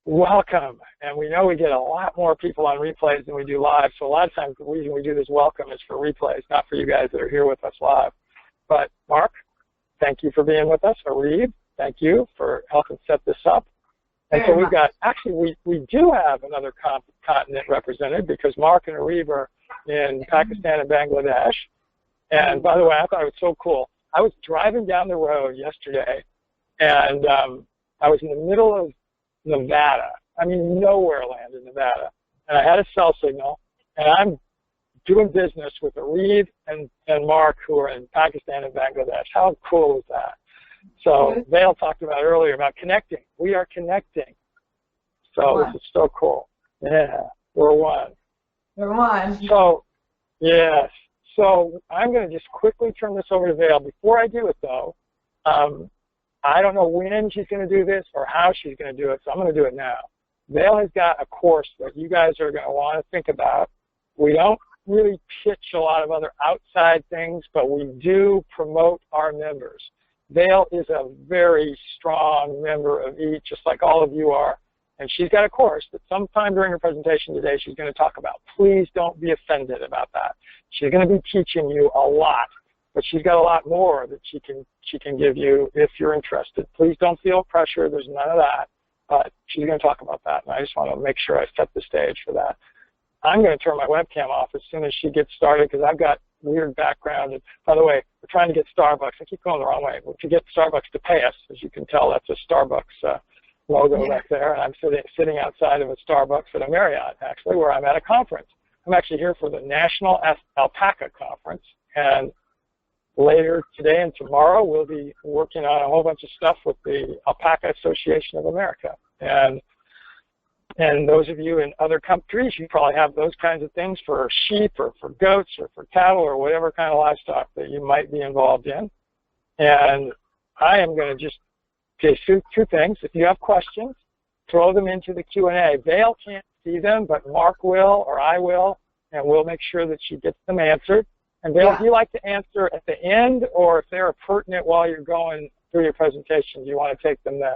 welcome. And we know we get a lot more people on replays than we do live, so a lot of times the reason we do this welcome is for replays, not for you guys that are here with us live. But Mark, thank you for being with us. Arib, thank you for helping set this up. And so we've got, actually, we do have another continent represented because Mark and Arib are in Pakistan and Bangladesh. And by the way, I thought it was so cool. I was driving down the road yesterday, and I was in the middle of Nevada. I mean, nowhere land in Nevada. And I had a cell signal, and I'm doing business with Arib and Mark, who are in Pakistan and Bangladesh. How cool is that? So Vail talked about earlier about connecting. We are connecting. So this is so cool. Yeah, we're one. We're one. So, yes. So I'm going to just quickly turn this over to Vail. Before I do it, though, I don't know when she's going to do this or how she's going to do it, so I'm going to do it now. Vail has got a course that you guys are going to want to think about. We don't really pitch a lot of other outside things, but we do promote our members. Vail is a very strong member of EAT, just like all of you are. And she's got a course that sometime during her presentation today she's going to talk about. Please don't be offended about that. She's going to be teaching you a lot, but she's got a lot more that she can give you if you're interested. Please don't feel pressure. There's none of that. But she's going to talk about that, and I just want to make sure I set the stage for that. I'm going to turn my webcam off as soon as she gets started because I've got weird background. And by the way, we're trying to get Starbucks. I keep going the wrong way. To get Starbucks to pay us, as you can tell, that's a Starbucks logo back there. And I'm sitting outside of a Starbucks at a Marriott, actually, where I'm at a conference. I'm actually here for the National Alpaca Conference. And later today and tomorrow, we'll be working on a whole bunch of stuff with the Alpaca Association of America. And those of you in other countries, you probably have those kinds of things for sheep or for goats or for cattle or whatever kind of livestock that you might be involved in. And I am going to just say two things. If you have questions, throw them into the Q&A. Vail can't see them, but Mark will or I will, and we'll make sure that she gets them answered. And Vail, do you like to answer at the end, or if they're pertinent while you're going through your presentation, do you want to take them then?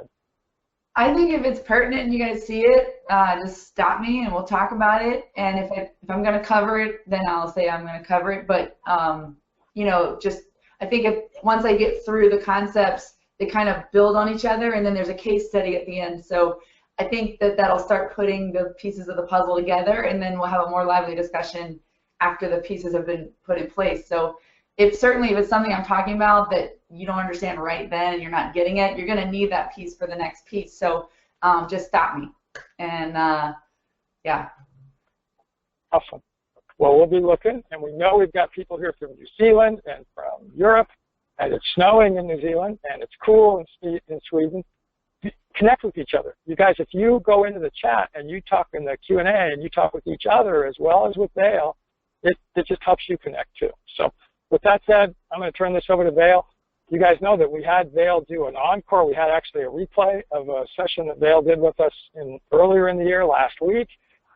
I think if it's pertinent and you guys see it, just stop me and we'll talk about it. And if I'm going to cover it, then I'll say I'm going to cover it. But, you know, just I think if once I get through the concepts, they kind of build on each other, and then there's a case study at the end. So I think that'll start putting the pieces of the puzzle together, and then we'll have a more lively discussion after the pieces have been put in place. So if it's something I'm talking about that you don't understand right then and you're not getting it, you're going to need that piece for the next piece. So just stop me. And yeah. Awesome. Well, we'll be looking, and we know we've got people here from New Zealand and from Europe, and it's snowing in New Zealand, and it's cool in Sweden. Connect with each other. You guys, if you go into the chat and you talk in the Q&A and you talk with each other as well as with Vail, it just helps you connect too. So with that said, I'm going to turn this over to Vail. You guys know that we had Vail do an encore. We had actually a replay of a session that Vail did with us earlier in the year, last week,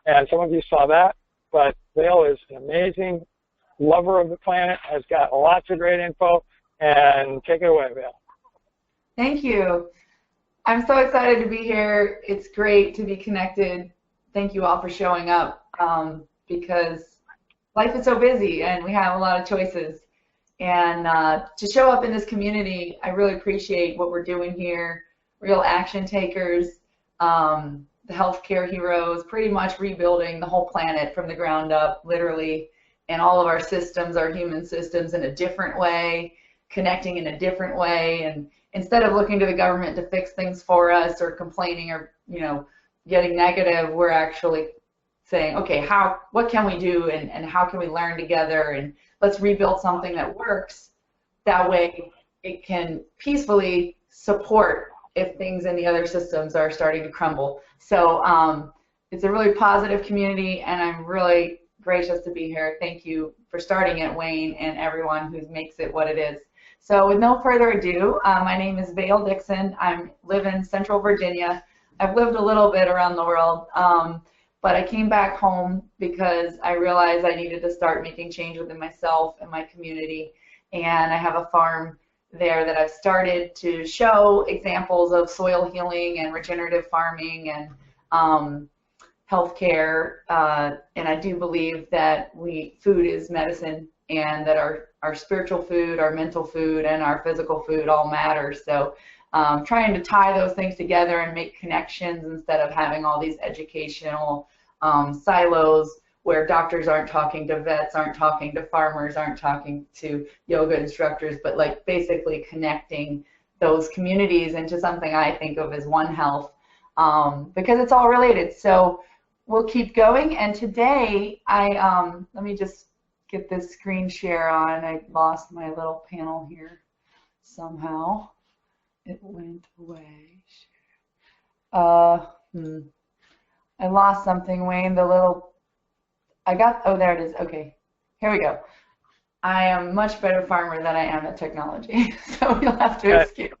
and some of you saw that. But Vail is an amazing lover of the planet, has got lots of great info, and take it away, Vail. Thank you. I'm so excited to be here. It's great to be connected. Thank you all for showing up because life is so busy and we have a lot of choices. And to show up in this community, I really appreciate what we're doing here. Real action takers, the healthcare heroes, pretty much rebuilding the whole planet from the ground up, literally. And all of our systems, our human systems, in a different way, connecting in a different way. And instead of looking to the government to fix things for us or complaining or, you know, getting negative, we're actually saying, okay, what can we do and how can we learn together, and let's rebuild something that works. That way it can peacefully support if things in the other systems are starting to crumble. So it's a really positive community, and I'm really gracious to be here. Thank you for starting it, Wayne, and everyone who makes it what it is. So with no further ado, my name is Vail Dixon. I live in Central Virginia. I've lived a little bit around the world, but I came back home because I realized I needed to start making change within myself and my community. And I have a farm there that I've started to show examples of soil healing and regenerative farming and healthcare, and I do believe that food is medicine, and that our spiritual food, our mental food, and our physical food all matter. So trying to tie those things together and make connections instead of having all these educational silos where doctors aren't talking to vets, aren't talking to farmers, aren't talking to yoga instructors, but like basically connecting those communities into something I think of as one health, because it's all related. So we'll keep going, and today let me just get this screen share on. I lost my little panel here somehow. It went away. I lost something, Wayne. Oh, there it is. Okay, here we go. I am a much better farmer than I am at technology, so you'll have to excuse.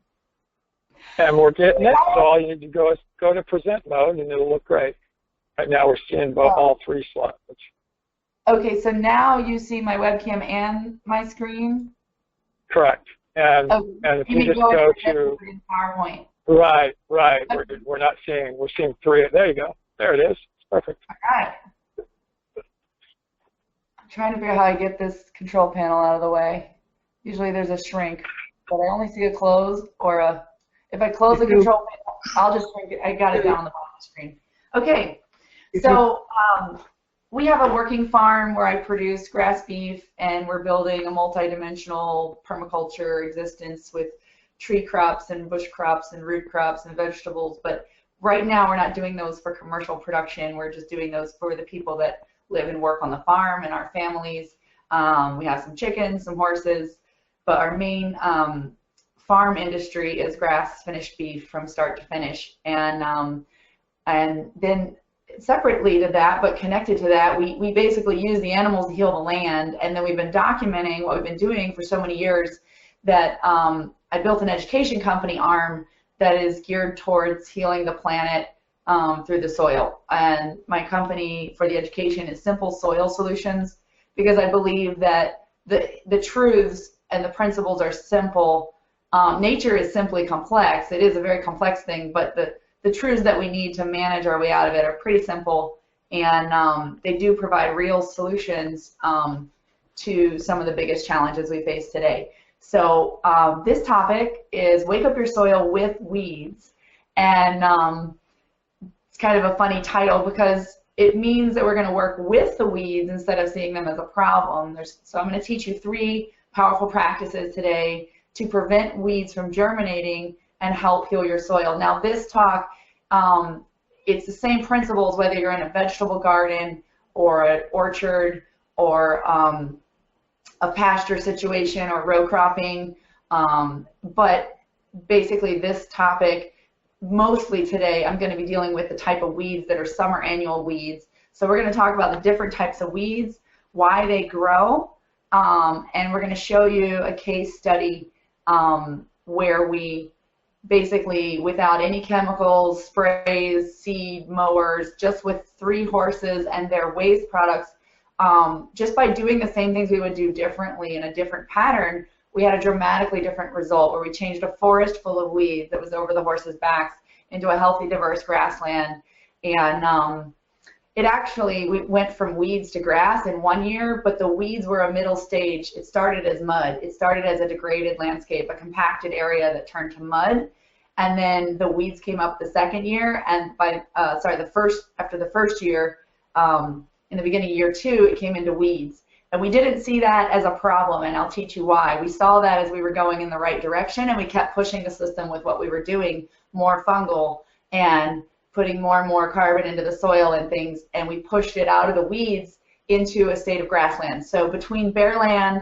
And we're getting it, so all you need to go is go to present mode, and it'll look great. Right now we're seeing all three slides. Okay, so now you see my webcam and my screen? Correct. And if you just go to PowerPoint. Right. Okay. We're seeing three. There you go. There it is. It's perfect. All right. I'm trying to figure out how I get this control panel out of the way. Usually there's a shrink, but I only see a close or if I close the control panel, I'll just shrink it. I got it down on the bottom of the screen. Okay. So we have a working farm where I produce grass beef, and we're building a multi-dimensional permaculture existence with tree crops and bush crops and root crops and vegetables. But right now we're not doing those for commercial production. We're just doing those for the people that live and work on the farm and our families. We have some chickens, some horses, but our main farm industry is grass finished beef from start to finish. And then separately to that, but connected to that, we basically use the animals to heal the land, and then we've been documenting what we've been doing for so many years that I built an education company arm that is geared towards healing the planet through the soil. And my company for the education is Simple Soil Solutions, because I believe that the truths and the principles are simple. Nature is simply complex. It is a very complex thing, but the truths that we need to manage our way out of it are pretty simple, and they do provide real solutions to some of the biggest challenges we face today. So this topic is Wake Up Your Soil with Weeds, and it's kind of a funny title because it means that we're going to work with the weeds instead of seeing them as a problem. So I'm going to teach you 3 powerful practices today to prevent weeds from germinating and help heal your soil. Now this talk, it's the same principles whether you're in a vegetable garden or an orchard or a pasture situation or row cropping, but basically this topic, mostly today, I'm going to be dealing with the type of weeds that are summer annual weeds. So we're going to talk about the different types of weeds, why they grow, and we're going to show you a case study where we basically, without any chemicals, sprays, seed, mowers, just with 3 horses and their waste products, just by doing the same things we would do differently in a different pattern, we had a dramatically different result where we changed a forest full of weeds that was over the horses' backs into a healthy, diverse grassland. And we went from weeds to grass in 1 year, but the weeds were a middle stage. It started as mud. It started as a degraded landscape, a compacted area that turned to mud. And then the weeds came up the second year, and after the first year, in the beginning of year 2, it came into weeds. And we didn't see that as a problem, and I'll teach you why. We saw that as we were going in the right direction, and we kept pushing the system with what we were doing, more fungal and putting more and more carbon into the soil and things, and we pushed it out of the weeds into a state of grassland. So between bare land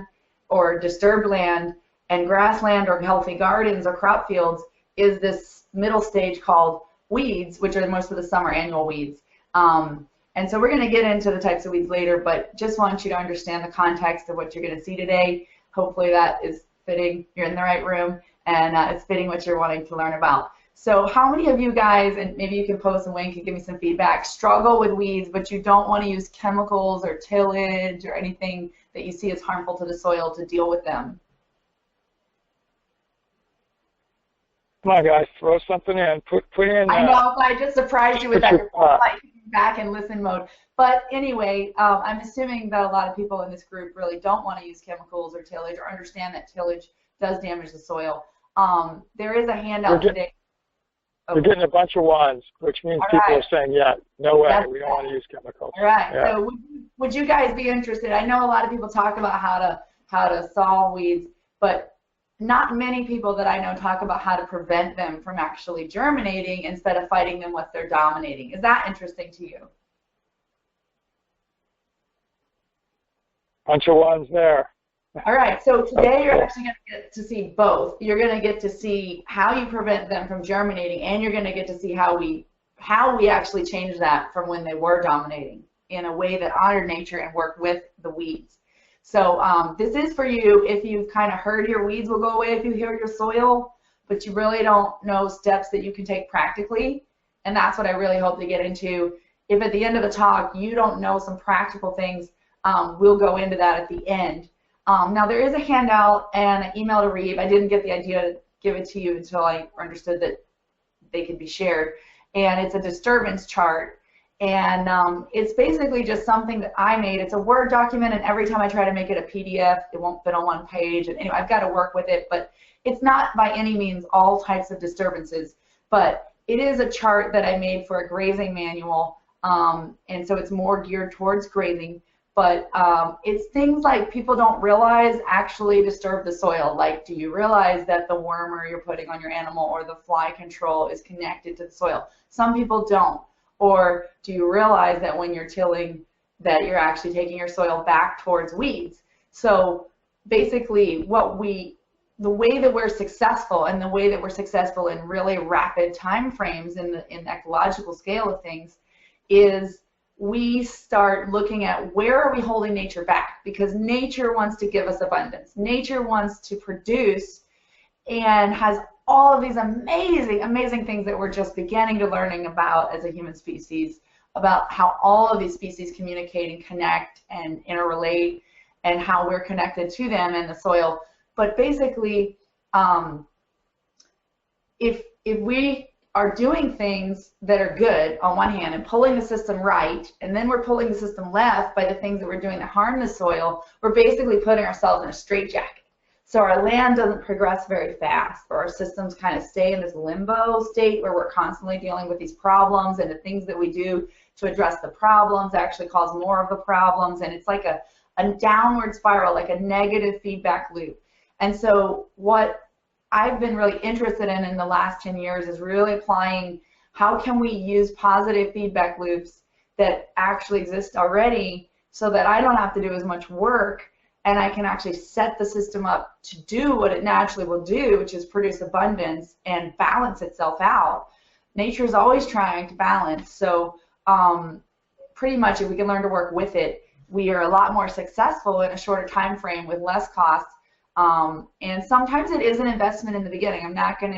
or disturbed land and grassland or healthy gardens or crop fields is this middle stage called weeds, which are most of the summer annual weeds. And so we're going to get into the types of weeds later, but just want you to understand the context of what you're going to see today. Hopefully that is fitting. You're in the right room, and it's fitting what you're wanting to learn about. So how many of you guys, and maybe you can post and Wayne can give me some feedback, struggle with weeds, but you don't want to use chemicals or tillage or anything that you see as harmful to the soil to deal with them? Come on, guys, throw something in. Put in. I know, I just surprised you with that. You're like back in listen mode. But anyway, I'm assuming that a lot of people in this group really don't want to use chemicals or tillage or understand that tillage does damage the soil. There is a handout today. We're getting a bunch of ones, which means people are saying, yeah, no way, we don't want to use chemicals. All right. Yeah. So would you guys be interested? I know a lot of people talk about how to solve weeds, but not many people that I know talk about how to prevent them from actually germinating instead of fighting them with their dominating. Is that interesting to you? Bunch of ones there. All right, so today you're actually going to get to see both. You're going to get to see how you prevent them from germinating, and you're going to get to see how we actually change that from when they were dominating in a way that honored nature and worked with the weeds. So this is for you if you've kind of heard your weeds will go away if you heal your soil, but you really don't know steps that you can take practically, and that's what I really hope to get into. If at the end of the talk you don't know some practical things, we'll go into that at the end. Now there is a handout and an email to Reeve. I didn't get the idea to give it to you until I understood that they could be shared. And it's a disturbance chart. And it's basically just something that I made. It's a Word document, and every time I try to make it a PDF, it won't fit on one page. And anyway, I've got to work with it, but it's not by any means all types of disturbances. But it is a chart that I made for a grazing manual, and so it's more geared towards grazing. But it's things like people don't realize actually disturb the soil. Like, do you realize that the wormer you're putting on your animal or the fly control is connected to the soil? Some people don't. Or do you realize that when you're tilling that you're actually taking your soil back towards weeds? So basically the way that we're successful and the way that we're successful in really rapid time frames in the ecological scale of things is we start looking at where are we holding nature back, because nature wants to give us abundance. Nature wants to produce and has all of these amazing, amazing things that we're just beginning to learning about as a human species, about how all of these species communicate and connect and interrelate and how we're connected to them in the soil. But basically, if we are doing things that are good on one hand and pulling the system right, and then we're pulling the system left by the things that we're doing that harm the soil, we're basically putting ourselves in a straitjacket. So our land doesn't progress very fast, or our systems kind of stay in this limbo state where we're constantly dealing with these problems, and the things that we do to address the problems actually cause more of the problems, and it's like a downward spiral, like a negative feedback loop. And so what I've been really interested in the last 10 years is really applying how can we use positive feedback loops that actually exist already so that I don't have to do as much work, and I can actually set the system up to do what it naturally will do, which is produce abundance and balance itself out. Nature is always trying to balance, so pretty much if we can learn to work with it, we are a lot more successful in a shorter time frame with less cost. And sometimes it is an investment in the beginning. I'm not going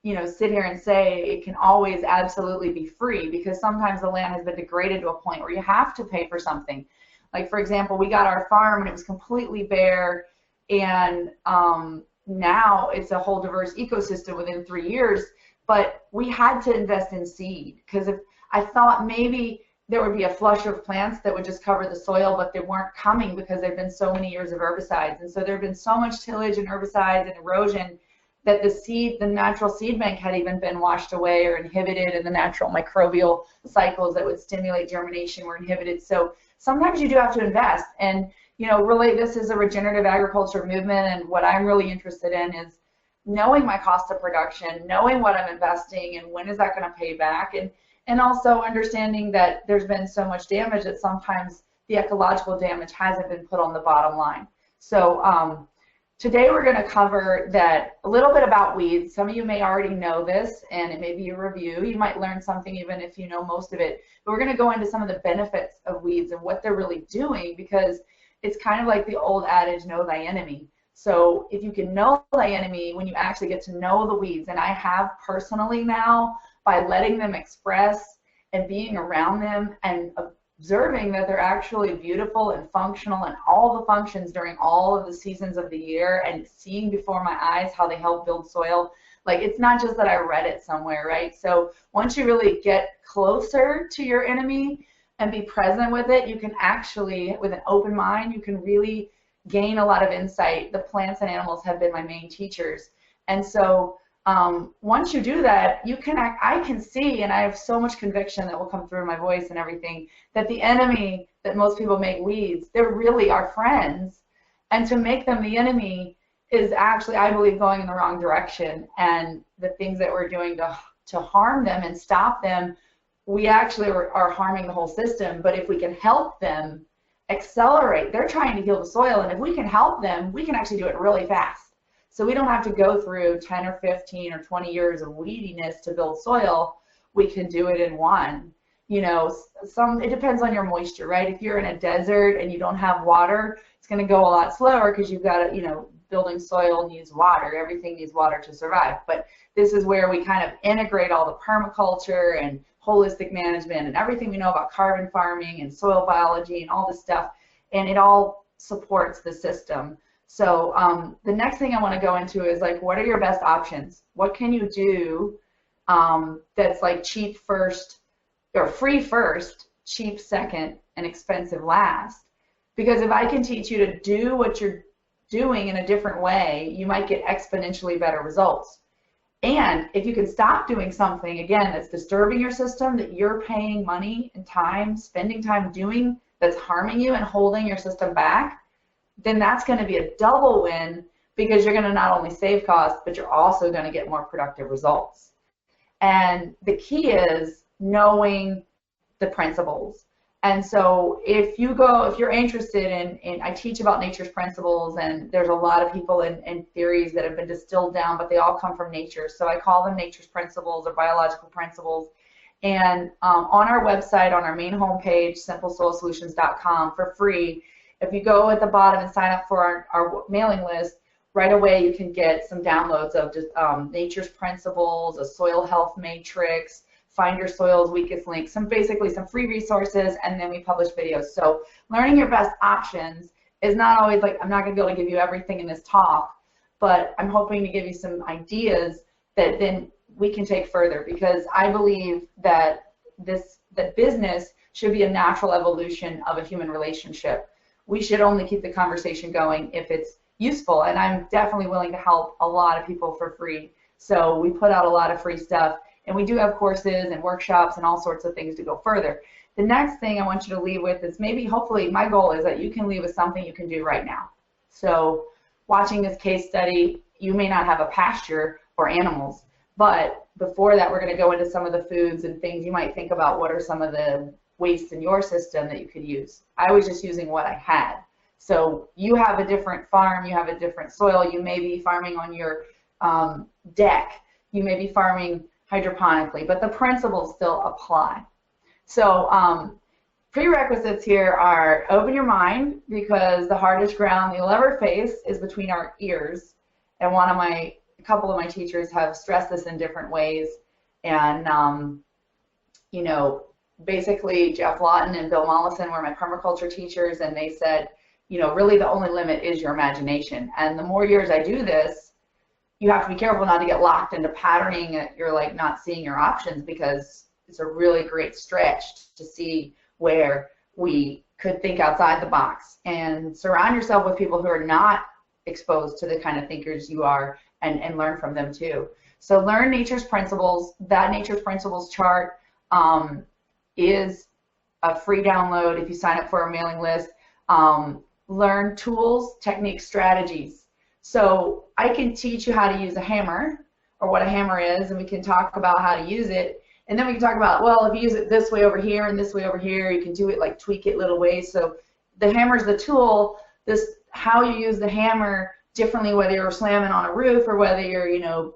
to, sit here and say it can always absolutely be free, because sometimes the land has been degraded to a point where you have to pay for something. Like, for example, we got our farm and it was completely bare, and now it's a whole diverse ecosystem within 3 years, but we had to invest in seed, because if I thought maybe there would be a flush of plants that would just cover the soil, but they weren't coming because there have been so many years of herbicides. And so there have been so much tillage and herbicides and erosion that the natural seed bank had even been washed away or inhibited, and the natural microbial cycles that would stimulate germination were inhibited. So sometimes you do have to invest. And, really this is a regenerative agriculture movement, and what I'm really interested in is knowing my cost of production, knowing what I'm investing and when is that going to pay back, and also understanding that there's been so much damage that sometimes the ecological damage hasn't been put on the bottom line. So today we're going to cover a little bit about weeds. Some of you may already know this, and it may be a review. You might learn something even if you know most of it. But we're going to go into some of the benefits of weeds and what they're really doing, because it's kind of like the old adage, know thy enemy. So if you can know thy enemy when you actually get to know the weeds, and I have personally now, by letting them express and being around them and observing that they're actually beautiful and functional and all the functions during all of the seasons of the year, and seeing before my eyes how they help build soil, Like, it's not just that I read it somewhere, right? So once you really get closer to your enemy and be present with it, you can actually, with an open mind, you can really gain a lot of insight. The plants and animals have been my main teachers. And so once you do that, you can I can see, and I have so much conviction that will come through in my voice and everything, that the enemy that most people make weeds, they're really our friends. And to make them the enemy is actually, I believe, going in the wrong direction. And the things that we're doing to harm them and stop them, we actually are harming the whole system. But if we can help them accelerate, they're trying to heal the soil, and if we can help them, we can actually do it really fast. So we don't have to go through 10 or 15 or 20 years of weediness to build soil. We can do it in one. You know, it depends on your moisture, right? If you're in a desert and you don't have water, it's going to go a lot slower because you've got to, you know, building soil needs water. Everything needs water to survive. But this is where we kind of integrate all the permaculture and holistic management and everything we know about carbon farming and soil biology and all this stuff, and it all supports the system. So the next thing I want to go into is, like, what are your best options? What can you do that's like cheap first, or free first, cheap second, and expensive last? Because if I can teach you to do what you're doing in a different way, you might get exponentially better results. And if you can stop doing something, again, that's disturbing your system, that you're paying money and time, spending time doing, that's harming you and holding your system back, then that's going to be a double win, because you're going to not only save costs, but you're also going to get more productive results. And the key is knowing the principles. And so if you're interested in, I teach about nature's principles, and there's a lot of people in theories that have been distilled down, but they all come from nature. So I call them nature's principles or biological principles. And on our website, on our main homepage, simplesoilsolutions.com, for free, if you go at the bottom and sign up for our mailing list, right away you can get some downloads of just nature's principles, a soil health matrix, find your soil's weakest link, basically some free resources, and then we publish videos. So learning your best options is not always like, I'm not going to be able to give you everything in this talk, but I'm hoping to give you some ideas that then we can take further, because I believe that that business should be a natural evolution of a human relationship. We should only keep the conversation going if it's useful, and I'm definitely willing to help a lot of people for free. So we put out a lot of free stuff, and we do have courses and workshops and all sorts of things to go further. The next thing I want you to leave with is, maybe, hopefully, my goal is that you can leave with something you can do right now. So watching this case study, you may not have a pasture or animals, but before that, we're going to go into some of the foods and things you might think about. What are some of the waste in your system that you could use? I was just using what I had. So you have a different farm, you have a different soil, you may be farming on your deck, you may be farming hydroponically, but the principles still apply. So prerequisites here are: open your mind, because the hardest ground you'll ever face is between our ears. And a couple of my teachers have stressed this in different ways. And you know, basically Jeff Lawton and Bill Mollison were my permaculture teachers, and they said, you know, really the only limit is your imagination. And the more years I do this, you have to be careful not to get locked into patterning that you're like not seeing your options, because it's a really great stretch to see where we could think outside the box. And surround yourself with people who are not exposed to the kind of thinkers you are, and learn from them too. So learn nature's principles. That nature's principles chart is a free download if you sign up for our mailing list. Learn tools, techniques, strategies. So I can teach you how to use a hammer, or what a hammer is, and we can talk about how to use it. And then we can talk about, well, if you use it this way over here and this way over here, you can do it, like, tweak it little ways. So the hammer is the tool. How you use the hammer differently, whether you're slamming on a roof or whether you're, you know,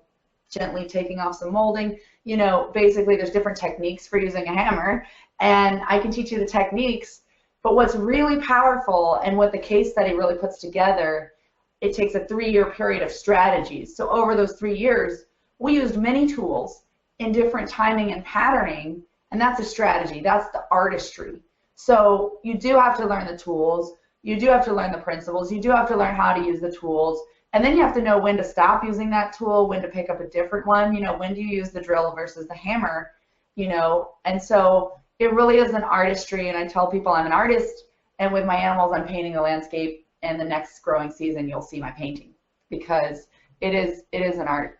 gently taking off some molding. You know, basically there's different techniques for using a hammer, and I can teach you the techniques. But what's really powerful, and what the case study really puts together, it takes a 3-year period of strategies. So over those 3 years, we used many tools in different timing and patterning, and that's a strategy. That's the artistry. So you do have to learn the tools. You do have to learn the principles. You do have to learn how to use the tools. And then you have to know when to stop using that tool, when to pick up a different one, you know, when do you use the drill versus the hammer, you know. And so it really is an artistry, and I tell people I'm an artist, and with my animals I'm painting the landscape, and the next growing season you'll see my painting, because it is an art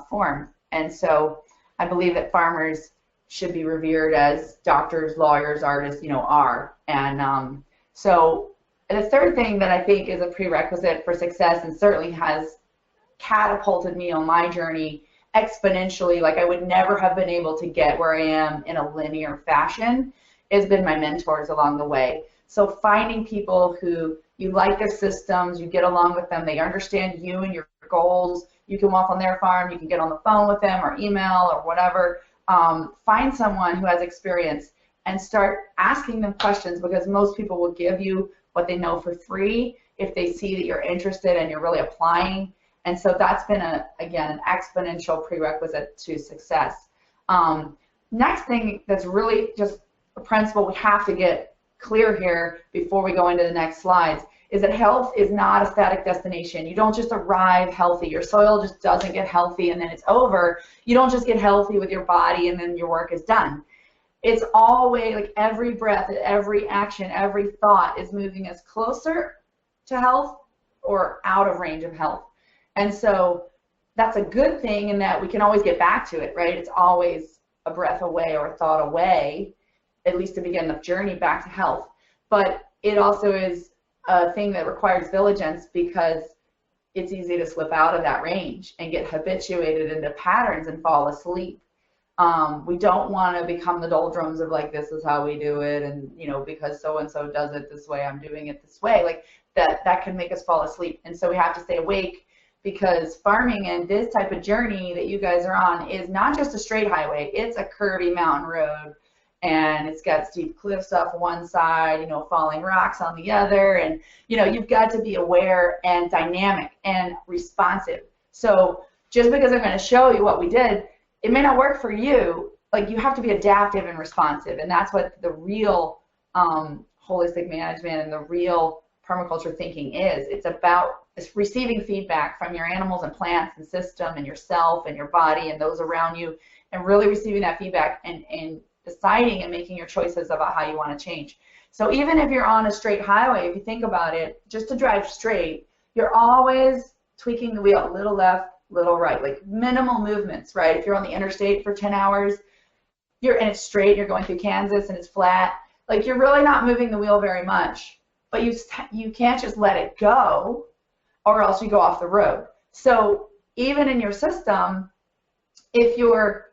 form. And so I believe that farmers should be revered as doctors, lawyers, artists, you know, are. And so the third thing that I think is a prerequisite for success, and certainly has catapulted me on my journey exponentially, like I would never have been able to get where I am in a linear fashion, has been my mentors along the way. So finding people who you like their systems, you get along with them, they understand you and your goals, you can walk on their farm, you can get on the phone with them or email or whatever. Find someone who has experience and start asking them questions, because most people will give you what they know for free if they see that you're interested and you're really applying. And so that's been, again, an exponential prerequisite to success. Next thing that's really just a principle we have to get clear here before we go into the next slides is that health is not a static destination. You don't just arrive healthy. Your soil just doesn't get healthy and then it's over. You don't just get healthy with your body and then your work is done. It's always like every breath, every action, every thought is moving us closer to health or out of range of health. And so that's a good thing in that we can always get back to it, right? It's always a breath away or a thought away, at least to begin the journey back to health. But it also is a thing that requires diligence, because it's easy to slip out of that range and get habituated into patterns and fall asleep. We don't want to become the doldrums of like, this is how we do it, and you know, because so and so does it this way, I'm doing it this way. Like that can make us fall asleep. And so we have to stay awake, because farming and this type of journey that you guys are on is not just a straight highway, it's a curvy mountain road, and it's got steep cliffs off one side, you know, falling rocks on the other, and you know, you've got to be aware and dynamic and responsive. So just because I'm going to show you what we did, it may not work for you. Like, you have to be adaptive and responsive, and that's what the real holistic management and the real permaculture thinking is. It's about receiving feedback from your animals and plants and system and yourself and your body and those around you, and really receiving that feedback and deciding and making your choices about how you want to change. So even if you're on a straight highway, if you think about it, just to drive straight, you're always tweaking the wheel, a little left, little right, like minimal movements, right? If you're on the interstate for 10 hours, and it's straight, you're going through Kansas and it's flat, like you're really not moving the wheel very much, but you can't just let it go or else you go off the road. So even in your system, if you're,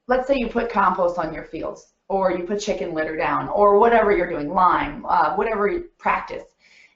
let's say you put compost on your fields, or you put chicken litter down, or whatever you're doing, lime, whatever you practice,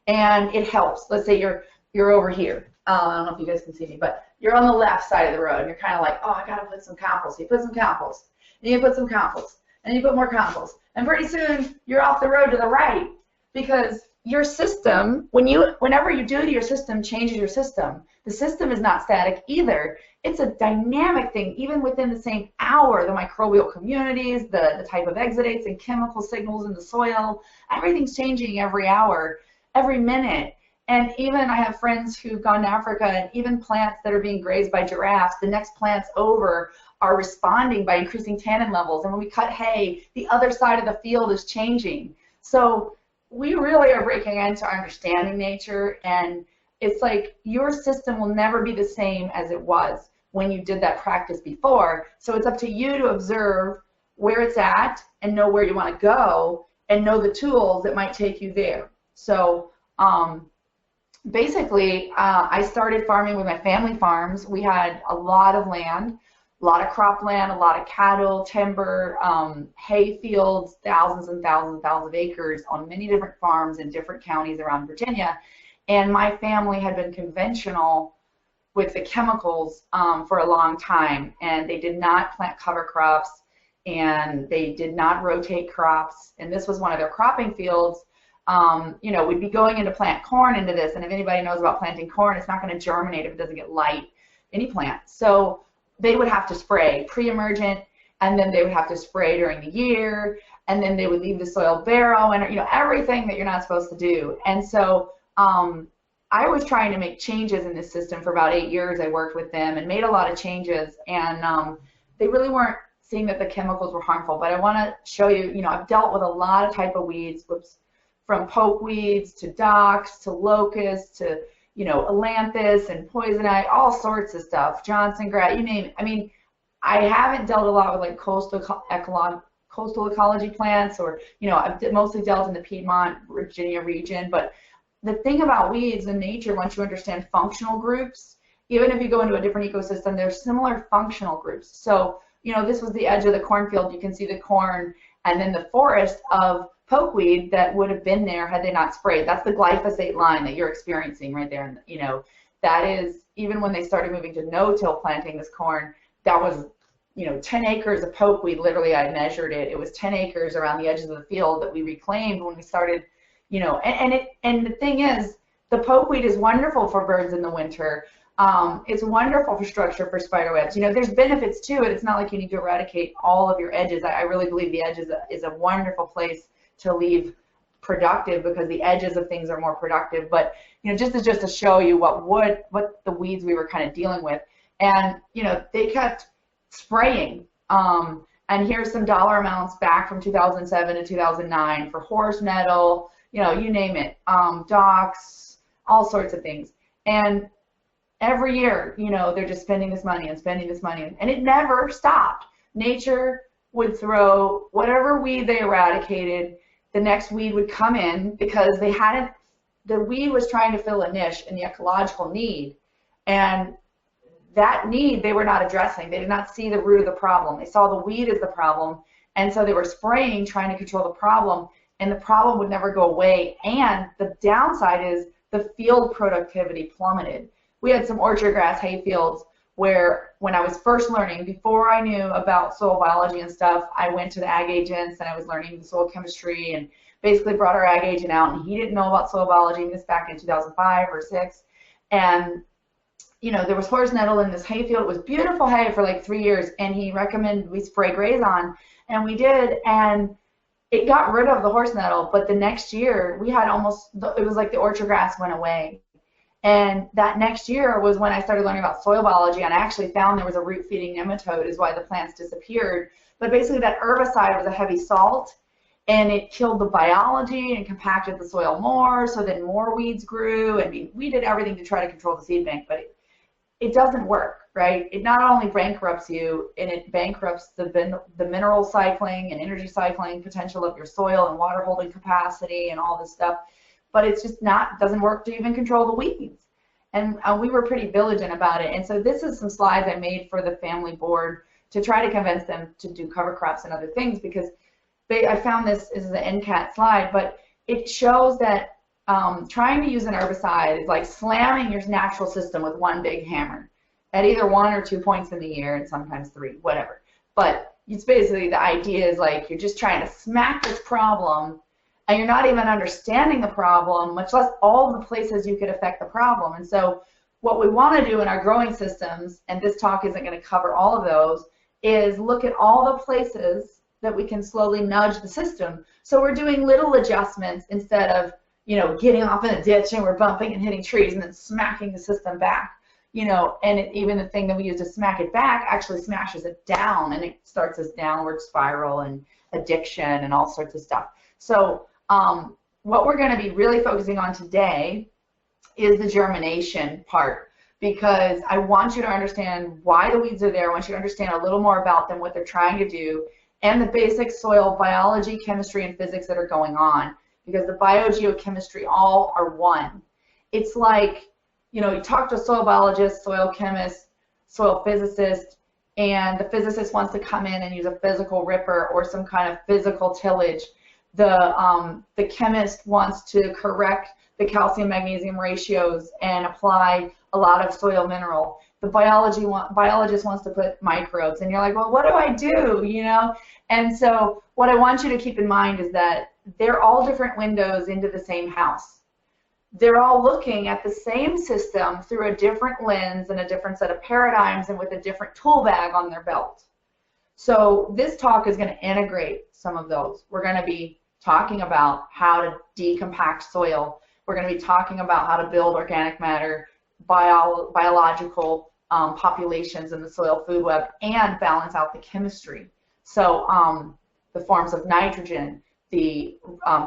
and it helps. Let's say you're over here. I don't know if you guys can see me, but you're on the left side of the road, and you're kind of like, oh, I got to put some compost. You put some compost, and you put some compost, and you put more compost, and pretty soon you're off the road to the right, because your system, whenever you do to your system, changes your system. The system is not static either. It's a dynamic thing. Even within the same hour, the microbial communities, the type of exudates and chemical signals in the soil, everything's changing every hour, every minute. And even I have friends who've gone to Africa, and even plants that are being grazed by giraffes, the next plants over are responding by increasing tannin levels. And when we cut hay, the other side of the field is changing. So we really are breaking into understanding nature, and it's like your system will never be the same as it was when you did that practice before. So it's up to you to observe where it's at and know where you want to go and know the tools that might take you there. So basically, I started farming with my family farms. We had a lot of land, a lot of cropland, a lot of cattle, timber, hay fields, thousands and thousands and thousands of acres on many different farms in different counties around Virginia. And my family had been conventional with the chemicals for a long time, and they did not plant cover crops, and they did not rotate crops, and this was one of their cropping fields. You know, we'd be going in to plant corn into this, and if anybody knows about planting corn, it's not going to germinate if it doesn't get light, any plant. So they would have to spray pre-emergent, and then they would have to spray during the year, and then they would leave the soil barren, and you know, everything that you're not supposed to do. And so I was trying to make changes in this system for about 8 years. I worked with them and made a lot of changes, and they really weren't seeing that the chemicals were harmful. But I want to show you, I've dealt with a lot of type of weeds, from poke weeds to docks to locusts to, ailanthus and poison ivy, all sorts of stuff, Johnson grass, you name it. I mean, I haven't dealt a lot with like coastal ecology plants, or, I've mostly dealt in the Piedmont, Virginia region. But the thing about weeds in nature, once you understand functional groups, even if you go into a different ecosystem, there's similar functional groups. So, this was the edge of the cornfield. You can see the corn and then the forest of pokeweed that would have been there had they not sprayed. That's the glyphosate line that you're experiencing right there. And, that is, even when they started moving to no-till planting this corn, that was, 10 acres of pokeweed. Literally, I measured it. It was 10 acres around the edges of the field that we reclaimed when we started, and the thing is, the pokeweed is wonderful for birds in the winter. It's wonderful for structure for spider webs. There's benefits to it. It's not like you need to eradicate all of your edges. I really believe the edges is a wonderful place to leave productive, because the edges of things are more productive. But just to show you what the weeds we were kind of dealing with, and they kept spraying. And here's some dollar amounts back from 2007 to 2009 for horse nettle, you name it, docks, all sorts of things. And every year, they're just spending this money and spending this money, and it never stopped. Nature would throw whatever weed they eradicated, the next weed would come in, because the weed was trying to fill a niche in the ecological need, and that need they were not addressing. They did not see the root of the problem. They saw the weed as the problem, and so they were spraying, trying to control the problem, and the problem would never go away. And the downside is the field productivity plummeted. We had some orchard grass hay fields where, when I was first learning, before I knew about soil biology and stuff, I went to the ag agents and I was learning the soil chemistry, and basically brought our ag agent out, and he didn't know about soil biology, and this back in 2005 or 6. And there was horse nettle in this hay field. It was beautiful hay for like 3 years, and he recommended we spray graze on, and we did, and it got rid of the horse nettle. But the next year, we had it was like the orchard grass went away. And that next year was when I started learning about soil biology, and I actually found there was a root-feeding nematode is why the plants disappeared. But basically that herbicide was a heavy salt, and it killed the biology and compacted the soil more, so then more weeds grew. I mean, we did everything to try to control the seed bank, but it doesn't work, right? It not only bankrupts you, and it bankrupts the mineral cycling and energy cycling potential of your soil and water holding capacity and all this stuff, but it's just doesn't work to even control the weeds. And we were pretty vigilant about it. And so this is some slides I made for the family board to try to convince them to do cover crops and other things, because I found this is an NCAT slide, but it shows that trying to use an herbicide is like slamming your natural system with one big hammer at either 1 or 2 points in the year, and sometimes 3, whatever. But it's basically, the idea is like you're just trying to smack this problem, and you're not even understanding the problem, much less all the places you could affect the problem. And so what we want to do in our growing systems, and this talk isn't going to cover all of those, is look at all the places that we can slowly nudge the system. So we're doing little adjustments instead of, getting off in a ditch and we're bumping and hitting trees and then smacking the system back. And even the thing that we use to smack it back actually smashes it down, and it starts this downward spiral and addiction and all sorts of stuff. So what we're going to be really focusing on today is the germination part, because I want you to understand why the weeds are there. I want you to understand a little more about them, what they're trying to do, and the basic soil biology, chemistry, and physics that are going on, because the biogeochemistry all are one. It's like, you talk to a soil biologist, soil chemist, soil physicist, and the physicist wants to come in and use a physical ripper or some kind of physical tillage. The chemist wants to correct the calcium-magnesium ratios and apply a lot of soil mineral. The biologist wants to put microbes, and you're like, well, what do I do, And so what I want you to keep in mind is that they're all different windows into the same house. They're all looking at the same system through a different lens and a different set of paradigms and with a different tool bag on their belt. So this talk is going to integrate some of those. We're going to be talking about how to decompact soil. We're going to be talking about how to build organic matter, biological populations in the soil food web, and balance out the chemistry. So the forms of nitrogen, the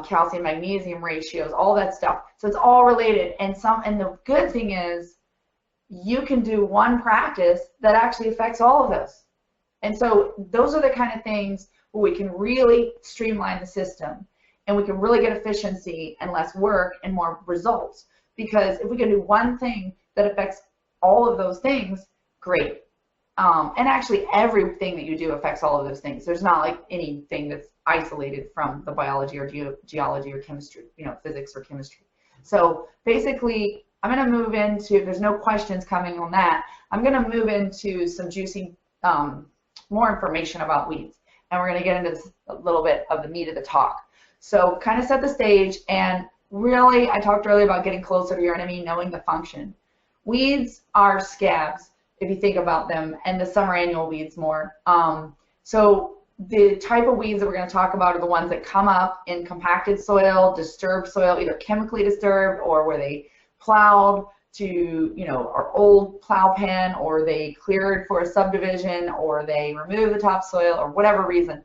calcium magnesium ratios, all that stuff. So it's all related. And the good thing is you can do one practice that actually affects all of those. And so those are the kind of things where we can really streamline the system, and we can really get efficiency and less work and more results. Because if we can do one thing that affects all of those things, great. And actually everything that you do affects all of those things. There's not like anything that's isolated from the biology or geology or chemistry, physics or chemistry. So basically, I'm going to move into, there's no questions coming on that. I'm going to move into some juicy, more information about weeds. And we're going to get into a little bit of the meat of the talk. So kind of set the stage, and really, I talked earlier about getting closer to your enemy, knowing the function. Weeds are scabs, if you think about them, and the summer annual weeds more. So the type of weeds that we're going to talk about are the ones that come up in compacted soil, disturbed soil, either chemically disturbed or where they plowed to, our old plow pen, or they cleared for a subdivision, or they removed the topsoil, or whatever reason.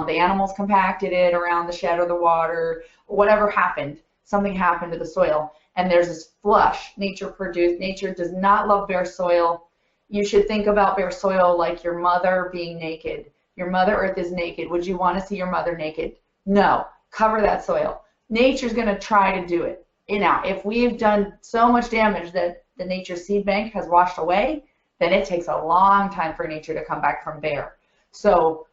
The animals compacted it around the shed or the water, or whatever happened. Something happened to the soil, and there's this flush nature produced. Nature does not love bare soil. You should think about bare soil like your mother being naked. Your Mother Earth is naked. Would you want to see your mother naked? No. Cover that soil. Nature's going to try to do it. Now, if we've done so much damage that the nature seed bank has washed away, then it takes a long time for nature to come back from bare. So,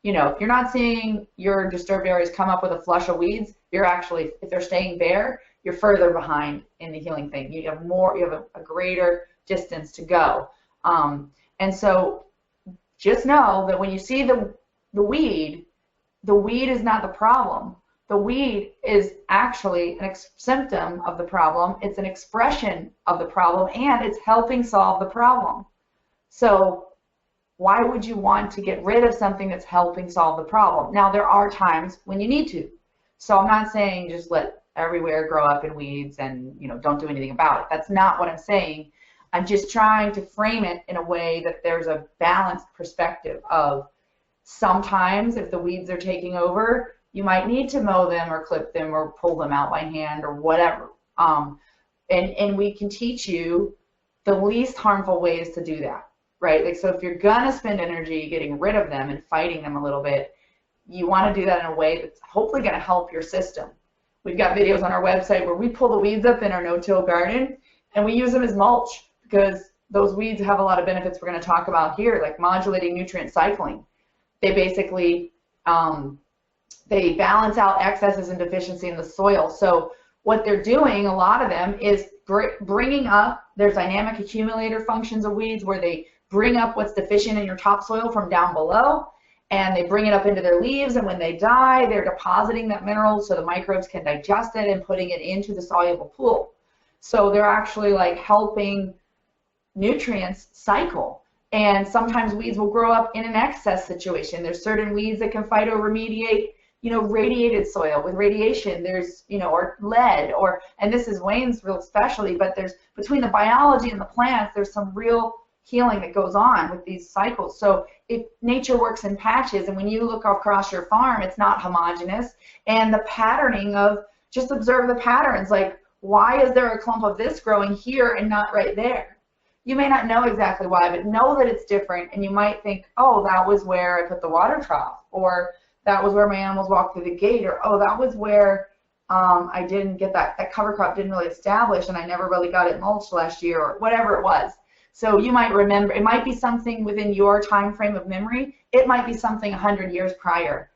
if you're not seeing your disturbed areas come up with a flush of weeds, you're actually, if they're staying bare, you're further behind in the healing thing. You have a greater distance to go. And so just know that when you see the weed is not the problem. The weed is actually a symptom of the problem. It's an expression of the problem, and it's helping solve the problem. So why would you want to get rid of something that's helping solve the problem? Now, there are times when you need to. So I'm not saying just let everywhere grow up in weeds and don't do anything about it. That's not what I'm saying. I'm just trying to frame it in a way that there's a balanced perspective of sometimes if the weeds are taking over, you might need to mow them or clip them or pull them out by hand or whatever. And we can teach you the least harmful ways to do that, right? Like, so if you're gonna spend energy getting rid of them and fighting them a little bit, you want to do that in a way that's hopefully going to help your system. We've got videos on our website where we pull the weeds up in our no-till garden and we use them as mulch, because those weeds have a lot of benefits we're going to talk about here, like modulating nutrient cycling. They basically they balance out excesses and deficiency in the soil. So what they're doing, a lot of them, is bringing up, there's dynamic accumulator functions of weeds where they bring up what's deficient in your topsoil from down below, and they bring it up into their leaves, and when they die, they're depositing that mineral so the microbes can digest it and putting it into the soluble pool. So they're actually like helping nutrients cycle. And sometimes weeds will grow up in an excess situation. There's certain weeds that can phytoremediate, radiated soil with radiation. There's, or lead, and this is Wayne's real specialty, but there's, between the biology and the plants, there's some real healing that goes on with these cycles. So if nature works in patches, and when you look across your farm, it's not homogeneous, and the patterning of, just observe the patterns, like, why is there a clump of this growing here and not right there? You may not know exactly why, but know that it's different, and you might think, oh, that was where I put the water trough, or that was where my animals walked through the gate, or oh, that was where I didn't get that cover crop didn't really establish and I never really got it mulched last year, or whatever it was. So you might remember, it might be something within your time frame of memory, it might be something 100 years prior.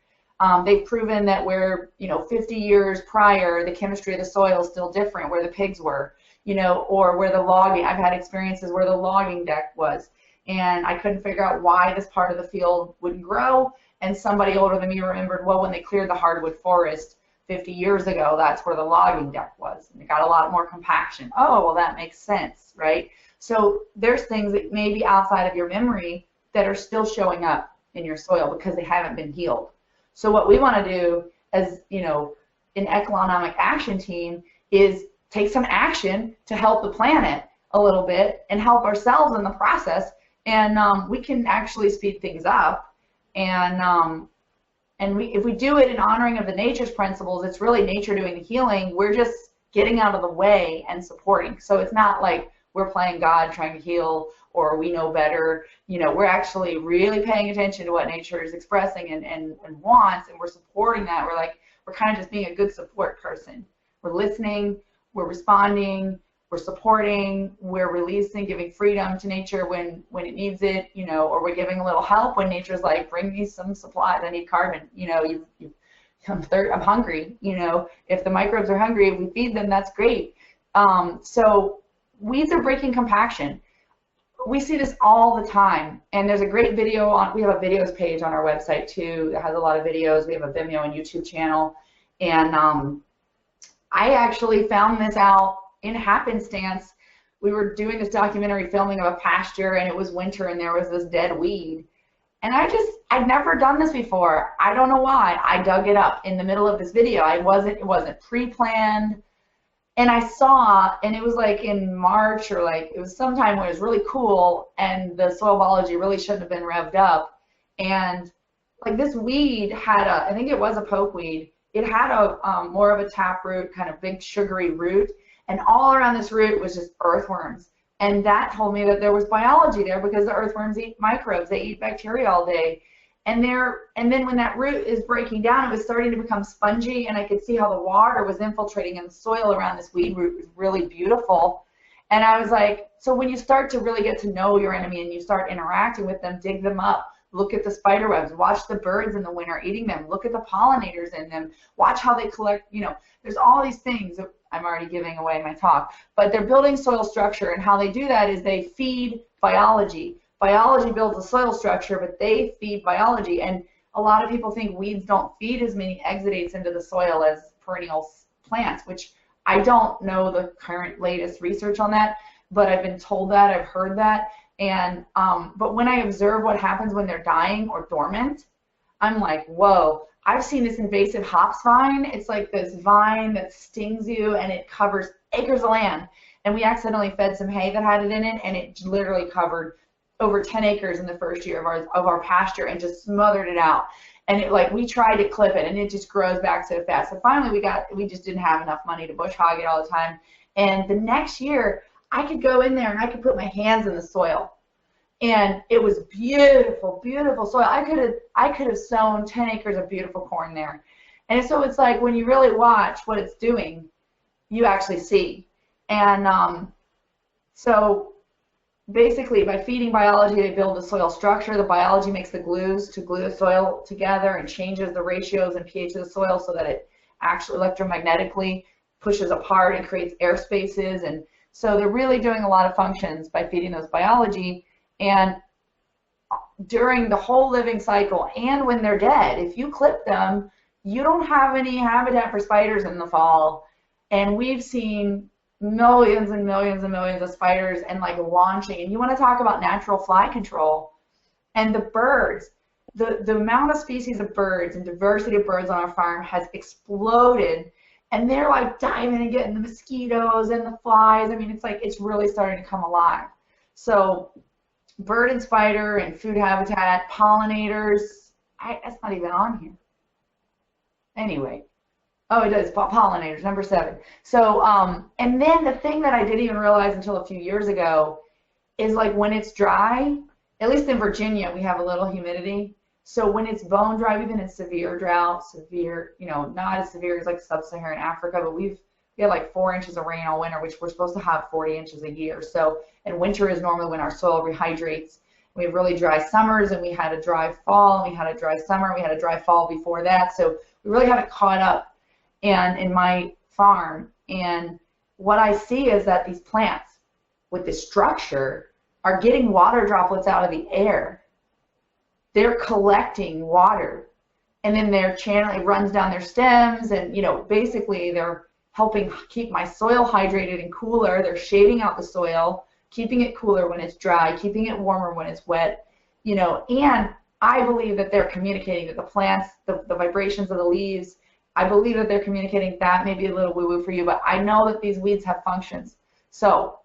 They've proven that where, 50 years prior, the chemistry of the soil is still different, where the pigs were, or where the logging, I've had experiences where the logging deck was, and I couldn't figure out why this part of the field wouldn't grow, and somebody older than me remembered, well, when they cleared the hardwood forest 50 years ago, that's where the logging deck was, and it got a lot more compaction. Oh, well, that makes sense, right? So there's things that may be outside of your memory that are still showing up in your soil because they haven't been healed. So what we want to do as, an economic action team is take some action to help the planet a little bit and help ourselves in the process, and we can actually speed things up. And if we do it in honoring of the nature's principles, it's really nature doing the healing. We're just getting out of the way and supporting. So it's not like we're playing God trying to heal or we know better. You know, we're actually really paying attention to what nature is expressing and wants, and we're supporting that. We're kind of just being a good support person. We're listening, we're responding, we're supporting, we're releasing, giving freedom to nature when it needs it, you know, or we're giving a little help when nature's like, bring me some supplies, I need carbon, you know, I'm hungry, you know. If the microbes are hungry, if we feed them, that's great. So weeds are breaking compaction. We see this all the time, and there's a great video on, we have a videos page on our website too that has a lot of videos. We have a Vimeo and YouTube channel, and I actually found this out in happenstance. We were doing this documentary filming of a pasture, and it was winter, and there was this dead weed. And I'd never done this before. I don't know why. I dug it up in the middle of this video. It wasn't pre-planned. And I saw, and it was like in March, or like it was sometime when it was really cool, and the soil biology really shouldn't have been revved up. And like this weed had I think it was a pokeweed. It had a more of a taproot, kind of big sugary root, and all around this root was just earthworms. And that told me that there was biology there, because the earthworms eat microbes, they eat bacteria all day. And then when that root is breaking down, it was starting to become spongy, and I could see how the water was infiltrating in the soil around this weed root. It was really beautiful. And I was like, so when you start to really get to know your enemy and you start interacting with them, dig them up, look at the spider webs, watch the birds in the winter eating them, look at the pollinators in them, watch how they collect, you know, there's all these things. I'm already giving away my talk, but they're building soil structure, and how they do that is they feed biology. Biology builds the soil structure, but they feed biology. And a lot of people think weeds don't feed as many exudates into the soil as perennial plants, which I don't know the current latest research on that, but I've been told that, I've heard that. And but when I observe what happens when they're dying or dormant, I'm like, whoa. I've seen this invasive hops vine. It's like this vine that stings you, and it covers acres of land. And we accidentally fed some hay that had it in it, and it literally covered over 10 acres in the first year of our pasture, and just smothered it out. And it, like, we tried to clip it, and it just grows back so fast. So finally we just didn't have enough money to bush hog it all the time. And the next year, I could go in there and I could put my hands in the soil. And it was beautiful, beautiful soil. I could have sown 10 acres of beautiful corn there. And so it's like when you really watch what it's doing, you actually see. And so basically by feeding biology, they build the soil structure. The biology makes the glues to glue the soil together and changes the ratios and pH of the soil so that it actually electromagnetically pushes apart and creates air spaces. And so they're really doing a lot of functions by feeding those biology. And during the whole living cycle, and when they're dead, if you clip them, you don't have any habitat for spiders in the fall. And we've seen millions and millions and millions of spiders, and like launching. And you want to talk about natural fly control. And the birds, the amount of species of birds and diversity of birds on our farm has exploded. And they're like diving and getting the mosquitoes and the flies. I mean, it's like it's really starting to come alive. So bird and spider and food habitat, pollinators, that's not even on here. Anyway, oh, it is, pollinators, number 7. So, and then the thing that I didn't even realize until a few years ago is like when it's dry, at least in Virginia, we have a little humidity. So when it's bone dry, even in severe drought, severe, you know, not as severe as like sub-Saharan Africa, but we had like 4 inches of rain all winter, which we're supposed to have 40 inches a year. So, and winter is normally when our soil rehydrates. We have really dry summers, and we had a dry fall, and we had a dry summer, and we had a dry fall before that. So we really haven't caught up in my farm. And what I see is that these plants with this structure are getting water droplets out of the air. They're collecting water, and then their channel, it runs down their stems, and, you know, basically they're helping keep my soil hydrated and cooler. They're shading out the soil, keeping it cooler when it's dry, keeping it warmer when it's wet, you know. And I believe that they're communicating that the plants, the vibrations of the leaves I believe that they're communicating. That may be a little woo-woo for you, but I know that these weeds have functions. So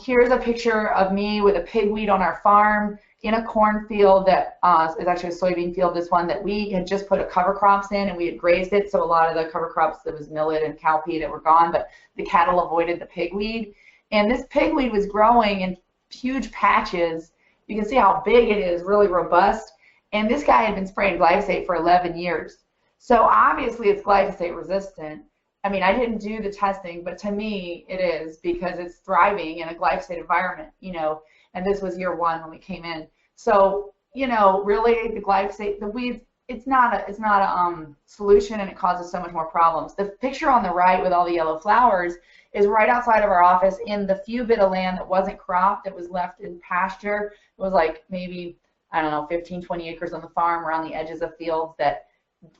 here's a picture of me with a pigweed on our farm in a cornfield that is actually a soybean field, this one, that we had just put a cover crops in and we had grazed it. So a lot of the cover crops, there was millet and cowpea that were gone, but the cattle avoided the pigweed. And this pigweed was growing in huge patches. You can see how big it is, really robust. And this guy had been spraying glyphosate for 11 years. So obviously it's glyphosate resistant. I mean, I didn't do the testing, but to me it is, because it's thriving in a glyphosate environment, you know, and this was year one when we came in. So, you know, really the glyphosate, the weeds, it's not a solution, and it causes so much more problems. The picture on the right with all the yellow flowers is right outside of our office in the few bit of land that wasn't cropped, that was left in pasture. It was like maybe, I don't know, 15, 20 acres on the farm around the edges of fields that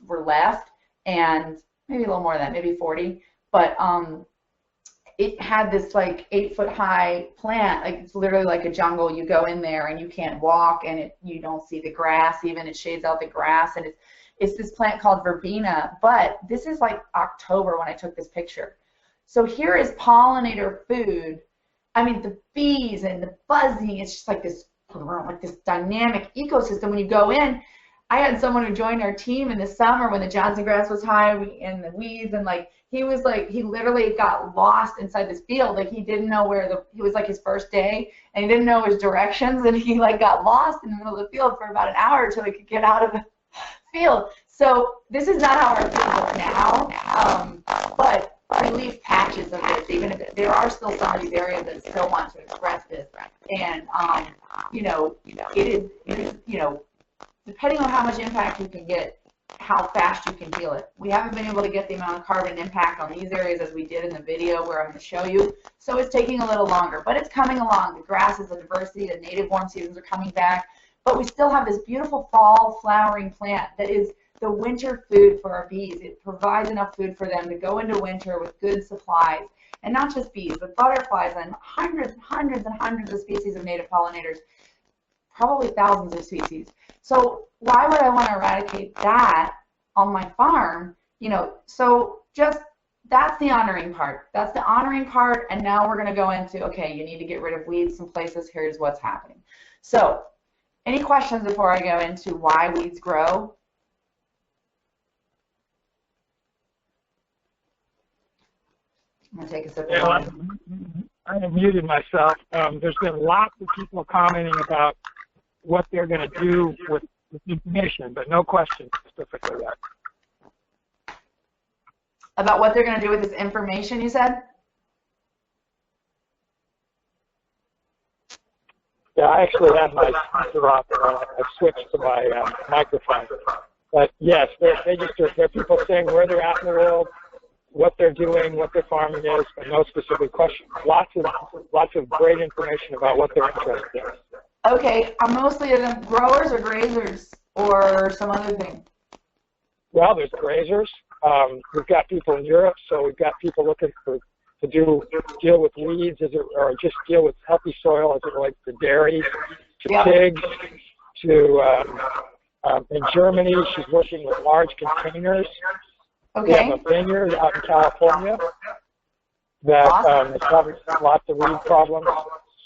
were left, and maybe a little more than that, maybe 40. But it had this like 8-foot-high plant, like it's literally like a jungle. You go in there and you can't walk, and you don't see the grass even. It shades out the grass, and it's this plant called verbena. But this is like October when I took this picture. So here is pollinator food. I mean, the bees and the buzzing, it's just like this dynamic ecosystem. When you go in, I had someone who joined our team in the summer when the Johnson grass was high and the weeds, and like he literally got lost inside this field. Like he didn't know it was like his first day, and he didn't know his directions, and he like got lost in the middle of the field for about an hour until he could get out of the field. So this is not how our fields look now, but we leave patches of this, even if there are still some of these areas that still want to express this. And you know, it is, you know, depending on how much impact you can get, how fast you can heal it. We haven't been able to get the amount of carbon impact on these areas as we did in the video where I'm going to show you, so it's taking a little longer, but it's coming along. The grasses, the diversity, the native warm seasons are coming back, but we still have this beautiful fall flowering plant that is the winter food for our bees. It provides enough food for them to go into winter with good supplies, and not just bees, but butterflies and hundreds and hundreds of species of native pollinators, probably thousands of species. So why would I want to eradicate that on my farm? You know, so just that's the honoring part. That's the honoring part, and now we're going to go into, okay, you need to get rid of weeds some places. Here's what's happening. So any questions before I go into why weeds grow? I'm going to take a sip of water. I have muted myself. There's been lots of people commenting about what they're going to do with information, but no questions specifically yet. About what they're going to do with this information, you said? Yeah, I actually have my speaker off. I've switched to my microphone. But yes, they're people saying where they're at in the world, what they're doing, what their farming is, but no specific questions. Lots of great information about what they're interested in. Okay, are mostly of them growers or grazers or some other thing? Well, there's grazers. We've got people in Europe, so we've got people looking to deal with weeds or just deal with healthy soil as it relates to dairy, to pigs, to in Germany, she's working with large containers. Okay. We have a vineyard out in California that is having lots of weed problems.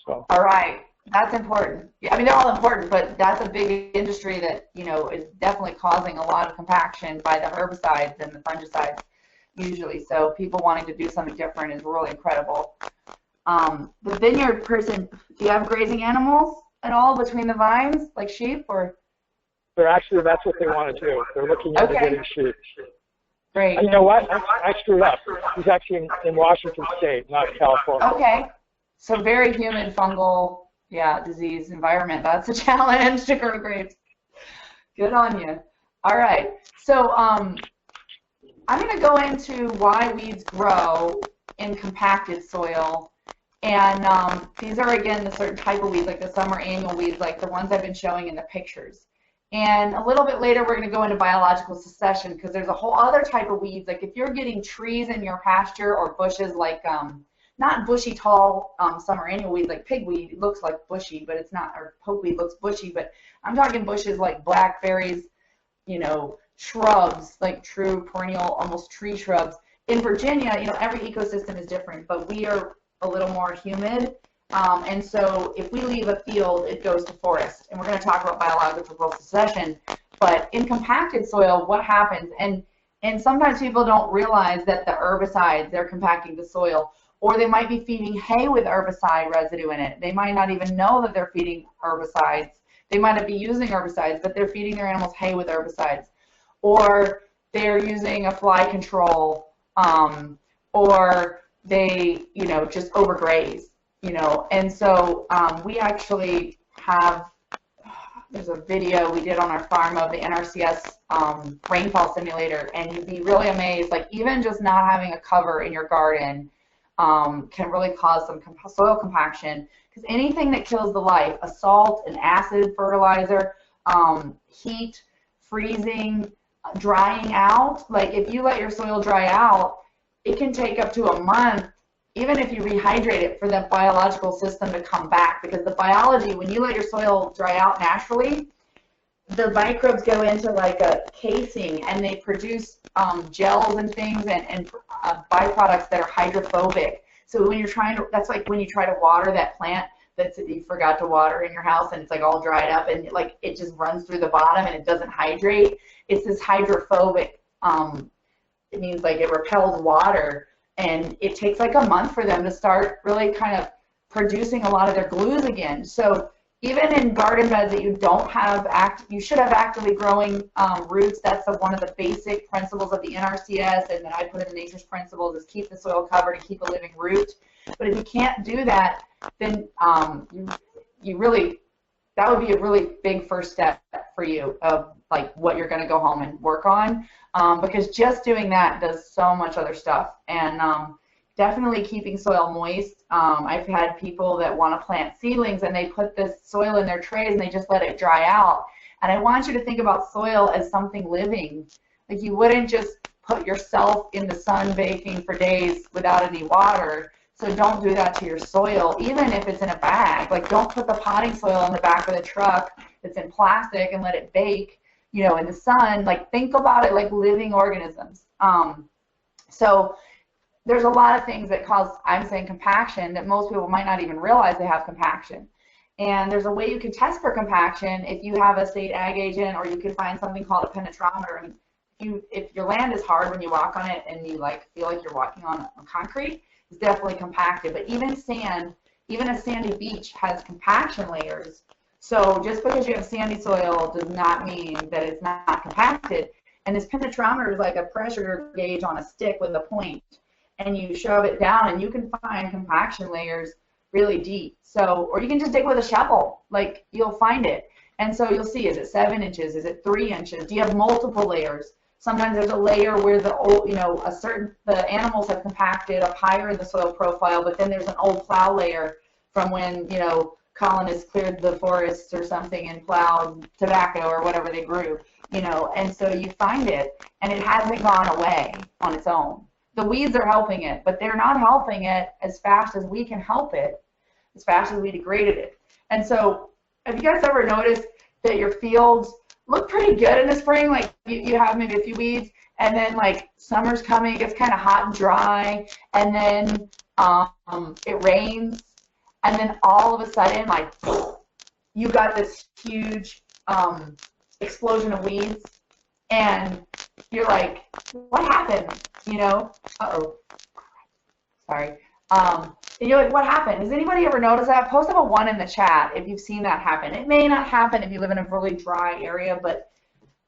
So. All right. That's important. Yeah, I mean, they're all important, but that's a big industry that, you know, is definitely causing a lot of compaction by the herbicides and the fungicides usually. So people wanting to do something different is really incredible. The vineyard person, do you have grazing animals at all between the vines, like sheep, or? They're actually, that's what they want to do. They're looking into getting sheep. Great. You know what? I screwed up. He's actually in Washington State, not California. Okay. So very humid, fungal, disease environment. That's a challenge to grow grapes. Good on you. All right. So I'm going to go into why weeds grow in compacted soil. And these are, again, the certain type of weeds, like the summer annual weeds, like the ones I've been showing in the pictures. And a little bit later, we're going to go into biological succession, because there's a whole other type of weeds. Like if you're getting trees in your pasture or bushes, like not bushy, tall summer annual weeds like pigweed. It looks like bushy, but it's not. Or pokeweed looks bushy, but I'm talking bushes like blackberries, you know, shrubs, like true perennial, almost tree shrubs. In Virginia, you know, every ecosystem is different, but we are a little more humid. And so if we leave a field, it goes to forest. And we're going to talk about biological succession. But in compacted soil, what happens? And sometimes people don't realize that the herbicides, they're compacting the soil. Or they might be feeding hay with herbicide residue in it. They might not even know that they're feeding herbicides. They might not be using herbicides, but they're feeding their animals hay with herbicides. Or they're using a fly control, or they, you know, just overgraze, you know. And so we actually have, there's a video we did on our farm of the NRCS rainfall simulator, and you'd be really amazed, like even just not having a cover in your garden can really cause some soil compaction, because anything that kills the life, a salt, an acid fertilizer, heat, freezing, drying out, like if you let your soil dry out, it can take up to a month, even if you rehydrate it, for that biological system to come back, because the biology, when you let your soil dry out naturally, the microbes go into like a casing and they produce gels and things and byproducts that are hydrophobic. So when you're trying to, that's like when you try to water that plant that you forgot to water in your house and it's like all dried up and like it just runs through the bottom and it doesn't hydrate. It's this hydrophobic, it means like it repels water, and it takes like a month for them to start really kind of producing a lot of their glues again. So even in garden beds that you don't have, you should have actively growing roots. That's one of the basic principles of the NRCS, and that I put in the Nature's Principles, is keep the soil covered and keep a living root. But if you can't do that, then you really, that would be a really big first step for you of like what you're going to go home and work on, because just doing that does so much other stuff. And definitely keeping soil moist. I've had people that want to plant seedlings and they put this soil in their trays and they just let it dry out. And I want you to think about soil as something living. Like you wouldn't just put yourself in the sun baking for days without any water. So don't do that to your soil, even if it's in a bag. Like don't put the potting soil in the back of the truck that's in plastic and let it bake, you know, in the sun. Like think about it like living organisms. So there's a lot of things that cause, I'm saying, compaction that most people might not even realize they have compaction. And there's a way you can test for compaction if you have a state ag agent, or you can find something called a penetrometer. And if your land is hard when you walk on it and you like feel like you're walking on concrete, it's definitely compacted. But even sand, even a sandy beach has compaction layers. So just because you have sandy soil does not mean that it's not compacted. And this penetrometer is like a pressure gauge on a stick with a point. And you shove it down and you can find compaction layers really deep. So, or you can just dig with a shovel, like you'll find it. And so you'll see, is it 7 inches? Is it 3 inches? Do you have multiple layers? Sometimes there's a layer where the old, you know, the animals have compacted up higher in the soil profile, but then there's an old plow layer from when, you know, colonists cleared the forests or something and plowed tobacco or whatever they grew, you know, and so you find it and it hasn't gone away on its own. The weeds are helping it, but they're not helping it as fast as we can help it, as fast as we degraded it. And so have you guys ever noticed that your fields look pretty good in the spring? Like you have maybe a few weeds, and then like summer's coming, it gets kind of hot and dry, and then it rains, and then all of a sudden, like, you got this huge explosion of weeds, and you're like, what happened? You know, sorry. And you're like, what happened? Has anybody ever noticed that? Post up a 1 in the chat if you've seen that happen. It may not happen if you live in a really dry area, but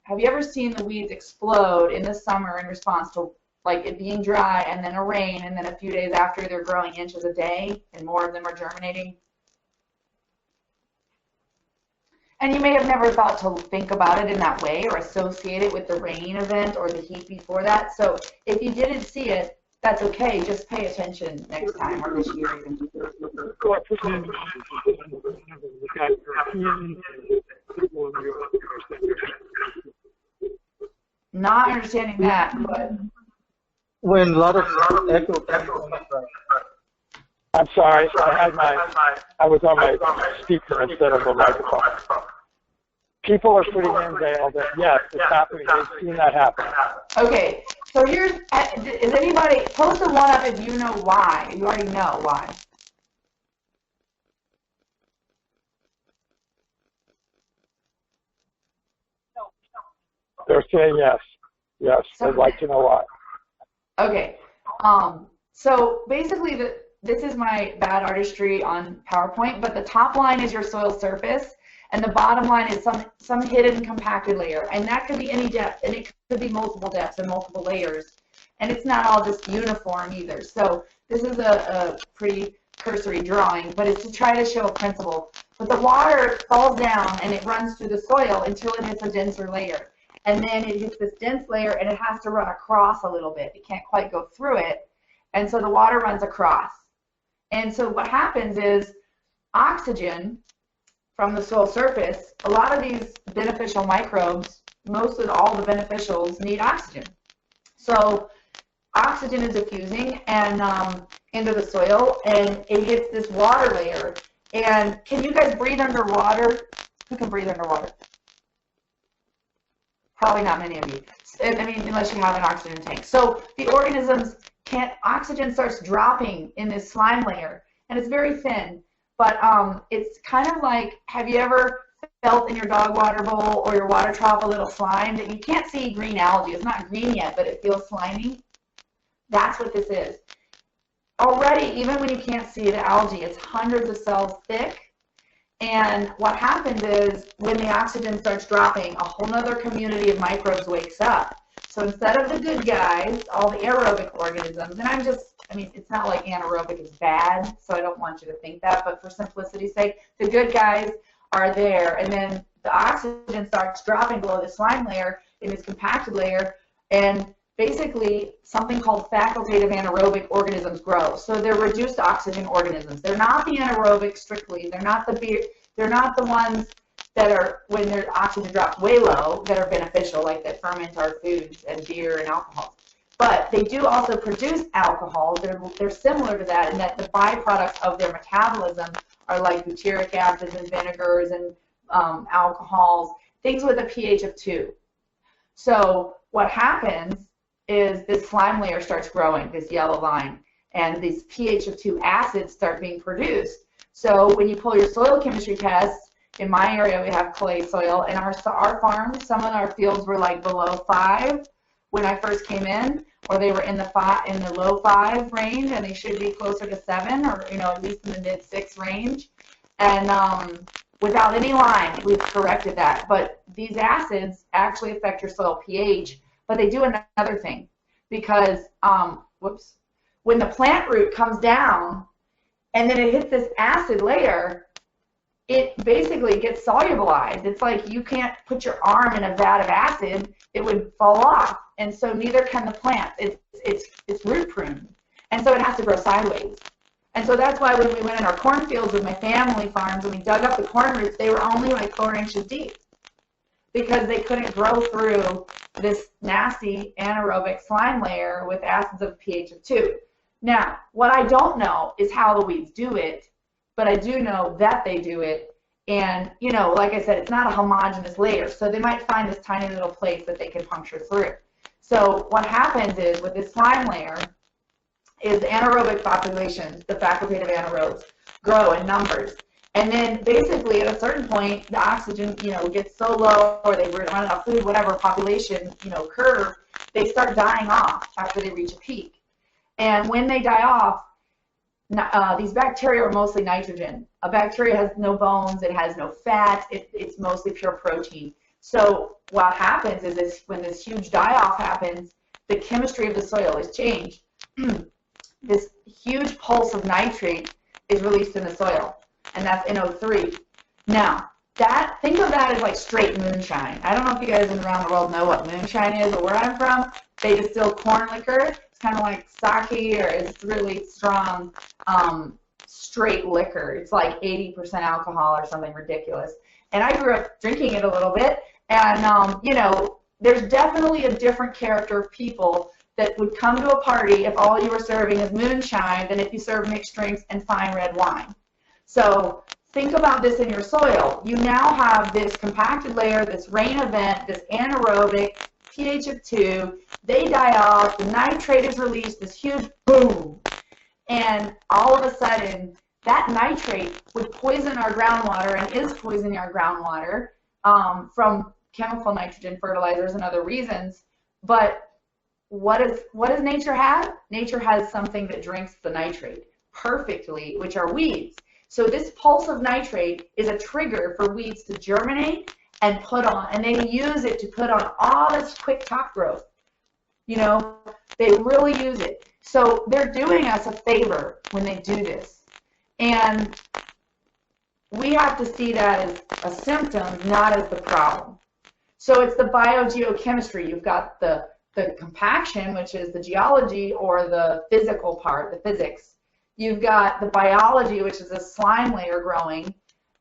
have you ever seen the weeds explode in the summer in response to like it being dry and then a rain, and then a few days after they're growing inches a day and more of them are germinating? And you may have never thought to think about it in that way or associate it with the rain event or the heat before that. So if you didn't see it, that's okay. Just pay attention next time or this year even. Not understanding that, but when a lot of echo. I'm sorry, I was on my speaker instead of a microphone. people are putting in, Vail, that yes, it's happening. They've seen that happen. Okay, so here's, is anybody, post a one up if you know why. You already know why. They're saying yes. Yes, they'd like to know why. Okay, so basically this is my bad artistry on PowerPoint, but the top line is your soil surface, and the bottom line is some hidden compacted layer, and that could be any depth, and it could be multiple depths and multiple layers, and it's not all just uniform either. So this is a pretty cursory drawing, but it's to try to show a principle. But the water falls down and it runs through the soil until it hits a denser layer. And then it hits this dense layer and it has to run across a little bit. It can't quite go through it. And so the water runs across. And so what happens is oxygen from the soil surface, a lot of these beneficial microbes, most of all the beneficials need oxygen. So oxygen is diffusing and into the soil, and it hits this water layer. And can you guys breathe underwater? Who can breathe underwater? Probably not many of you. I mean, unless you have an oxygen tank. So the organisms can't, oxygen starts dropping in this slime layer, and it's very thin, but it's kind of like, have you ever felt in your dog water bowl or your water trough a little slime that you can't see green algae? It's not green yet, but it feels slimy. That's what this is. Already, even when you can't see the algae, it's hundreds of cells thick. And what happens is when the oxygen starts dropping, a whole other community of microbes wakes up. So instead of the good guys, all the aerobic organisms, and I mean, it's not like anaerobic is bad, so I don't want you to think that, but for simplicity's sake, the good guys are there. And then the oxygen starts dropping below the slime layer in this compacted layer, and basically something called facultative anaerobic organisms grow. So they're reduced oxygen organisms. They're not the anaerobic strictly. They're not the ones that are, when their oxygen drops way low, that are beneficial, like that ferment our foods and beer and alcohol. But they do also produce alcohol. They're similar to that in that the byproducts of their metabolism are like butyric acids and vinegars and alcohols, things with a pH of 2. So what happens is this slime layer starts growing, this yellow line, and these pH of 2 acids start being produced. So when you pull your soil chemistry test, in my area we have clay soil, and our farms, some of our fields were like below 5 when I first came in, or they were in the low 5 range, and they should be closer to 7, or at least in the mid 6 range. And without any lime, we've corrected that. But these acids actually affect your soil pH. But they do another thing, because when the plant root comes down and then it hits this acid layer, it basically gets solubilized. It's like you can't put your arm in a vat of acid, it would fall off. And so neither can the plant. It's root pruned. And so it has to grow sideways. And so that's why when we went in our cornfields with my family farms and we dug up the corn roots, they were only like 4 inches deep, because they couldn't grow through this nasty anaerobic slime layer with acids of pH of 2. Now, what I don't know is how the weeds do it, but I do know that they do it. And, like I said, it's not a homogeneous layer, so they might find this tiny little place that they can puncture through. So what happens is with this slime layer is the anaerobic populations, the facultative anaerobes, grow in numbers. And then basically at a certain point, the oxygen, gets so low, or they run out of food, whatever population, curve, they start dying off after they reach a peak. And when they die off, these bacteria are mostly nitrogen. A bacteria has no bones, it has no fat, it's mostly pure protein. So what happens is when this huge die-off happens, the chemistry of the soil is changed. This huge pulse of nitrate is released in the soil, and that's NO3. Now, think of that as like straight moonshine. I don't know if you guys around the world know what moonshine is, but where I'm from, they distill corn liquor. It's kind of like sake, or it's really strong, straight liquor. It's like 80% alcohol or something ridiculous. And I grew up drinking it a little bit, and there's definitely a different character of people that would come to a party if all you were serving is moonshine than if you serve mixed drinks and fine red wine. So think about this in your soil. You now have this compacted layer, this rain event, this anaerobic, pH of 2, they die off, the nitrate is released, this huge boom. And all of a sudden, that nitrate would poison our groundwater and is poisoning our groundwater from chemical nitrogen fertilizers and other reasons. But what does nature have? Nature has something that drinks the nitrate perfectly, which are weeds. So this pulse of nitrate is a trigger for weeds to germinate and put on, and they use it to put on all this quick top growth. You know, they really use it. So they're doing us a favor when they do this. And we have to see that as a symptom, not as the problem. So it's the biogeochemistry. You've got the compaction, which is the geology or the physical part, the physics. You've got the biology, which is a slime layer growing,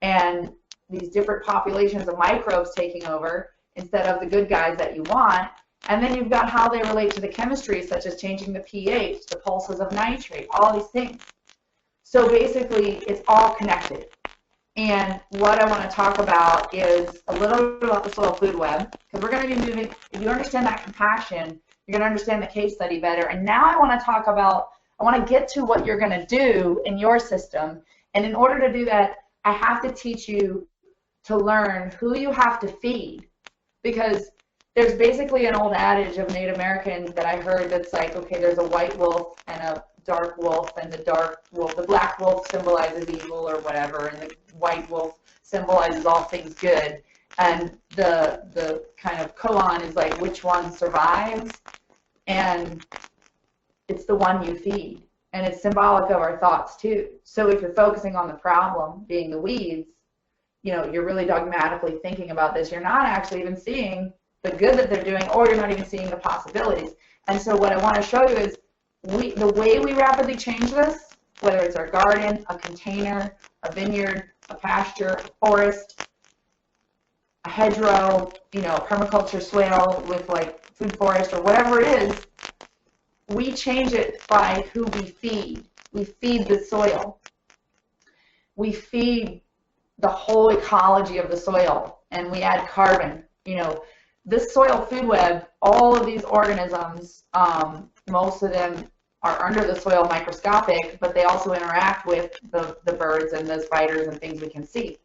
and these different populations of microbes taking over instead of the good guys that you want. And then you've got how they relate to the chemistry, such as changing the pH, the pulses of nitrate, all these things. So basically, it's all connected. And what I want to talk about is a little bit about the soil food web, because we're going to be moving, if you understand that compaction, you're going to understand the case study better. And now I want to talk about, I want to get to what you're going to do in your system. And in order to do that, I have to teach you to learn who you have to feed, because there's basically an old adage of Native Americans that I heard that's like, okay, there's a white wolf and a dark wolf, and the dark wolf, the black wolf symbolizes evil or whatever, and the white wolf symbolizes all things good. And the kind of koan is like which one survives, and it's the one you feed. And it's symbolic of our thoughts too. So if you're focusing on the problem being the weeds, you know, you're really dogmatically thinking about this. You're not actually even seeing the good that they're doing, or you're not even seeing the possibilities. And so what I want to show you is the way we rapidly change this, whether it's our garden, a container, a vineyard, a pasture, a forest, a hedgerow, you know, a permaculture swale with like food forest or whatever it is, we change it by who we feed. We feed the soil. We feed the whole ecology of the soil, and we add carbon. You know, this soil food web, all of these organisms, most of them are under the soil microscopic, but they also interact with the birds and the spiders and things we can see.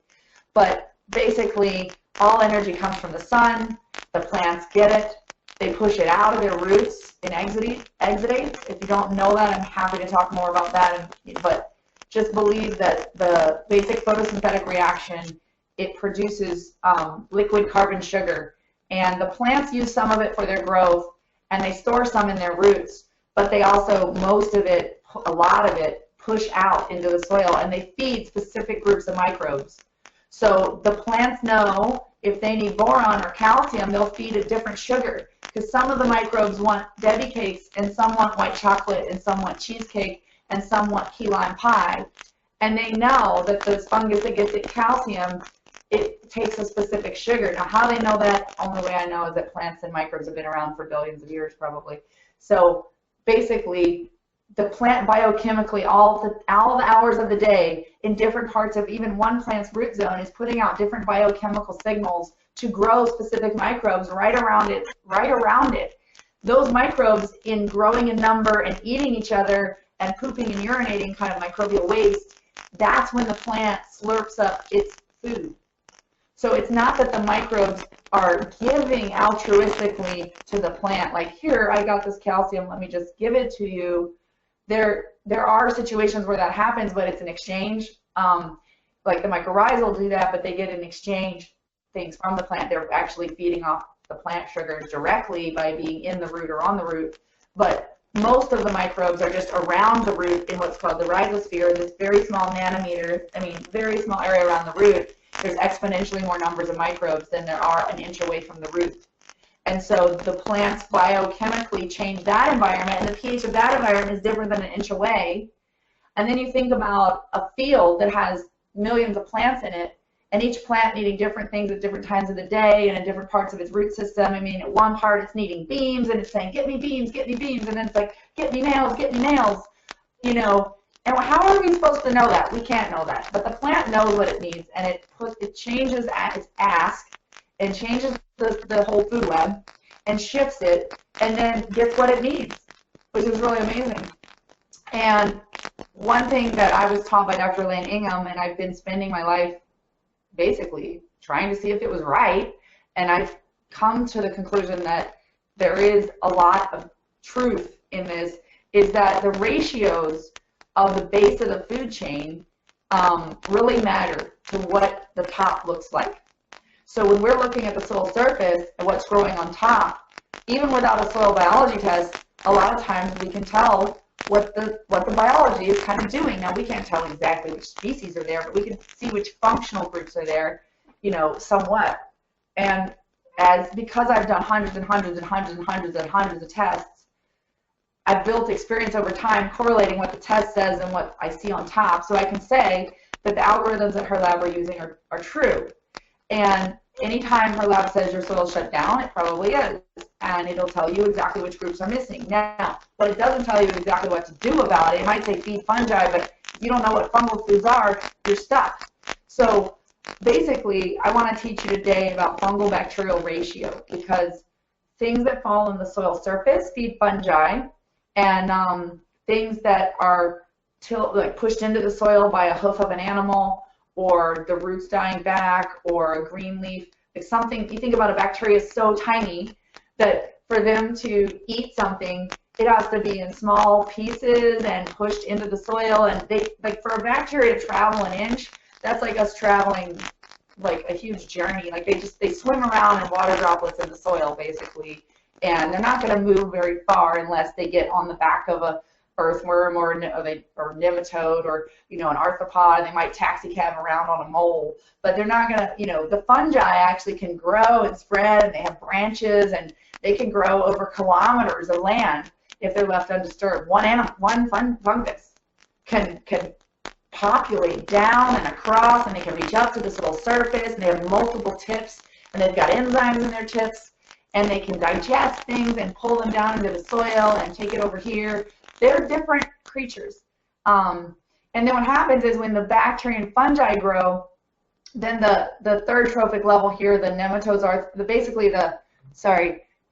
But basically, all energy comes from the sun. The plants get it. They push it out of their roots in exudates. If you don't know that, I'm happy to talk more about that. But just believe that the basic photosynthetic reaction, it produces liquid carbon sugar. And the plants use some of it for their growth, and they store some in their roots. But they also, most of it, a lot of it, push out into the soil, and they feed specific groups of microbes. So the plants know if they need boron or calcium, they'll feed a different sugar, because some of the microbes want Debbie cakes, and some want white chocolate, and some want cheesecake, and some want key lime pie. And they know that the fungus that gets it calcium, it takes a specific sugar. Now, how they know that, only way I know is that plants and microbes have been around for billions of years, probably. So basically, the plant biochemically, all the hours of the day, in different parts of even one plant's root zone, is putting out different biochemical signals to grow specific microbes right around it. Those microbes, in growing in number and eating each other and pooping and urinating kind of microbial waste, that's when the plant slurps up its food. So it's not that the microbes are giving altruistically to the plant, like, here, I got this calcium, let me just give it to you. There are situations where that happens, but it's an exchange. Like the mycorrhizal will do that, but they get in exchange things from the plant. They're actually feeding off the plant sugars directly by being in the root or on the root. But most of the microbes are just around the root in what's called the rhizosphere, this very small very small area around the root. There's exponentially more numbers of microbes than there are an inch away from the root. And so the plants biochemically change that environment, and the pH of that environment is different than an inch away. And then you think about a field that has millions of plants in it, and each plant needing different things at different times of the day and in different parts of its root system. I mean, at one part it's needing beams, and it's saying, get me beams, and then it's like, get me nails, get me nails. You know, And how are we supposed to know that? We can't know that. But the plant knows what it needs, and it changes its ask and changes the whole food web and shifts it and then gets what it needs, which is really amazing. And one thing that I was taught by Dr. Lane Ingham, and I've been spending my life basically trying to see if it was right, and I've come to the conclusion that there is a lot of truth in this, is that the ratios of the base of the food chain really matter to what the top looks like. So when we're looking at the soil surface and what's growing on top, even without a soil biology test, a lot of times we can tell what the biology is kind of doing. Now, we can't tell exactly which species are there, but we can see which functional groups are there, you know, somewhat. And because I've done hundreds and hundreds and hundreds and hundreds and hundreds of tests, I've built experience over time correlating what the test says and what I see on top, so I can say that the algorithms that her lab are using are true. And anytime her lab says your soil shut down, it probably is, and it'll tell you exactly which groups are missing. Now, what it doesn't tell you exactly what to do about it. It might say feed fungi, but if you don't know what fungal foods are, you're stuck. So basically, I want to teach you today about fungal bacterial ratio, because things that fall in the soil surface feed fungi, and things that are pushed into the soil by a hoof of an animal, or the roots dying back, or a green leaf, like something, you think about a bacteria so tiny that for them to eat something, it has to be in small pieces and pushed into the soil. And they, like, for a bacteria to travel an inch, that's like us traveling like a huge journey. Like they swim around in water droplets in the soil basically, and they're not going to move very far unless they get on the back of a earthworm or nematode, or, you know, an arthropod. They might taxi cab around on a mole, but they're not going to, you know, the fungi actually can grow and spread, and they have branches, and they can grow over kilometers of land if they're left undisturbed. One fungus can populate down and across, and they can reach up to this little surface, and they have multiple tips, and they've got enzymes in their tips, and they can digest things and pull them down into the soil and take it over here. They're different creatures. And then what happens is when the bacteria and fungi grow, then the third trophic level here, the nematodes are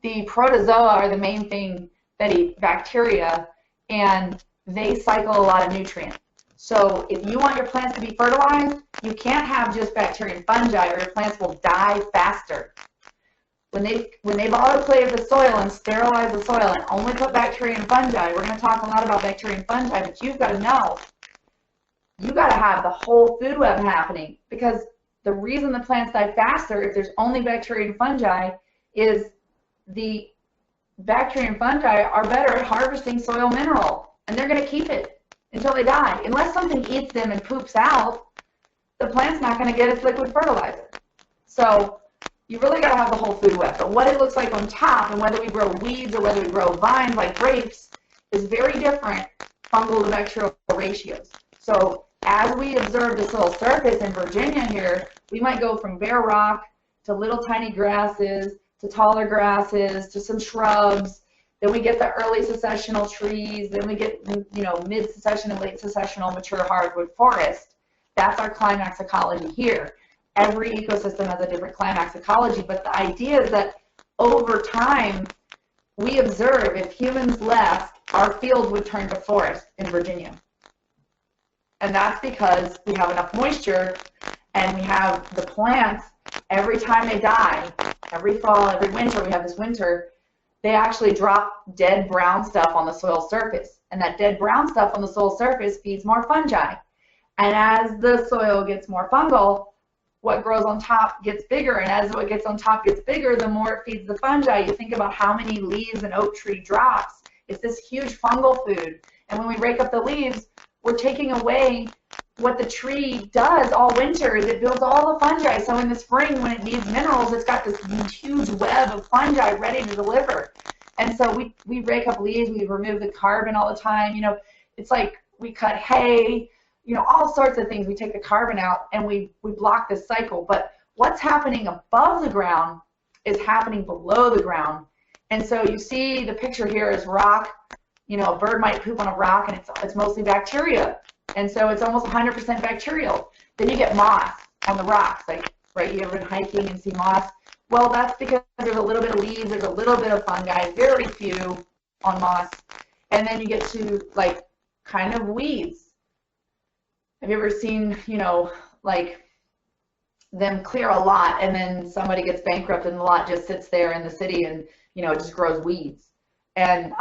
the protozoa are the main thing that eat bacteria, and they cycle a lot of nutrients. So if you want your plants to be fertilized, you can't have just bacteria and fungi, or your plants will die faster. When they've autoclaved the soil and sterilized the soil and only put bacteria and fungi, we're going to talk a lot about bacteria and fungi, but you've got to know, you've got to have the whole food web happening, because the reason the plants die faster if there's only bacteria and fungi is the bacteria and fungi are better at harvesting soil mineral, and they're going to keep it until they die. Unless something eats them and poops out, the plant's not going to get its liquid fertilizer. So you really got to have the whole food web. But what it looks like on top, and whether we grow weeds or whether we grow vines like grapes, is very different fungal to bacterial ratios. So as we observe the soil surface in Virginia here, we might go from bare rock to little tiny grasses to taller grasses to some shrubs. Then we get the early successional trees. Then we get, you know, mid-succession and late successional mature hardwood forest. That's our climax ecology here. Every ecosystem has a different climax ecology, but the idea is that over time, we observe if humans left, our field would turn to forest in Virginia. And that's because we have enough moisture, and we have the plants, every time they die, every fall, every winter, we have this winter, they actually drop dead brown stuff on the soil surface. And that dead brown stuff on the soil surface feeds more fungi. And as the soil gets more fungal, what grows on top gets bigger, and as what gets on top gets bigger, the more it feeds the fungi. You think about how many leaves an oak tree drops. It's this huge fungal food. And when we rake up the leaves, we're taking away what the tree does all winter, is it builds all the fungi. So in the spring, when it needs minerals, it's got this huge web of fungi ready to deliver. And so we rake up leaves, we remove the carbon all the time. You know, it's like we cut hay, you know, all sorts of things. We take the carbon out and we block this cycle. But what's happening above the ground is happening below the ground. And so you see the picture here is rock. You know, a bird might poop on a rock, and it's mostly bacteria. And so it's almost 100% bacterial. Then you get moss on the rocks, like, right, you ever been hiking and see moss? Well, that's because there's a little bit of leaves, there's a little bit of fungi, very few on moss. And then you get to, like, kind of weeds. Have you ever seen, you know, like, them clear a lot and then somebody gets bankrupt and the lot just sits there in the city and, you know, it just grows weeds? And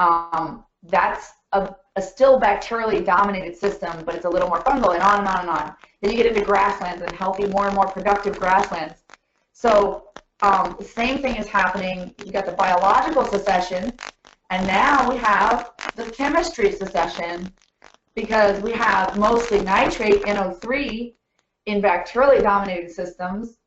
that's a still bacterially dominated system, but it's a little more fungal, and on and on and on. Then you get into grasslands and healthy, more and more productive grasslands. So the same thing is happening. You got the biological succession, and now we have the chemistry succession, because we have mostly nitrate, NO3, in bacterially dominated systems.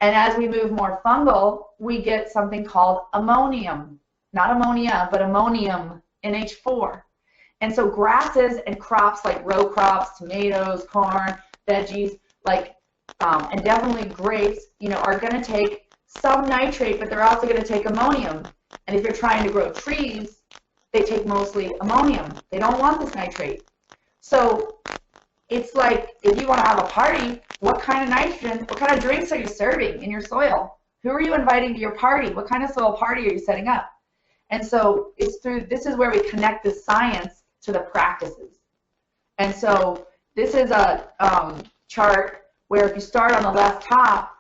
And as we move more fungal, we get something called ammonium. Not ammonia, but ammonium, NH4. And so grasses and crops like row crops, tomatoes, corn, veggies, like, and definitely grapes, you know, are going to take some nitrate, but they're also going to take ammonium. And if you're trying to grow trees, they take mostly ammonium. They don't want this nitrate. So it's like, if you want to have a party, what kind of nitrogen, what kind of drinks are you serving in your soil? Who are you inviting to your party? What kind of soil party are you setting up? And so it's through, this is where we connect the science to the practices. And so this is a chart where if you start on the left top,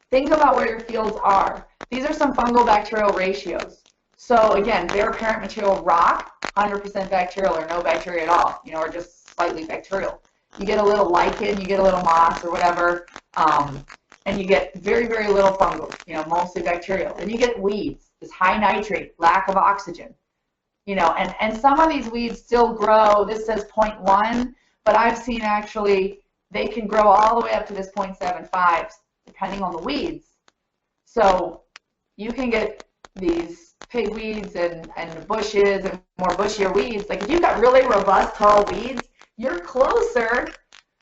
think about where your fields are. These are some fungal bacterial ratios. So again, bare parent material rock, 100% bacterial or no bacteria at all, you know, or just slightly bacterial. You get a little lichen, you get a little moss or whatever, and you get very, very little fungal, you know, mostly bacterial. And you get weeds, this high nitrate, lack of oxygen, you know, and some of these weeds still grow. This says 0.1, but I've seen actually they can grow all the way up to this 0.75, depending on the weeds. So you can get these pigweeds and bushes and more bushier weeds. Like if you've got really robust, tall weeds, you're closer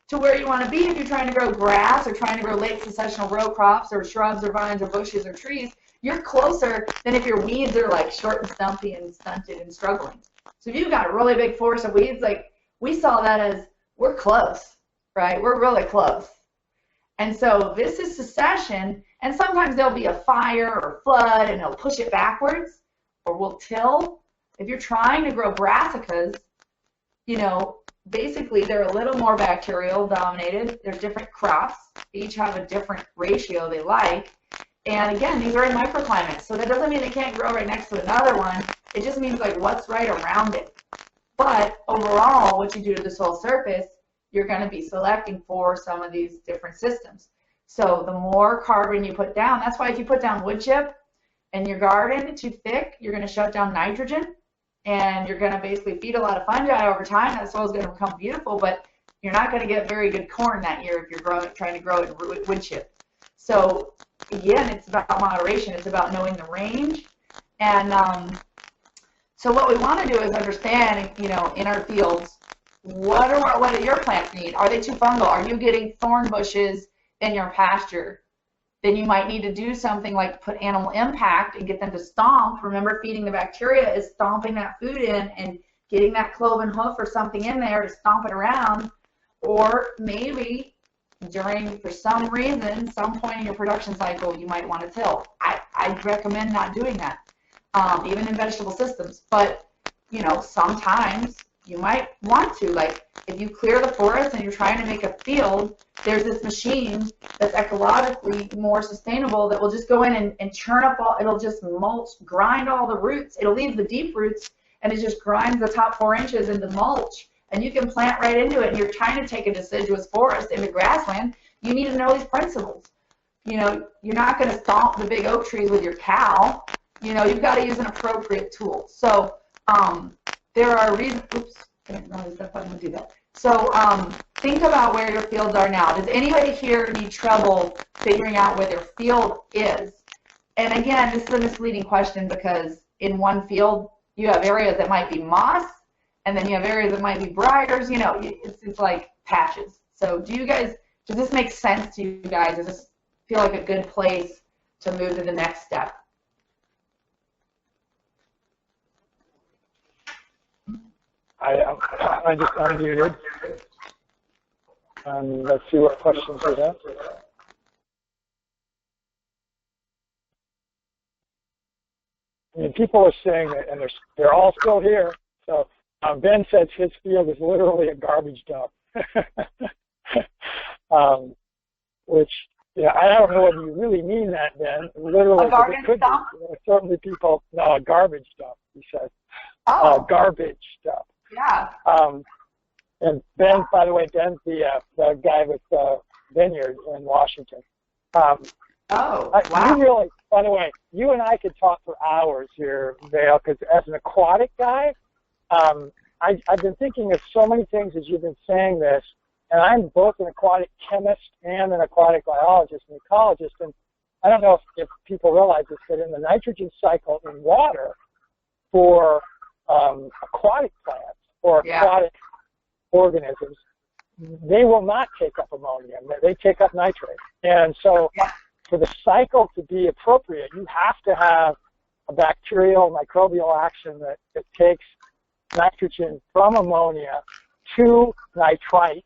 to where you want to be if you're trying to grow grass or trying to grow late successional row crops or shrubs or vines or bushes or trees. You're closer than if your weeds are like short and stumpy and stunted and struggling. So if you've got a really big forest of weeds, like we saw that as we're close, right? We're really close. And so this is succession, and sometimes there'll be a fire or flood and it'll push it backwards, or we'll till. If you're trying to grow brassicas, you know, basically they're a little more bacterial dominated. They're different crops. They each have a different ratio they like. And again, these are in microclimates, so that doesn't mean they can't grow right next to another one. It just means like what's right around it. But overall, what you do to the soil surface, you're going to be selecting for some of these different systems. So the more carbon you put down, that's why if you put down wood chip in your garden too thick, you're going to shut down nitrogen, and you're going to basically feed a lot of fungi over time. That soil is going to become beautiful, but you're not going to get very good corn that year if you're trying to grow it in wood chip. So again, it's about moderation. It's about knowing the range. And so what we want to do is understand, you know, in our fields, what do your plants need? Are they too fungal? Are you getting thorn bushes in your pasture? Then you might need to do something like put animal impact and get them to stomp. Remember, feeding the bacteria is stomping that food in and getting that cloven hoof or something in there to stomp it around. Or maybe for some reason, some point in your production cycle, you might want to till. I recommend not doing that, even in vegetable systems. But, you know, sometimes you might want to. Like, if you clear the forest and you're trying to make a field, there's this machine that's ecologically more sustainable that will just go in and churn up it'll just mulch, grind all the roots. It'll leave the deep roots, and it just grinds the top 4 inches into mulch. And you can plant right into it, and you're trying to take a deciduous forest into grassland. You need to know these principles. You know, you're not going to stomp the big oak trees with your cow. You know, you've got to use an appropriate tool. So there are reasons. Oops, I didn't realize that I would do that. So think about where your fields are now. Does anybody here need trouble figuring out where their field is? And again, this is a misleading question, because in one field you have areas that might be moss, and then you have areas that might be briars. You know, it's like patches. So does this make sense to you guys? Does this feel like a good place to move to the next step? I just unmuted. Let's see what questions we have. I mean, people are saying that, and they're all still here. So Ben says his field is literally a garbage dump, which, yeah, I don't know whether you really mean that, Ben. Literally, A garbage dump? Certainly people, no, a garbage dump, he said. Oh. Garbage dump. Yeah. And Ben, by the way, Ben's the guy with Vineyard in Washington. Oh, wow. You really, by the way, you and I could talk for hours here, Vail, because as an aquatic guy, I've been thinking of so many things as you've been saying this, and I'm both an aquatic chemist and an aquatic biologist and ecologist, and I don't know if people realize this, but in the nitrogen cycle in water for aquatic plants or aquatic organisms, they will not take up ammonia. They take up nitrate. And so for the cycle to be appropriate, you have to have a bacterial microbial action that takes nitrogen from ammonia to nitrites,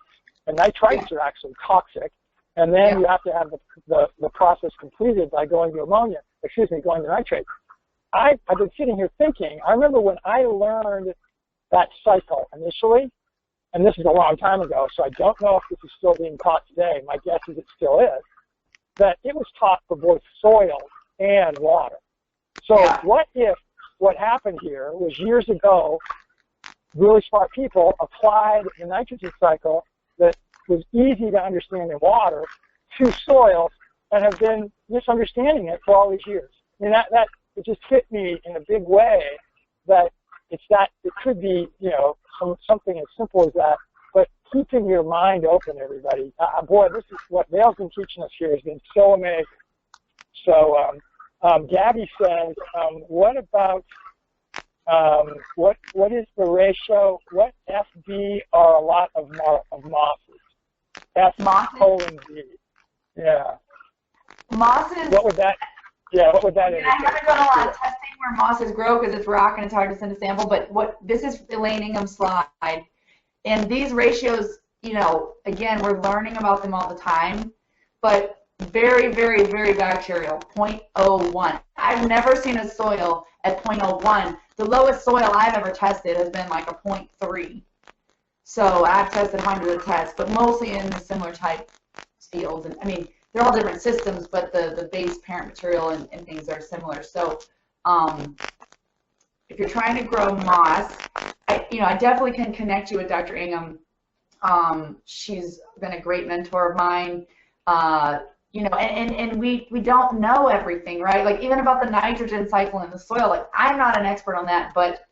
and nitrites are actually toxic, and then you have to have the process completed by going to going to nitrate. I've been sitting here thinking, I remember when I learned that cycle initially, and this is a long time ago, so I don't know if this is still being taught today. My guess is it still is, that it was taught for both soil and water. So what if what happened here was years ago, really smart people applied the nitrogen cycle that was easy to understand in water to soils and have been misunderstanding it for all these years. I mean, that it just hit me in a big way that it could be, something as simple as that, but keeping your mind open, everybody. Boy, this is what Vail's been teaching us here has been so amazing. So Gabby says, what about, what is the ratio, what FD are a lot of mosses? F colon D. Yeah. Mosses. What would that indicate? I haven't done a lot of testing where mosses grow because it's rock and it's hard to send a sample, but this is Elaninum slide. And these ratios, again, we're learning about them all the time, but very, very, very bacterial, 0.01. I've never seen a soil at 0.01. The lowest soil I've ever tested has been like a 0.3. So I've tested hundreds of tests, but mostly in the similar type fields. And I mean, they're all different systems, but the base parent material and things are similar. So if you're trying to grow moss, I definitely can connect you with Dr. Ingham. She's been a great mentor of mine. And we don't know everything, right? Like even about the nitrogen cycle in the soil, like I'm not an expert on that, but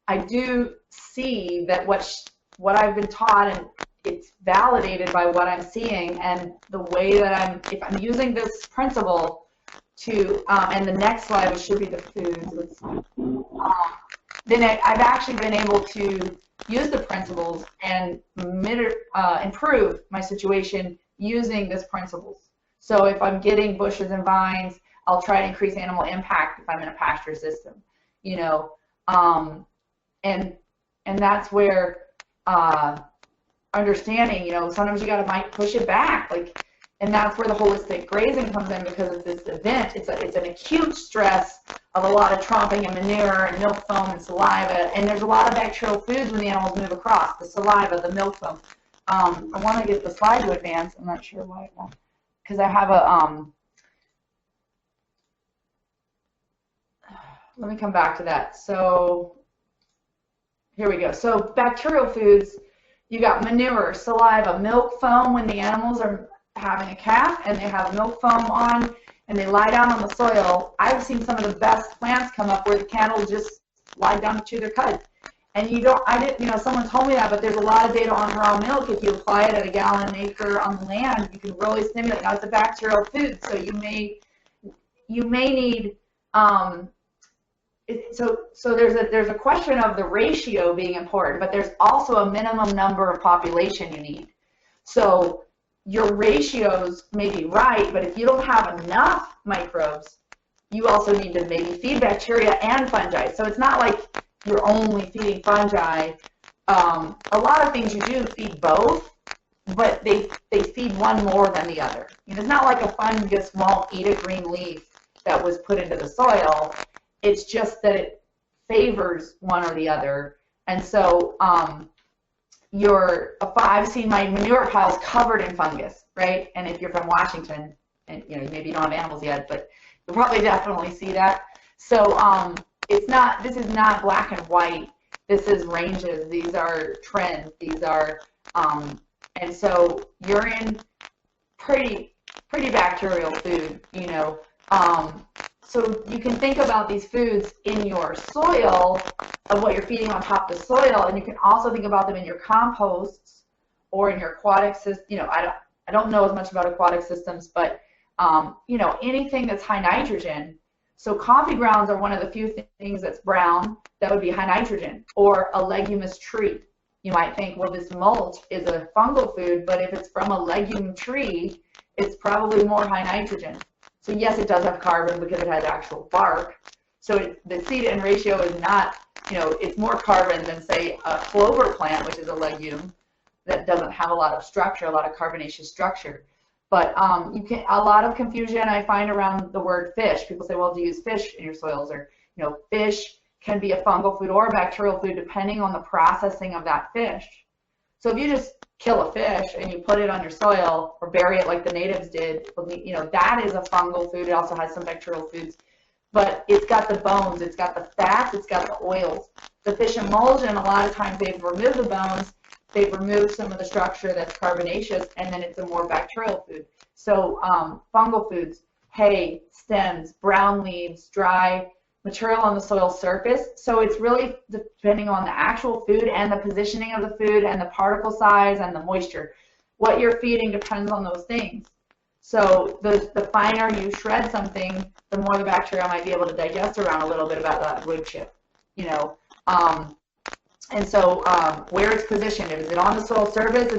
I do see that what I've been taught, and it's validated by what I'm seeing and the way that if I'm using this principle to, and the next slide, which should be the foods, then I've actually been able to use the principles and improve my situation using these principles. So if I'm getting bushes and vines, I'll try to increase animal impact if I'm in a pasture system, and that's where understanding, sometimes you might push it back, and that's where the holistic grazing comes in, because it's this event. It's an acute stress of a lot of tromping and manure and milk foam and saliva, and there's a lot of bacterial foods when the animals move across, the saliva, the milk foam. I want to get the slide to advance. I'm not sure why, because I have a, let me come back to that. So here we go. So bacterial foods, you got manure, saliva, milk foam when the animals are having a calf and they have milk foam on and they lie down on the soil. I've seen some of the best plants come up where the cattle just lie down to chew their cud. And someone told me that, but there's a lot of data on raw milk. If you apply it at a gallon an acre on the land, you can really stimulate. Now, it's a bacterial food, so you may need, so there's a question of the ratio being important, but there's also a minimum number of population you need. So your ratios may be right, but if you don't have enough microbes, you also need to maybe feed bacteria and fungi. So it's not like you're only feeding fungi. A lot of things you do feed both, but they feed one more than the other. It's not like a fungus won't eat a green leaf that was put into the soil. It's just that it favors one or the other. And so I've seen my manure piles covered in fungus, right? And if you're from Washington, and maybe you don't have animals yet, but you'll probably definitely see that. So this is not black and white. This is ranges. These are trends. These are, and so you're in pretty bacterial food, So you can think about these foods in your soil, of what you're feeding on top of the soil, and you can also think about them in your composts or in your aquatic system. I don't know as much about aquatic systems, but anything that's high nitrogen. So coffee grounds are one of the few things that's brown that would be high nitrogen, or a leguminous tree. You might think, well, this mulch is a fungal food, but if it's from a legume tree, it's probably more high nitrogen. So yes, it does have carbon because it has actual bark. So the C/N ratio is not, it's more carbon than, say, a clover plant, which is a legume that doesn't have a lot of structure, a lot of carbonaceous structure. But a lot of confusion I find around the word fish. People say, well, do you use fish in your soils? Or, fish can be a fungal food or a bacterial food depending on the processing of that fish. So if you just kill a fish and you put it on your soil or bury it like the natives did, that is a fungal food. It also has some bacterial foods. But it's got the bones, it's got the fats, it's got the oils. The fish emulsion, a lot of times they've removed the bones, they've removed some of the structure that's carbonaceous, and then it's a more bacterial food. So fungal foods, hay, stems, brown leaves, dry material on the soil surface. So it's really depending on the actual food and the positioning of the food and the particle size and the moisture. What you're feeding depends on those things. So the finer you shred something, the more the bacteria might be able to digest around a little bit about that wood chip, And so where it's positioned, is it on the soil surface?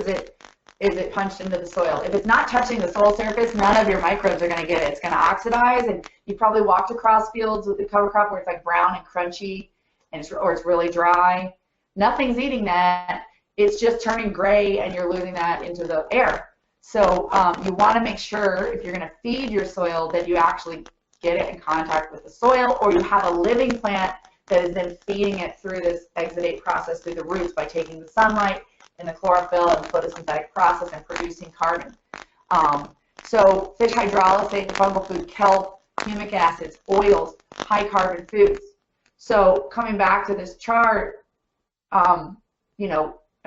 Is it punched into the soil? If it's not touching the soil surface, none of your microbes are going to get it. It's going to oxidize, and you probably walked across fields with the cover crop where it's like brown and crunchy, or it's really dry. Nothing's eating that. It's just turning gray, and you're losing that into the air. So you want to make sure, if you're going to feed your soil, that you actually get it in contact with the soil, or you have a living plant that is then feeding it through this exudate process through the roots by taking the sunlight and the chlorophyll and photosynthetic process and producing carbon. So fish hydrolysate, the fungal food, kelp, humic acids, oils, high carbon foods. So coming back to this chart, and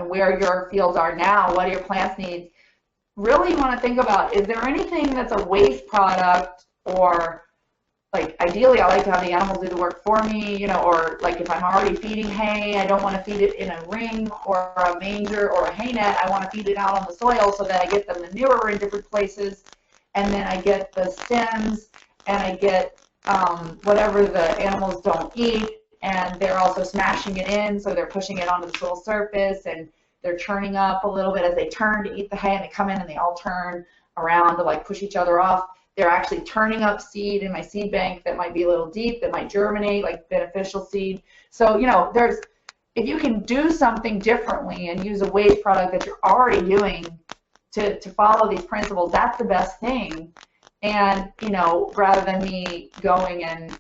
where your fields are now, what do your plants need? Really you want to think about, is there anything that's a waste product, or like ideally I like to have the animals do the work for me, or like if I'm already feeding hay, I don't want to feed it in a ring or a manger or a hay net. I want to feed it out on the soil so that I get the manure in different places, and then I get the stems, and I get whatever the animals don't eat, and they're also smashing it in, so they're pushing it onto the soil surface, and they're churning up a little bit as they turn to eat the hay, and they come in and they all turn around to like push each other off. They're actually turning up seed in my seed bank that might be a little deep, that might germinate, like beneficial seed. So, if you can do something differently and use a waste product that you're already doing to follow these principles, that's the best thing. And, rather than me going and,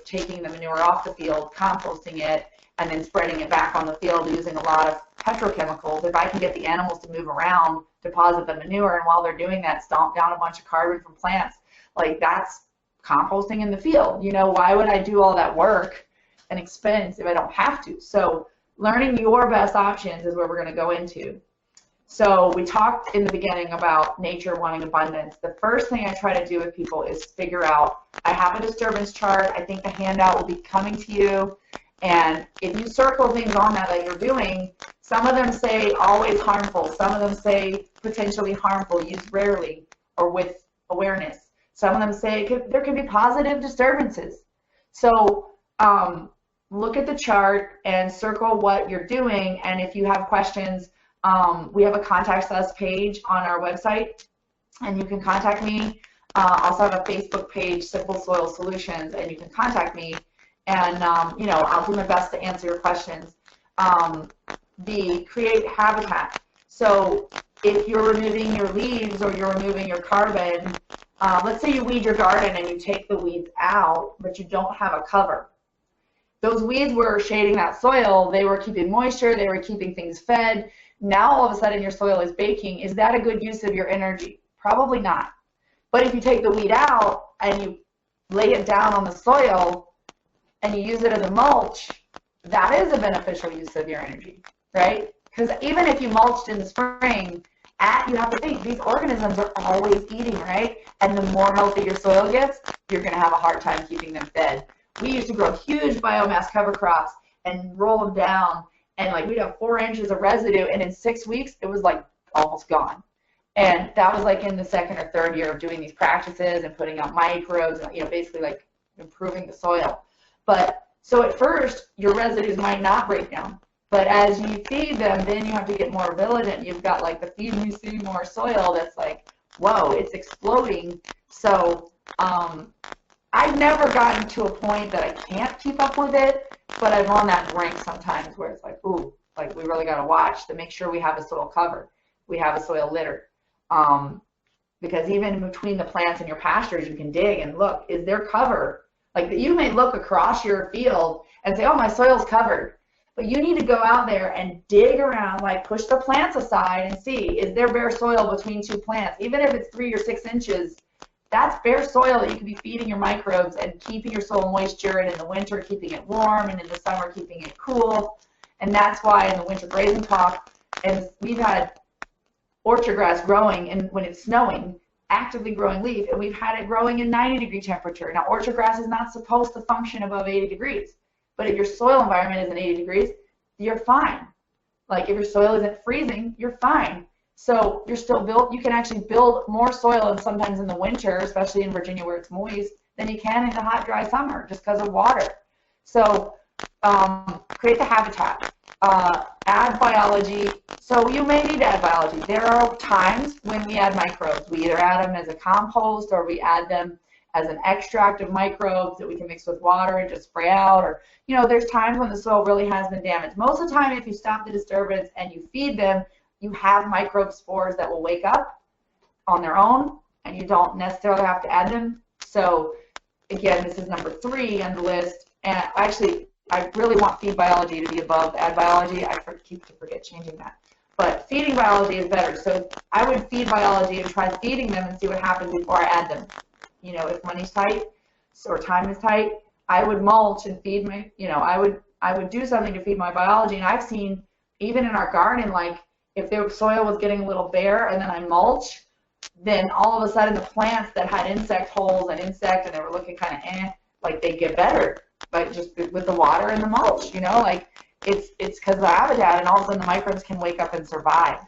taking the manure off the field, composting it, and then spreading it back on the field using a lot of petrochemicals, if I can get the animals to move around, deposit the manure, and while they're doing that, stomp down a bunch of carbon from plants, like that's composting in the field. Why would I do all that work and expense if I don't have to? So learning your best options is where we're going to go into. So we talked in the beginning about nature wanting abundance. The first thing I try to do with people is figure out, I have a disturbance chart. I think the handout will be coming to you. And if you circle things on that you're doing, some of them say always harmful. Some of them say potentially harmful, used rarely or with awareness. Some of them say there could be positive disturbances. So look at the chart and circle what you're doing. And if you have questions, we have a contact us page on our website, and you can contact me. I also have a Facebook page, Simple Soil Solutions, and you can contact me. And, I'll do my best to answer your questions. The create habitat. So if you're removing your leaves or you're removing your carbon, let's say you weed your garden and you take the weeds out, but you don't have a cover. Those weeds were shading that soil. They were keeping moisture. They were keeping things fed. Now all of a sudden your soil is baking. Is that a good use of your energy? Probably not. But if you take the weed out and you lay it down on the soil and you use it as a mulch, that is a beneficial use of your energy, right? Because even if you mulched in the spring, you have to think, these organisms are always eating, right? And the more healthy your soil gets, you're going to have a hard time keeping them fed. We used to grow huge biomass cover crops and roll them down, and like we'd have 4 inches of residue, and in 6 weeks, it was like almost gone. And that was like in the 2nd or 3rd year of doing these practices and putting out microbes, and, you know, basically like improving the soil. But so at first, your residues might not break down. But as you feed them, then you have to get more vigilant. You've got like the feed me, see more soil that's like, whoa, it's exploding. So I've never gotten to a point that I can't keep up with it, but I'm on that brink sometimes where it's like, ooh, like we really got to watch to make sure we have a soil cover, we have a soil litter. Because even between the plants and your pastures, you can dig and look, is there cover? Like you may look across your field and say, oh, my soil's covered. But you need to go out there and dig around, like push the plants aside and see, is there bare soil between 2 plants? Even if it's 3 or 6 inches, that's bare soil that you can be feeding your microbes and keeping your soil moisture, and in the winter keeping it warm, and in the summer keeping it cool. And that's why in the winter grazing talk, and we've had orchard grass growing, and when it's snowing, actively growing leaf, and we've had it growing in 90-degree temperature. Now, orchard grass is not supposed to function above 80 degrees. But if your soil environment isn't 80 degrees, you're fine. Like if your soil isn't freezing, you're fine. So you're still you can actually build more soil, and sometimes in the winter, especially in Virginia where it's moist, than you can in the hot, dry summer just because of water. So create the habitat. Add biology. So you may need to add biology. There are times when we add microbes. We either add them as a compost or we add them as an extract of microbes that we can mix with water and just spray out, or, you know, there's times when the soil really has been damaged. Most of the time, if you stop the disturbance and you feed them, you have microbe spores that will wake up on their own, and you don't necessarily have to add them. So, again, this is number 3 on the list. And actually, I really want feed biology to be above add biology. I keep forget changing that. But feeding biology is better. So I would feed biology and try feeding them and see what happens before I add them. You know, if money's tight or time is tight, I would mulch and feed my, you know, I would do something to feed my biology. And I've seen, even in our garden, like if the soil was getting a little bare and then I mulch, then all of a sudden the plants that had insect holes and insect and they were looking kind of like they get better, but just with the water and the mulch, you know, like it's because of the habitat, and all of a sudden the microbes can wake up and survive.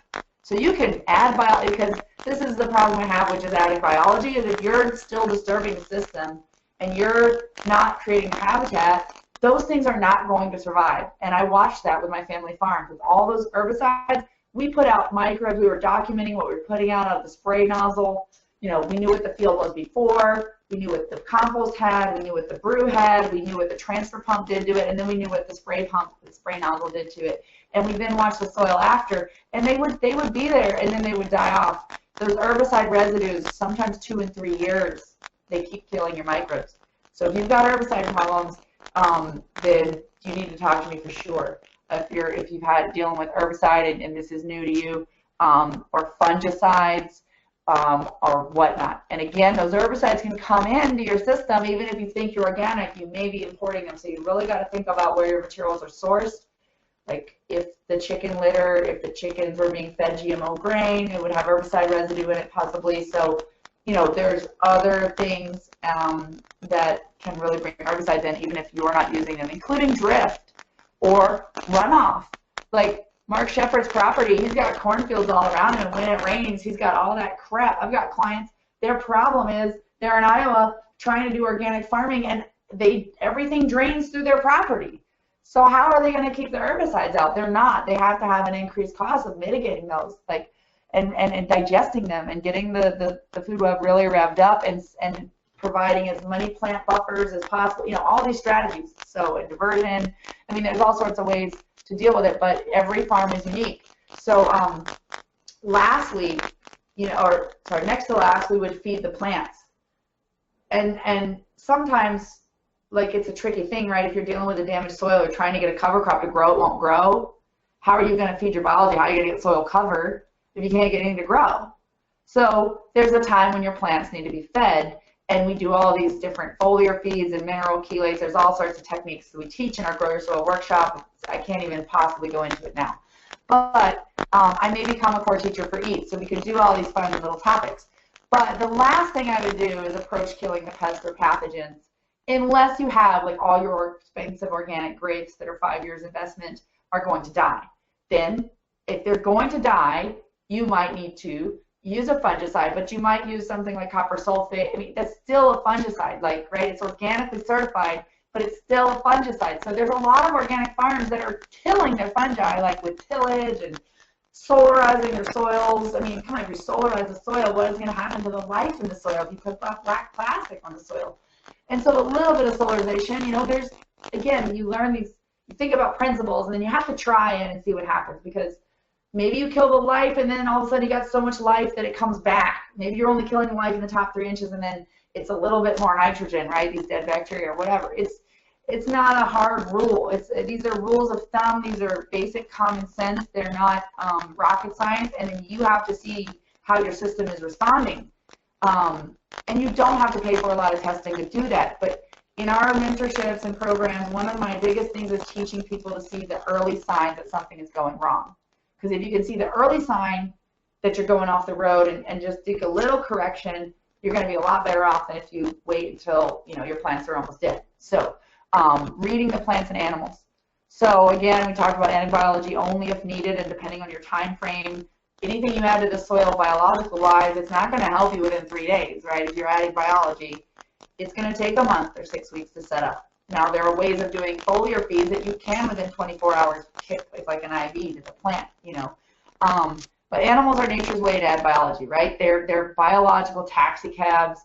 So you can add biology, because this is the problem we have, which is adding biology, is if you're still disturbing the system and you're not creating a habitat, those things are not going to survive. And I watched that with my family farm. With all those herbicides, we put out microbes. We were documenting what we were putting out of the spray nozzle. You know, we knew what the field was before. We knew what the compost had. We knew what the brew had. We knew what the transfer pump did to it. And then we knew what the spray pump, the spray nozzle did to it. And we then watched the soil after. And they would be there, and then they would die off. Those herbicide residues, sometimes 2 and 3 years, they keep killing your microbes. So if you've got herbicide problems, then you need to talk to me for sure. If you've had dealing with herbicide and this is new to you, or fungicides, or whatnot. And again, those herbicides can come into your system even if you think you're organic. You may be importing them, so you really got to think about where your materials are sourced. Like if the chicken litter, if the chickens were being fed GMO grain, it would have herbicide residue in it possibly. So, you know, there's other things that can really bring herbicides in even if you're not using them, including drift or runoff. Like Mark Shepard's property, he's got cornfields all around him, and when it rains, he's got all that crap. I've got clients, their problem is they're in Iowa trying to do organic farming, and everything drains through their property. So how are they going to keep the herbicides out? They're not. They have to have an increased cost of mitigating those, like, and digesting them and getting the food web really revved up and providing as many plant buffers as possible. You know, all these strategies. So a diversion. I mean, there's all sorts of ways to deal with it, but every farm is unique. So last week, or sorry, next to last, we would feed the plants. And sometimes, like, it's a tricky thing, right? If you're dealing with a damaged soil or trying to get a cover crop to grow, it won't grow. How are you going to feed your biology? How are you going to get soil covered if you can't get anything to grow? So there's a time when your plants need to be fed, and we do all these different foliar feeds and mineral chelates. There's all sorts of techniques that we teach in our Grow Your Soil workshop. I can't even possibly go into it now. But I may become a core teacher for EAT, so we could do all these fun little topics. But the last thing I would do is approach killing the pests or pathogens, unless you have, like, all your expensive organic grapes that are 5 years investment are going to die. Then, if they're going to die, you might need to use a fungicide, but you might use something like copper sulfate. I mean, that's still a fungicide, like, right? It's organically certified, but it's still a fungicide. So there's a lot of organic farms that are killing their fungi, like with tillage and solarizing their soils. I mean, come on, if you solarize the soil, what is going to happen to the life in the soil if you put black plastic on the soil? And so a little bit of solarization, there's, again, you learn these, you think about principles, and then you have to try it and see what happens, because maybe you kill the life and then all of a sudden you got so much life that it comes back. Maybe you're only killing the life in the top 3 inches and then it's a little bit more nitrogen, right? These dead bacteria or whatever. It's not a hard rule. These are rules of thumb. These are basic common sense. They're not rocket science, and then you have to see how your system is responding. And you don't have to pay for a lot of testing to do that. But in our mentorships and programs, one of my biggest things is teaching people to see the early signs that something is going wrong. Because if you can see the early sign that you're going off the road and just do a little correction, you're going to be a lot better off than if you wait until your plants are almost dead. So reading the plants and animals. So again, we talked about antibiology only if needed and depending on your time frame. Anything you add to the soil biological-wise, it's not going to help you within 3 days, right? If you're adding biology, it's going to take a month or 6 weeks to set up. Now, there are ways of doing foliar feeds that you can within 24 hours kick, like an IV to the plant, But animals are nature's way to add biology, right? They're biological taxicabs.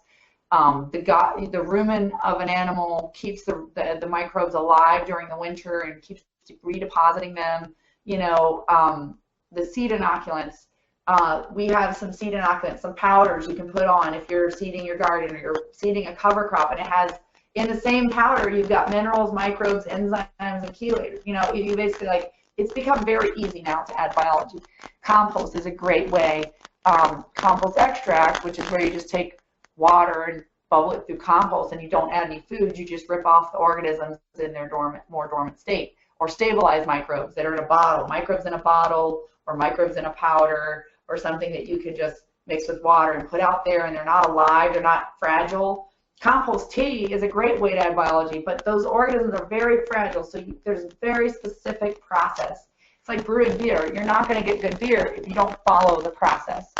The rumen of an animal keeps the microbes alive during the winter and keeps redepositing them. The seed inoculants. We have some seed inoculants, some powders you can put on if you're seeding your garden or you're seeding a cover crop, and it has, in the same powder, you've got minerals, microbes, enzymes, and chelators. You basically, it's become very easy now to add biology. Compost is a great way. Compost extract, which is where you just take water and bubble it through compost and you don't add any food, you just rip off the organisms in their more dormant state. Or stabilized microbes that are in a bottle, microbes in a bottle, or microbes in a powder, or something that you can just mix with water and put out there, and they're not alive, they're not fragile. Compost tea is a great way to add biology, but those organisms are very fragile, so there's a very specific process. It's like brewing beer. You're not going to get good beer if you don't follow the process.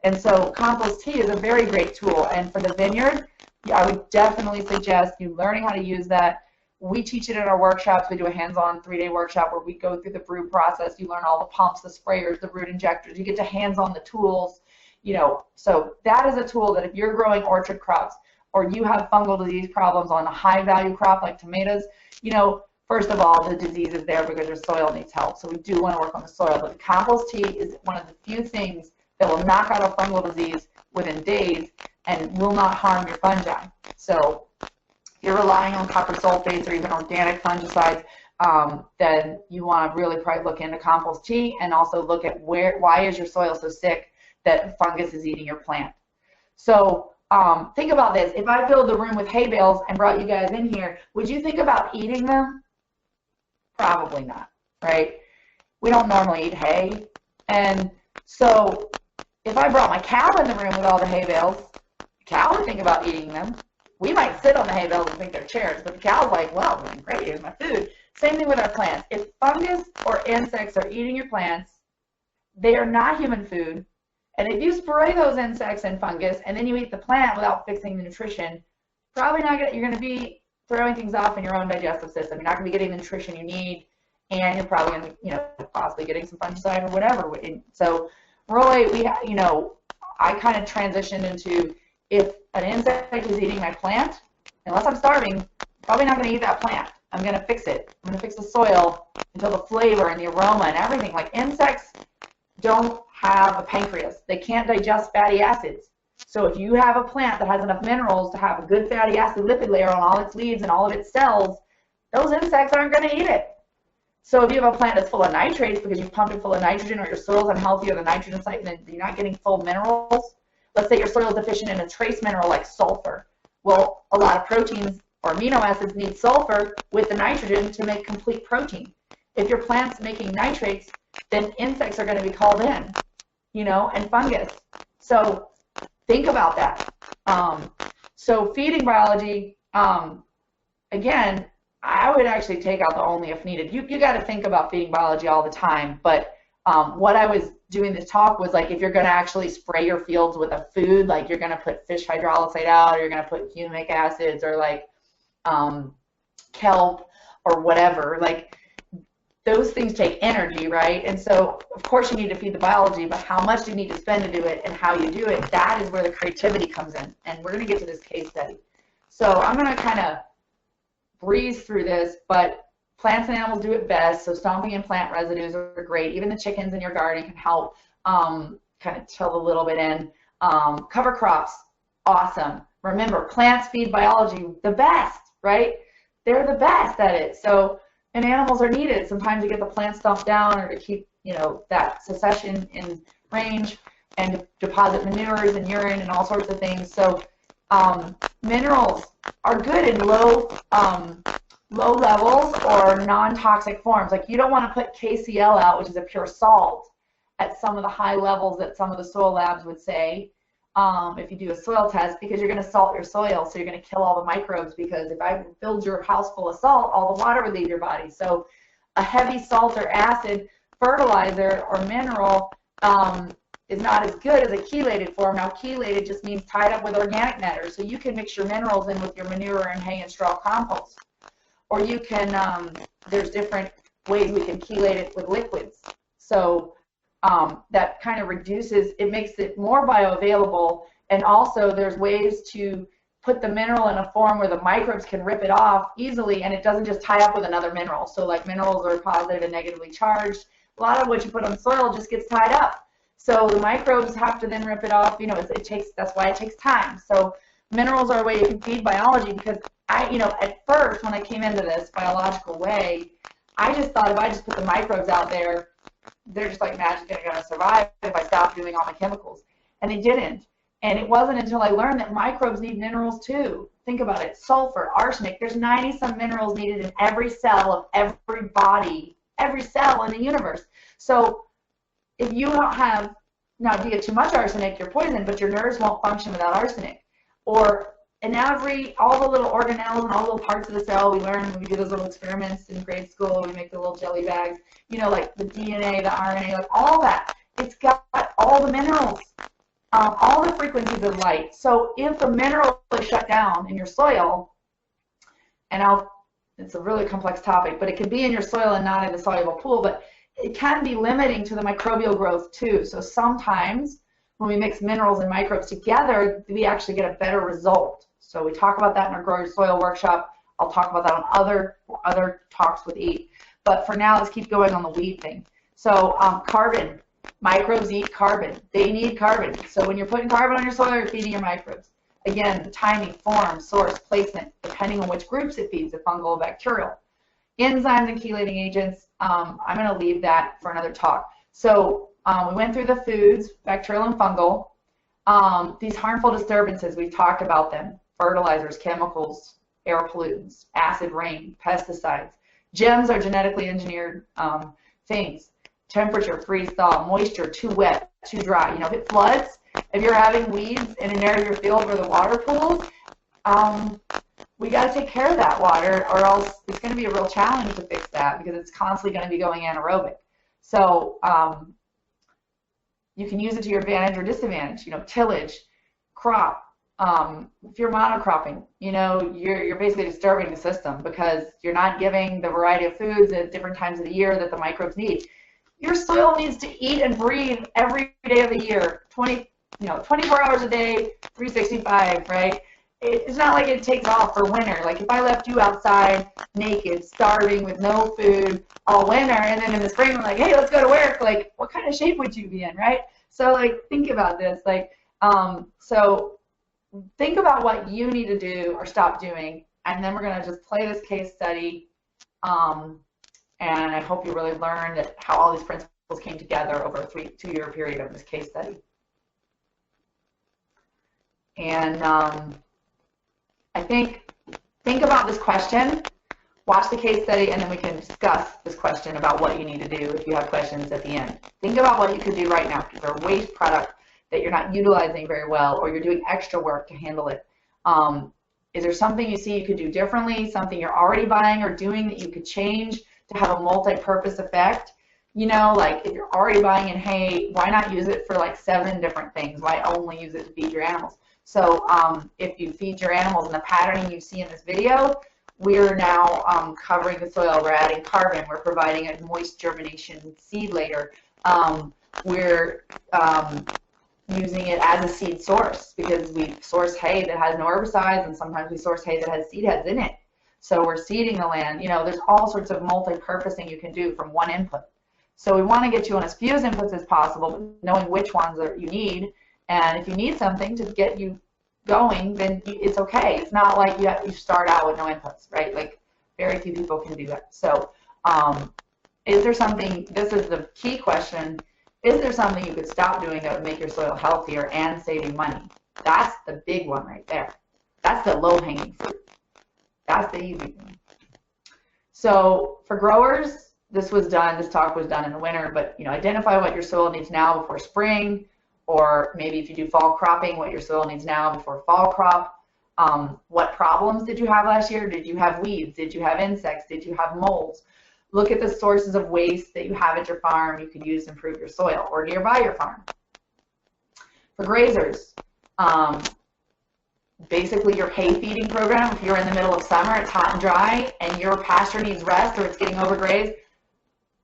And so compost tea is a very great tool. And for the vineyard, I would definitely suggest you learning how to use that. We teach it in our workshops. We do a hands-on 3-day workshop where we go through the brew process. You learn all the pumps, the sprayers, the root injectors. You get to hands-on the tools. So that is a tool that if you're growing orchard crops, or you have fungal disease problems on a high-value crop like tomatoes, first of all, the disease is there because your soil needs help. So we do want to work on the soil. But the compost tea is one of the few things that will knock out a fungal disease within days and will not harm your fungi. So if you're relying on copper sulfates or even organic fungicides, then you want to really probably look into compost tea and also look at why is your soil so sick that fungus is eating your plant. So think about this. If I filled the room with hay bales and brought you guys in here, would you think about eating them? Probably not, right? We don't normally eat hay. And so if I brought my cow in the room with all the hay bales, the cow would think about eating them. We might sit on the hay bales and think they're chairs, but the cow's like, well, great, here's my food. Same thing with our plants. If fungus or insects are eating your plants, they are not human food. And if you spray those insects and fungus and then you eat the plant without fixing the nutrition, probably not you're going to be throwing things off in your own digestive system. You're not going to be getting the nutrition you need, and you're probably going to, possibly getting some fungicide or whatever. So really, I kind of transitioned into, if an insect is eating my plant, unless I'm starving, probably not going to eat that plant. I'm going to fix it. I'm going to fix the soil until the flavor and the aroma and everything. Like, insects don't have a pancreas. They can't digest fatty acids. So if you have a plant that has enough minerals to have a good fatty acid lipid layer on all its leaves and all of its cells, those insects aren't going to eat it. So if you have a plant that's full of nitrates because you've pumped it full of nitrogen, or your soil's unhealthy or the nitrogen site and you're not getting full minerals, let's say your soil is deficient in a trace mineral like sulfur. Well, a lot of proteins or amino acids need sulfur with the nitrogen to make complete protein. If your plant's making nitrates, then insects are going to be called in, you know, and fungus. So think about that. So feeding biology, again, I would actually take out the only if needed. You got to think about feeding biology all the time, but what I was doing this talk was like, if you're going to actually spray your fields with a food, like you're going to put fish hydrolysate out, or you're going to put humic acids, or like kelp or whatever, like those things take energy, right? And so of course you need to feed the biology, but how much do you need to spend to do it and how you do it, that is where the creativity comes in. And we're going to get to this case study. So I'm going to kind of breeze through this, but plants and animals do it best. So stomping in plant residues are great. Even the chickens in your garden can help kind of till a little bit in. Cover crops, awesome. Remember, plants feed biology the best, right? They're the best at it. So, and animals are needed sometimes to get the plant stumped down or to keep, you know, that succession in range and to deposit manures and urine and all sorts of things. So minerals are good in low levels or non-toxic forms. Like you don't want to put KCl out, which is a pure salt, at some of the high levels that some of the soil labs would say if you do a soil test, because you're going to salt your soil, so you're going to kill all the microbes, because if I filled your house full of salt, all the water would leave your body. So a heavy salt or acid fertilizer or mineral is not as good as a chelated form. Now, chelated just means tied up with organic matter. So you can mix your minerals in with your manure and hay and straw compost. Or you can, there's different ways we can chelate it with liquids. So that kind of reduces, it makes it more bioavailable. And also there's ways to put the mineral in a form where the microbes can rip it off easily and it doesn't just tie up with another mineral. So like minerals are positive and negatively charged. A lot of what you put on soil just gets tied up. So the microbes have to then rip it off. You know, it takes, that's why it takes time. So minerals are a way you can feed biology, because you know, at first when I came into this biological way, I just thought if I just put the microbes out there, they're just like magically going to survive if I stop doing all my chemicals. And they didn't. And it wasn't until I learned that microbes need minerals too. Think about it. Sulfur, arsenic, there's 90-some minerals needed in every cell of every body, every cell in the universe. So if you don't have, now if you get too much arsenic, you're poisoned, but your nerves won't function without arsenic. Or in all the little organelles and all the little parts of the cell, we learn when we do those little experiments in grade school, we make the little jelly bags, you know, like the DNA, the RNA, like all that. It's got all the minerals, all the frequencies of light. So if the mineral is shut down in your soil, and it's a really complex topic, but it can be in your soil and not in the soluble pool, but it can be limiting to the microbial growth too. So sometimes when we mix minerals and microbes together, we actually get a better result. So we talk about that in our Grow Your Soil workshop. I'll talk about that on other talks with EAT. But for now, let's keep going on the weed thing. So carbon. Microbes eat carbon. They need carbon. So when you're putting carbon on your soil, you're feeding your microbes. Again, the timing, form, source, placement, depending on which groups it feeds, the fungal or bacterial. Enzymes and chelating agents, I'm going to leave that for another talk. So we went through the foods, bacterial and fungal. These harmful disturbances, we've talked about them. Fertilizers, chemicals, air pollutants, acid rain, pesticides. GEMs are genetically engineered things. Temperature, freeze, thaw, moisture, too wet, too dry. You know, if it floods, if you're having weeds in an area of your field where the water pools, we got to take care of that water, or else it's going to be a real challenge to fix that, because it's constantly going to be going anaerobic. So you can use it to your advantage or disadvantage. You know, tillage, crop. If you're monocropping, you know, you're basically disturbing the system, because you're not giving the variety of foods at different times of the year that the microbes need. Your soil needs to eat and breathe every day of the year, 24 hours a day, 365, right? it's not like it takes off for winter. Like if I left you outside naked, starving, with no food all winter, and then in the spring I'm like, hey, let's go to work, like what kind of shape would you be in, right? So like think about this, like so think about what you need to do or stop doing, and then we're going to just play this case study, and I hope you really learned how all these principles came together over a 2-year period of this case study. And I think about this question, watch the case study, and then we can discuss this question about what you need to do if you have questions at the end. Think about what you could do right now. If there's a waste product that you're not utilizing very well, or you're doing extra work to handle it. Is there something you see you could do differently, something you're already buying or doing that you could change to have a multi-purpose effect? You know, like if you're already buying in hay, why not use it for like 7 different things? Why only use it to feed your animals? So if you feed your animals in the patterning you see in this video, we're now covering the soil. We're adding carbon. We're providing a moist germination seed layer. We're using it as a seed source because we source hay that has no herbicides, and sometimes we source hay that has seed heads in it. So we're seeding the land. You know, there's all sorts of multi-purposing you can do from one input. So we want to get you on as few inputs as possible, but knowing which ones you need. And if you need something to get you going, then it's okay. It's not like you start out with no inputs, right? Like very few people can do that. So is there something, this is the key question, is there something you could stop doing that would make your soil healthier and save you money? That's the big one right there. That's the low-hanging fruit. That's the easy thing. So for growers, this talk was done in the winter, but you know, identify what your soil needs now before spring, or maybe if you do fall cropping, what your soil needs now before fall crop. What problems did you have last year? Did you have weeds? Did you have insects? Did you have molds? Look at the sources of waste that you have at your farm you could use to improve your soil or nearby your farm. For grazers, basically your hay feeding program, if you're in the middle of summer, it's hot and dry, and your pasture needs rest or it's getting overgrazed,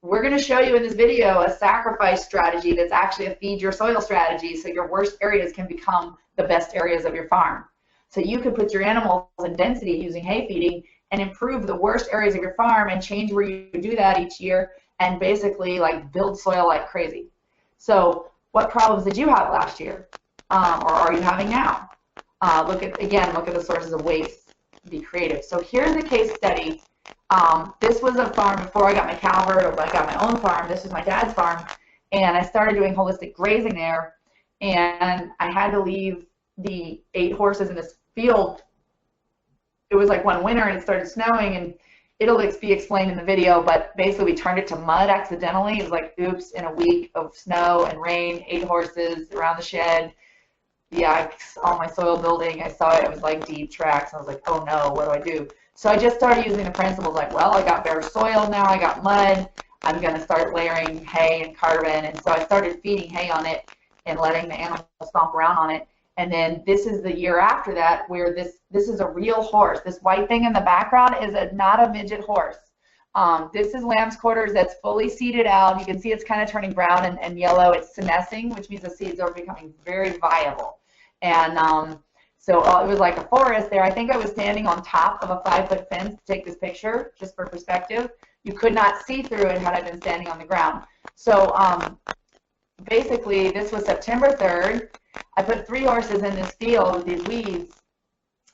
we're going to show you in this video a sacrifice strategy that's actually a feed your soil strategy, so your worst areas can become the best areas of your farm. So you could put your animals in density using hay feeding and improve the worst areas of your farm and change where you do that each year and basically like build soil like crazy. So what problems did you have last year, or are you having now? Look at the sources of waste. Be creative. So here's a case study. This was a farm before I got my Calvert, or I got my own farm. This was my dad's farm, and I started doing holistic grazing there, and I had to leave the 8 horses in this field. It was like one winter and it started snowing, and it'll be explained in the video, but basically we turned it to mud accidentally. It was like, oops, in a week of snow and rain, 8 horses around the shed. Yeah, all my soil building, I saw it was like deep tracks. I was like, oh no, what do I do? So I just started using the principles like, well, I got bare soil now, I got mud, I'm going to start layering hay and carbon. And so I started feeding hay on it and letting the animals stomp around on it. And then this is the year after that where this is a real horse. This white thing in the background is not a midget horse. This is lamb's quarters that's fully seeded out. You can see it's kind of turning brown and yellow. It's senescing, which means the seeds are becoming very viable. And so it was like a forest there. I think I was standing on top of a 5-foot fence to take this picture, just for perspective. You could not see through it had I been standing on the ground. So basically, this was September 3rd. I put 3 horses in this field with these weeds,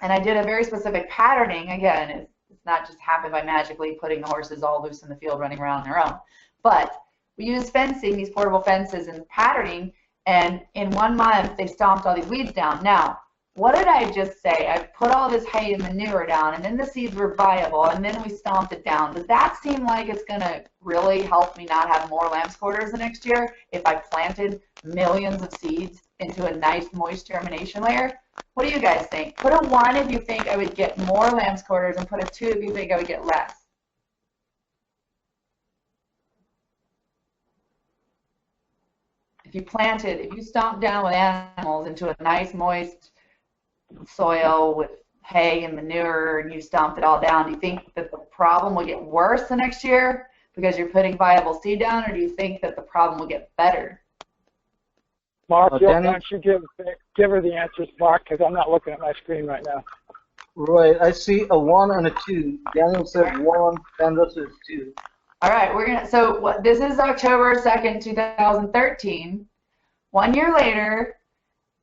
and I did a very specific patterning. Again, it's not just happened by magically putting the horses all loose in the field running around on their own. But we used fencing, these portable fences, and patterning, and in 1 month, they stomped all these weeds down. Now, what did I just say? I put all this hay and manure down, and then the seeds were viable, and then we stomped it down. Does that seem like it's going to really help me not have more lamb's quarters the next year if I planted millions of seeds into a nice moist germination layer? What do you guys think? Put a 1 if you think I would get more lamb's quarters, and put a 2 if you think I would get less. If you stomped down with animals into a nice moist soil with hay and manure, and you stomped it all down, do you think that the problem will get worse the next year because you're putting viable seed down, or do you think that the problem will get better? Mark, why Daniel, don't you give her the answers, Mark, because I'm not looking at my screen right now. right, I see a 1 and a 2. Daniel said 1, Sandra says 2. All right, this is October 2nd, 2013. 1 year later,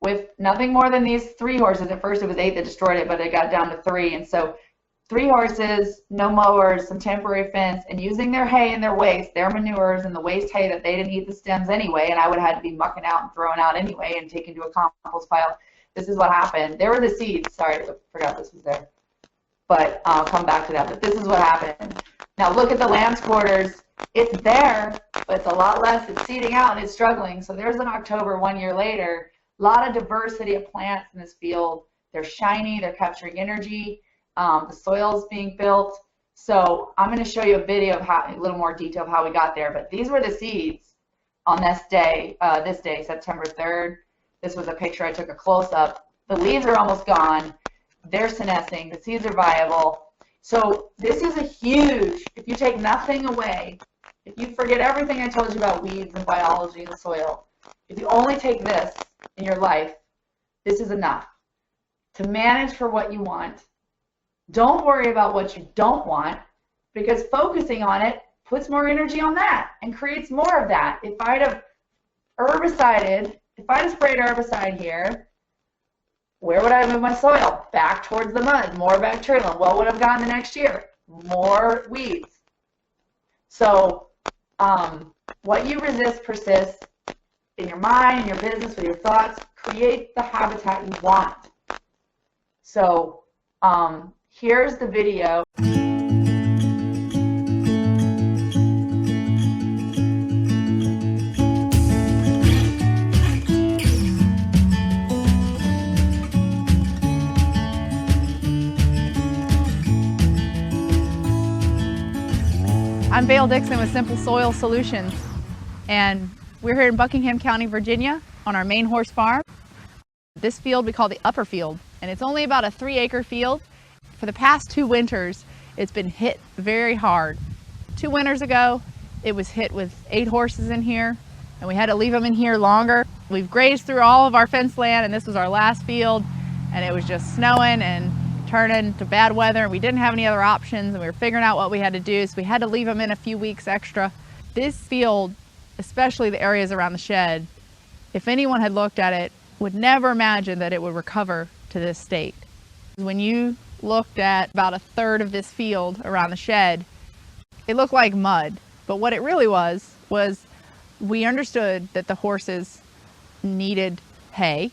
with nothing more than these 3 horses. At first it was 8 that destroyed it, but it got down to 3. And so 3 horses, no mowers, some temporary fence, and using their hay and their waste, their manures and the waste hay that they didn't eat the stems anyway, and I would have had to be mucking out and throwing out anyway and taken to a compost pile. This is what happened. There were the seeds. Sorry, I forgot this was there. But I'll come back to that. But this is what happened. Now look at the lamb's quarters. It's there, but it's a lot less. It's seeding out and it's struggling. So there's an October 1 year later. A lot of diversity of plants in this field. They're shiny. They're capturing energy. The soil's being built. So I'm going to show you a video of a little more detail of how we got there. But these were the seeds on this day, September 3rd. This was a picture I took a close-up. The leaves are almost gone. They're senescing. The seeds are viable. So this is a huge, if you take nothing away, if you forget everything I told you about weeds and biology and the soil, if you only take this in your life, this is enough to manage for what you want. Don't worry about what you don't want, because focusing on it puts more energy on that and creates more of that. If I'd have sprayed herbicide here, where would I move my soil? Back towards the mud, more bacterial. What would have gotten the next year? More weeds. So what you resist persists in your mind, in your business, with your thoughts. Create the habitat you want. So here's the video. I'm Vail Dixon with Simple Soil Solutions, and we're here in Buckingham County, Virginia, on our main horse farm. This field we call the upper field, and it's only about a 3-acre field. For the past 2 winters, it's been hit very hard. 2 winters ago, it was hit with 8 horses in here, and we had to leave them in here longer. We've grazed through all of our fence land, and this was our last field, and it was just snowing and turning to bad weather, and we didn't have any other options, and we were figuring out what we had to do, so we had to leave them in a few weeks extra. This field, especially the areas around the shed, if anyone had looked at it, would never imagine that it would recover to this state. When you looked at about a third of this field around the shed, it looked like mud, but what it really was we understood that the horses needed hay,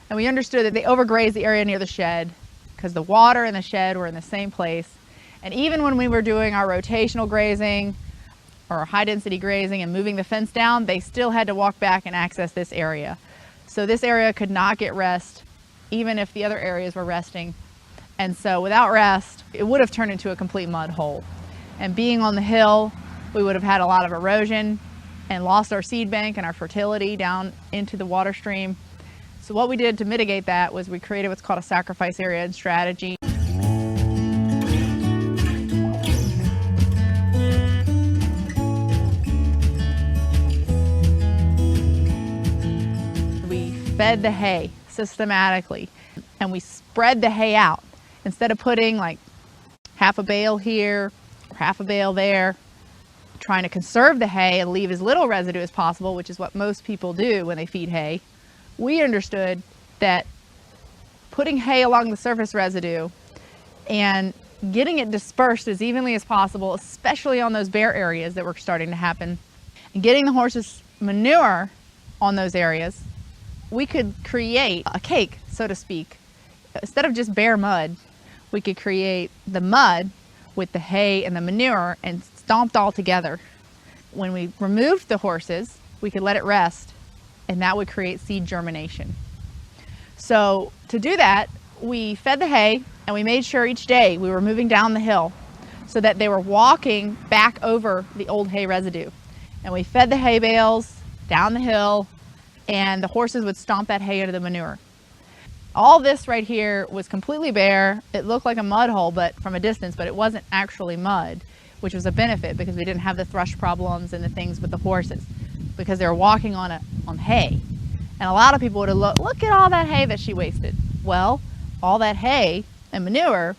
and we understood that they overgrazed the area near the shed because the water and the shed were in the same place. And even when we were doing our rotational grazing or high density grazing and moving the fence down, they still had to walk back and access this area. So this area could not get rest, even if the other areas were resting. And so without rest, it would have turned into a complete mud hole. And being on the hill, we would have had a lot of erosion and lost our seed bank and our fertility down into the water stream. So what we did to mitigate that was we created what's called a sacrifice area and strategy. We fed the hay systematically, and we spread the hay out. Instead of putting like half a bale here, or half a bale there, trying to conserve the hay and leave as little residue as possible, which is what most people do when they feed hay, we understood that putting hay along the surface residue and getting it dispersed as evenly as possible, especially on those bare areas that were starting to happen, and getting the horses manure on those areas, we could create a cake, so to speak. Instead of just bare mud, we could create the mud with the hay and the manure and stomped all together. When we removed the horses, we could let it rest, and that would create seed germination. So to do that, we fed the hay, and we made sure each day we were moving down the hill so that they were walking back over the old hay residue. And we fed the hay bales down the hill, and the horses would stomp that hay into the manure. All this right here was completely bare. It looked like a mud hole, but from a distance, but it wasn't actually mud, which was a benefit because we didn't have the thrush problems and the things with the horses, because they were walking on hay. And a lot of people would have look at all that hay that she wasted. Well, all that hay and manure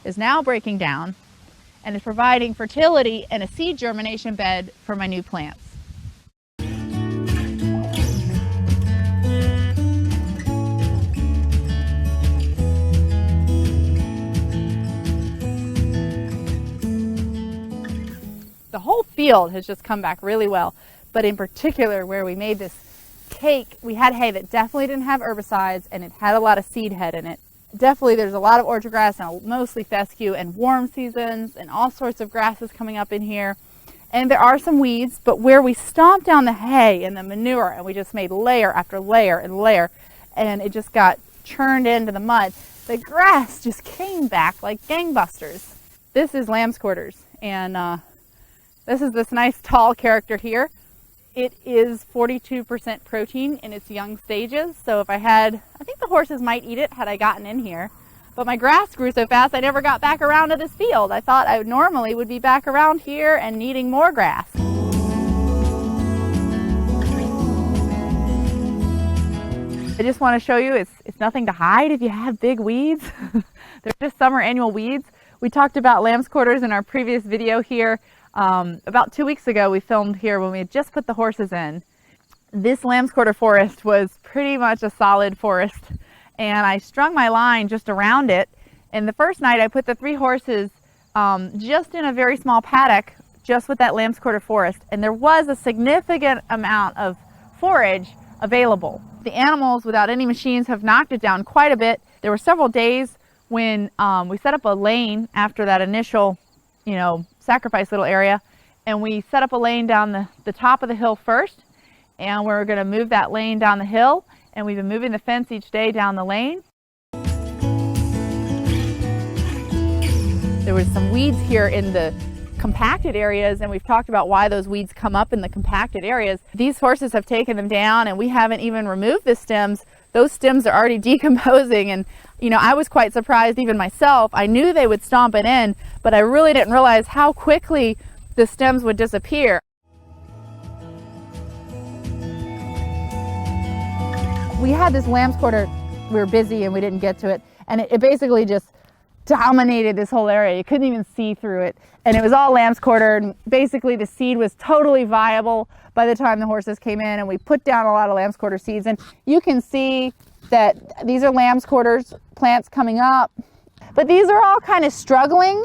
is now breaking down and is providing fertility and a seed germination bed for my new plants. The whole field has just come back really well, but in particular where we made this cake, we had hay that definitely didn't have herbicides and it had a lot of seed head in it. Definitely there's a lot of orchard grass and mostly fescue and warm seasons and all sorts of grasses coming up in here. And there are some weeds, but where we stomped down the hay and the manure and we just made layer after layer and layer and it just got churned into the mud, the grass just came back like gangbusters. This is lamb's quarters, and this is this nice tall character here. It is 42% protein in its young stages. So if I think the horses might eat it had I gotten in here. But my grass grew so fast I never got back around to this field. I thought I normally would be back around here and needing more grass. I just want to show you it's nothing to hide if you have big weeds. They're just summer annual weeds. We talked about lamb's quarters in our previous video here. About 2 weeks ago we filmed here when we had just put the horses in. This lamb's quarter forest was pretty much a solid forest, and I strung my line just around it. And the first night I put the 3 horses just in a very small paddock just with that lamb's quarter forest, and there was a significant amount of forage available. The animals without any machines have knocked it down quite a bit. There were several days when we set up a lane after that initial sacrifice little area, and we set up a lane down the top of the hill first, and we're going to move that lane down the hill, and we've been moving the fence each day down the lane. There was some weeds here in the compacted areas, and we've talked about why those weeds come up in the compacted areas. These horses have taken them down, and we haven't even removed the stems. Those stems are already decomposing, and I was quite surprised even myself. I knew they would stomp it in, but I really didn't realize how quickly the stems would disappear. We had this lamb's quarter, we were busy and we didn't get to it, and it basically just dominated this whole area. You couldn't even see through it, and it was all lamb's quarter, and basically the seed was totally viable by the time the horses came in, and we put down a lot of lamb's quarter seeds. And you can see that these are lamb's quarters plants coming up, but these are all kind of struggling.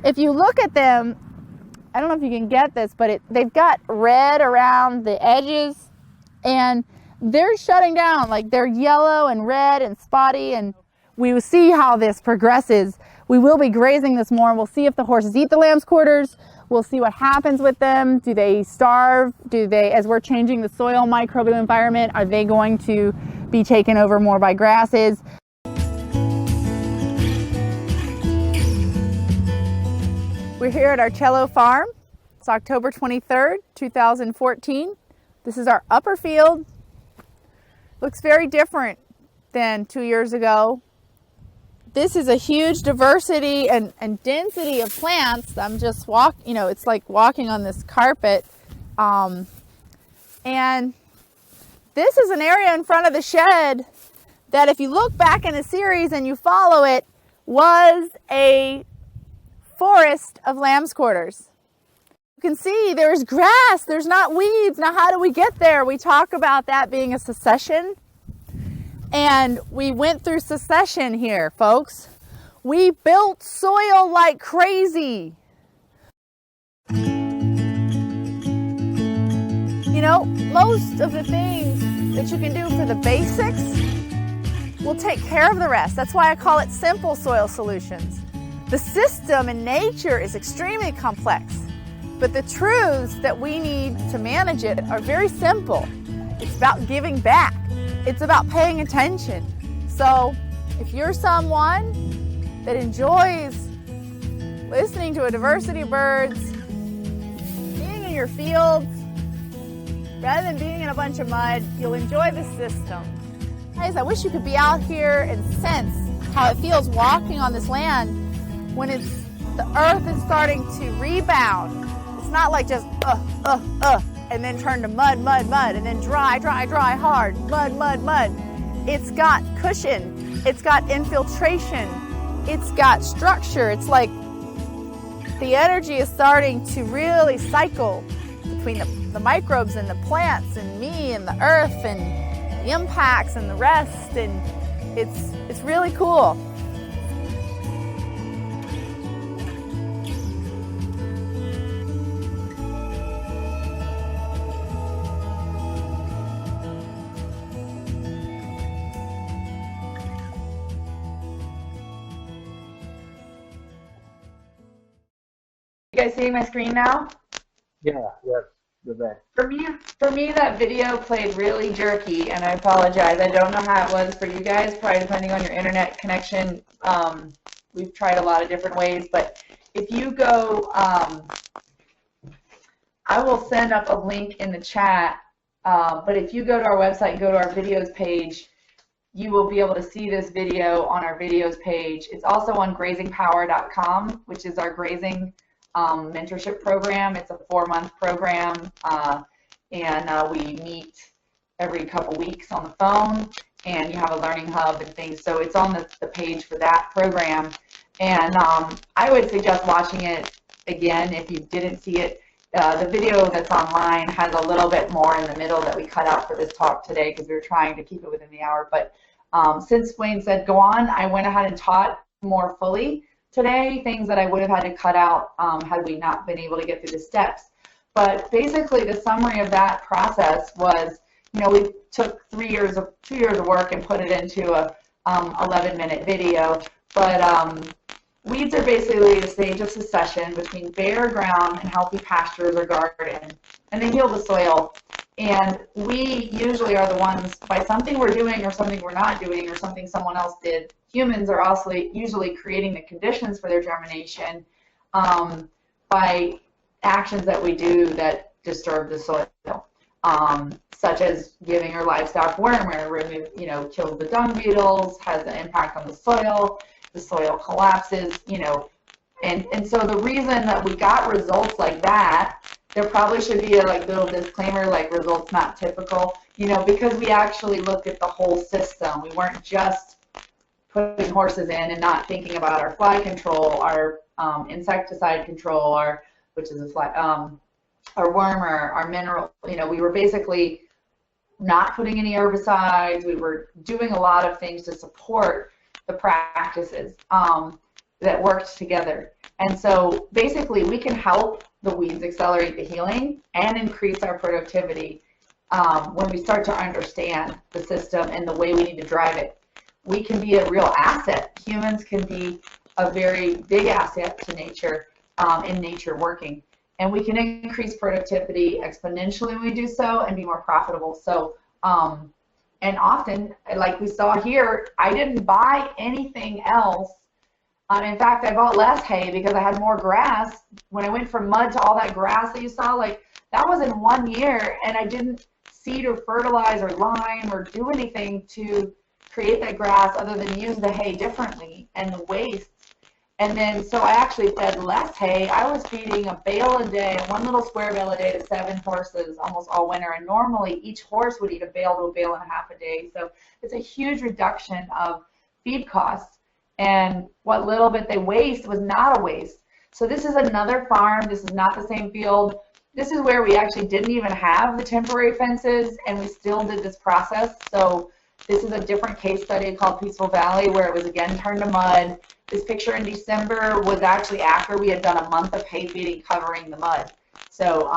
If you look at them, I don't know if you can get this, but they've got red around the edges, and they're shutting down, like they're yellow and red and spotty, and we will see how this progresses. We will be grazing this more, and we'll see if the horses eat the lamb's quarters. We'll see what happens with them. Do they starve? As we're changing the soil microbial environment, are they going to be taken over more by grasses? We're here at our Cello farm. It's October 23rd, 2014. This is our upper field. Looks very different than 2 years ago. This is a huge diversity and density of plants. I'm just it's like walking on this carpet. And this is an area in front of the shed that, if you look back in the series and you follow it, was a forest of lamb's quarters. You can see there's grass, there's not weeds. Now, how do we get there? We talk about that being a succession. And we went through succession here, folks. We built soil like crazy. Most of the things that you can do for the basics will take care of the rest. That's why I call it simple soil solutions. The system in nature is extremely complex, but the truths that we need to manage it are very simple. It's about giving back. It's about paying attention. So if you're someone that enjoys listening to a diversity of birds, being in your fields, rather than being in a bunch of mud, you'll enjoy the system. Guys, I wish you could be out here and sense how it feels walking on this land when the earth is starting to rebound. It's not like just, and then turn to mud, mud, mud, and then dry, dry, dry, hard, mud, mud, mud. It's got cushion, it's got infiltration, it's got structure. It's like the energy is starting to really cycle between the microbes and the plants and me and the earth and the impacts and the rest, and it's really cool. You guys seeing my screen now? Yeah, yes, the best. For me, that video played really jerky, and I apologize. I don't know how it was for you guys, probably depending on your internet connection. We've tried a lot of different ways, but if you go, I will send up a link in the chat, but if you go to our website and go to our videos page, you will be able to see this video on our videos page. It's also on grazingpower.com, which is our grazing mentorship program. It's a 4-month program, and we meet every couple weeks on the phone, and you have a learning hub and things. So it's on the page for that program, and I would suggest watching it again if you didn't see it. The video that's online has a little bit more in the middle that we cut out for this talk today because we were trying to keep it within the hour. But since Wayne said go on, I went ahead and taught more fully today, things that I would have had to cut out had we not been able to get through the steps. But basically the summary of that process was, we took 2 years of work and put it into a 11-minute video. But weeds are basically a stage of succession between bare ground and healthy pastures or garden, and they heal the soil. And we usually are the ones, by something we're doing or something we're not doing or something someone else did, humans are also usually creating the conditions for their germination by actions that we do that disturb the soil, such as giving our livestock worm or kills the dung beetles, has an impact on the soil collapses, and so the reason that we got results like that, there probably should be a little disclaimer like results not typical, because we actually looked at the whole system. We weren't just putting horses in and not thinking about our fly control, our insecticide control, which is a fly, our worm, or our mineral. We were basically not putting any herbicides. We were doing a lot of things to support the practices that worked together. And so basically we can help the weeds accelerate the healing and increase our productivity when we start to understand the system and the way we need to drive it. We can be a real asset. Humans can be a very big asset to nature in nature working. And we can increase productivity exponentially when we do so and be more profitable. So, and often, like we saw here, I didn't buy anything else. In fact, I bought less hay because I had more grass. When I went from mud to all that grass that you saw, that was in 1 year, and I didn't seed or fertilize or lime or do anything to create that grass other than use the hay differently and the waste. And then, so I actually fed less hay. I was feeding a bale a day, 1 little square bale a day to 7 horses almost all winter. And normally each horse would eat a bale to a bale and a half a day. So it's a huge reduction of feed costs. And what little bit they waste was not a waste. So this is another farm. This is not the same field. This is where we actually didn't even have the temporary fences, and we still did this process. So this is a different case study called Peaceful Valley, where it was again turned to mud. This picture in December was actually after we had done a month of hay feeding covering the mud. So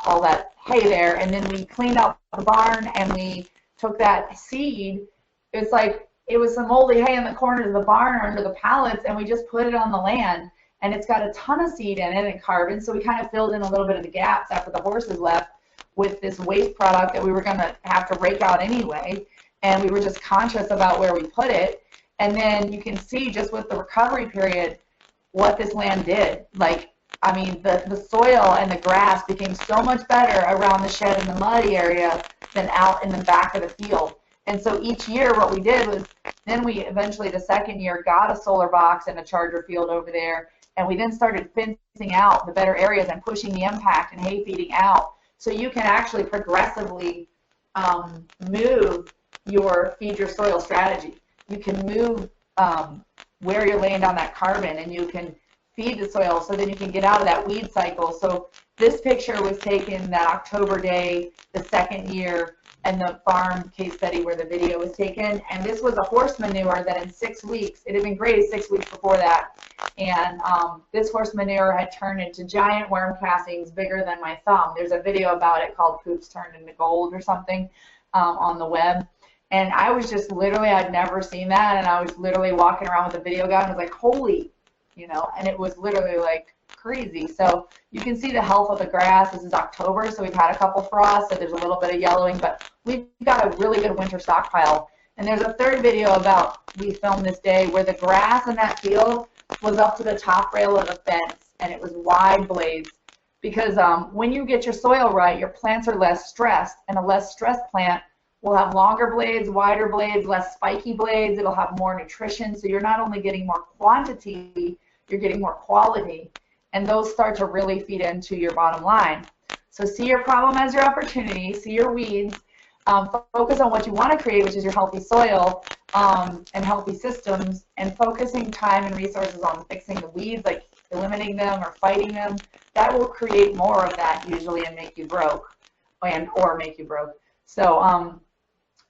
all that hay there, and then we cleaned out the barn and we took that seed. It's like it was some moldy hay in the corners of the barn or under the pallets, and we just put it on the land. And it's got a ton of seed in it and carbon, so we kind of filled in a little bit of the gaps after the horses left with this waste product that we were going to have to rake out anyway. And we were just conscious about where we put it. And then you can see just with the recovery period what this land did. The soil and the grass became so much better around the shed and the muddy area than out in the back of the field. And so each year what we did was, then we eventually the second year got a solar box and a charger field over there, and we then started fencing out the better areas and pushing the impact and hay feeding out So you can actually progressively move your feed your soil strategy. You can move where you're laying down that carbon, and you can feed the soil so then you can get out of that weed cycle. So this picture was taken that October day, the second year, and the farm case study where the video was taken. And this was a horse manure that in 6 weeks, it had been grazed 6 weeks before that. And this horse manure had turned into giant worm castings bigger than my thumb. There's a video about it called Poops Turned into Gold or something on the web. And I was just literally, I'd never seen that. And I was literally walking around with a video guide and I was like, holy, you know, and it was literally like crazy. So you can see the health of the grass. This is October, so we've had a couple frosts, so there's a little bit of yellowing, but we've got a really good winter stockpile. And there's a third video about, we filmed this day, where the grass in that field was up to the top rail of the fence, and it was wide blades. Because when you get your soil right, your plants are less stressed, and a less stressed plant will have longer blades, wider blades, less spiky blades. It'll have more nutrition, so you're not only getting more quantity, you're getting more quality. And those start to really feed into your bottom line. So see your problem as your opportunity, see your weeds, focus on what you want to create, which is your healthy soil and healthy systems, and focusing time and resources on fixing the weeds, like eliminating them or fighting them. That will create more of that usually and make you broke, or make you broke. So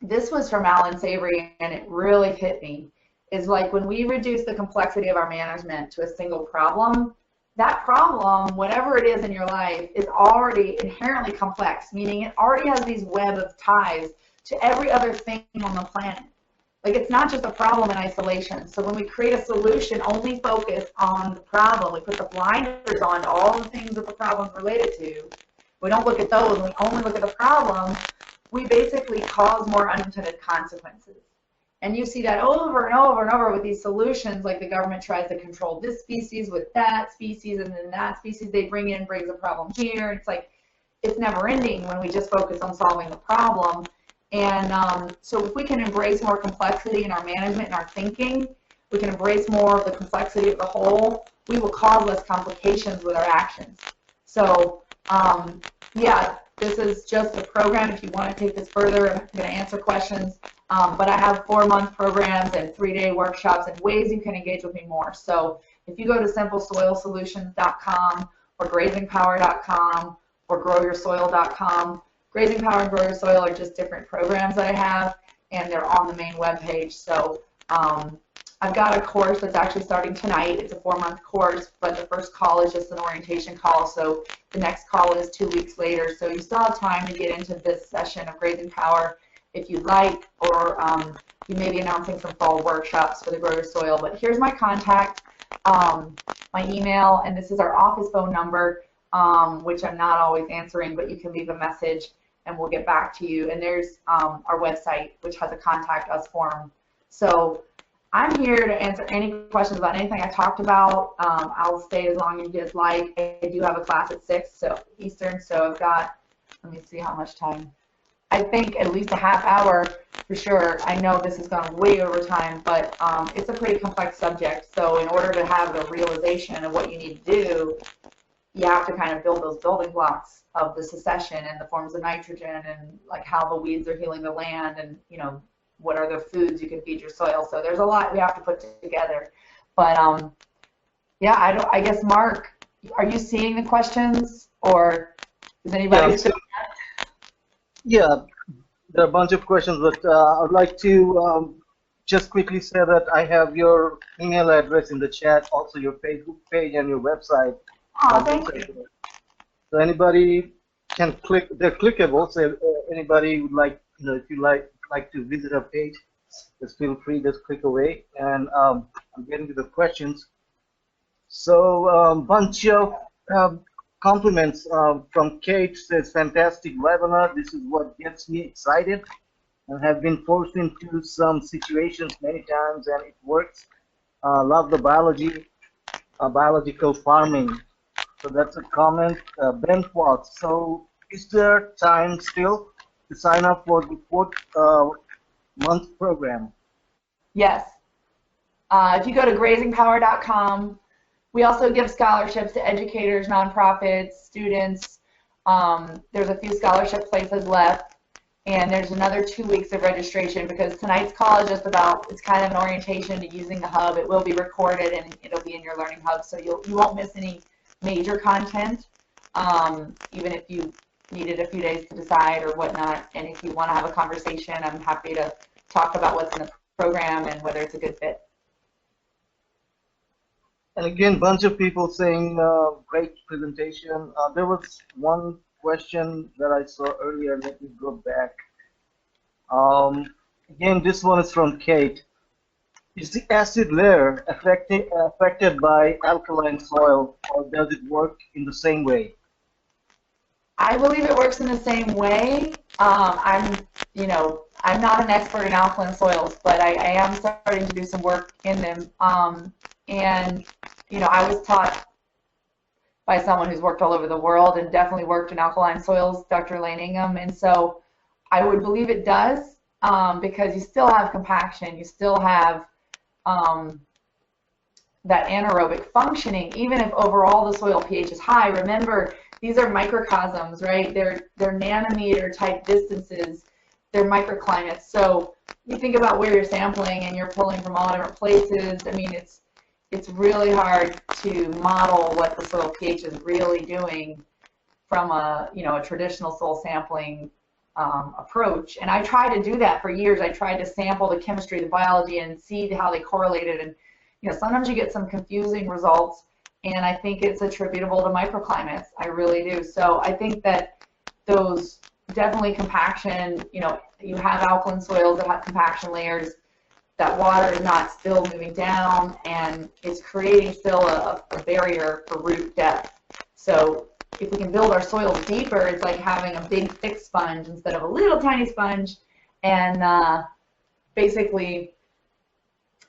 this was from Alan Savory, and it really hit me. Is like when we reduce the complexity of our management to a single problem, that problem, whatever it is in your life, is already inherently complex, meaning it already has these web of ties to every other thing on the planet. Like, it's not just a problem in isolation. So when we create a solution only focused on the problem, we put the blinders on to all the things that the problem's related to. We don't look at those, we only look at the problem, we basically cause more unintended consequences. And you see that over and over and over with these solutions, like the government tries to control this species with that species, and then that species they bring in brings a problem here. It's like, it's never ending when we just focus on solving the problem. And so if we can embrace more complexity in our management and our thinking, we can embrace more of the complexity of the whole, we will cause less complications with our actions. So yeah, this is just a program. If you want to take this further, I'm going to answer questions. But I have 4-month programs and 3-day workshops and ways you can engage with me more. So if you go to simplesoilsolutions.com or grazingpower.com or growyoursoil.com, Grazing Power and Grow Your Soil are just different programs that I have, and they're on the main webpage. So I've got a course that's actually starting tonight. It's a 4-month course, but the first call is just an orientation call. So the next call is 2 weeks later. So you still have time to get into this session of Grazing Power if you'd like, or you may be announcing some fall workshops for the Grow Your Soil. But here's my contact, my email, and this is our office phone number, which I'm not always answering, but you can leave a message and we'll get back to you. And there's our website, which has a contact us form. So I'm here to answer any questions about anything I talked about. I'll stay as long as you guys like. I do have a class at 6 so Eastern, so I've got, let me see how much time. I think at least a half hour for sure. I know this has gone way over time, but it's a pretty complex subject. So in order to have the realization of what you need to do, you have to kind of build those building blocks of the succession and the forms of nitrogen and like how the weeds are healing the land, and you know, what are the foods you can feed your soil. So there's a lot we have to put together. But yeah, I guess, Mark, are you seeing the questions, or is anybody? Yeah, there are a bunch of questions, but I would like to just quickly say that I have your email address in the chat, also your Facebook page and your website. Oh, thank you. So anybody can click, they're clickable, so anybody would like, you know, if you like to visit our page, just feel free, just click away. And I'm getting to the questions. So bunch of compliments from Kate. Says, fantastic webinar. This is what gets me excited, and have been forced into some situations many times, and it works. Love the biological farming. So that's a comment. Ben Watts. So is there time still to sign up for the 4-month program? Yes. If you go to grazingpower.com, we also give scholarships to educators, nonprofits, students. There's a few scholarship places left, and there's another 2 weeks of registration because tonight's call is just about, it's kind of an orientation to using the hub. It will be recorded and it'll be in your learning hub, so you won't miss any major content, even if you needed a few days to decide or whatnot. And if you want to have a conversation, I'm happy to talk about what's in the program and whether it's a good fit. And again, bunch of people saying great presentation. There was one question that I saw earlier. Let me go back. Again, this one is from Kate. Is the acid layer affected by alkaline soil, or does it work in the same way? I believe it works in the same way. I'm not an expert in alkaline soils, but I am starting to do some work in them. And I was taught by someone who's worked all over the world and definitely worked in alkaline soils, Dr. Lane Ingham, and so I would believe it does, because you still have compaction, you still have that anaerobic functioning, even if overall the soil pH is high. Remember, these are microcosms, right? They're nanometer type distances. They're microclimates. So you think about where you're sampling and you're pulling from all different places. I mean, it's really hard to model what the soil pH is really doing from a traditional soil sampling approach. And I tried to do that for years. I tried to sample the chemistry, the biology, and see how they correlated. And sometimes you get some confusing results, and I think it's attributable to microclimates. I really do. So I think that those definitely compaction, you have alkaline soils that have compaction layers. That water is not still moving down, and it's creating still a barrier for root depth. So if we can build our soils deeper, it's like having a big thick sponge instead of a little tiny sponge. And basically,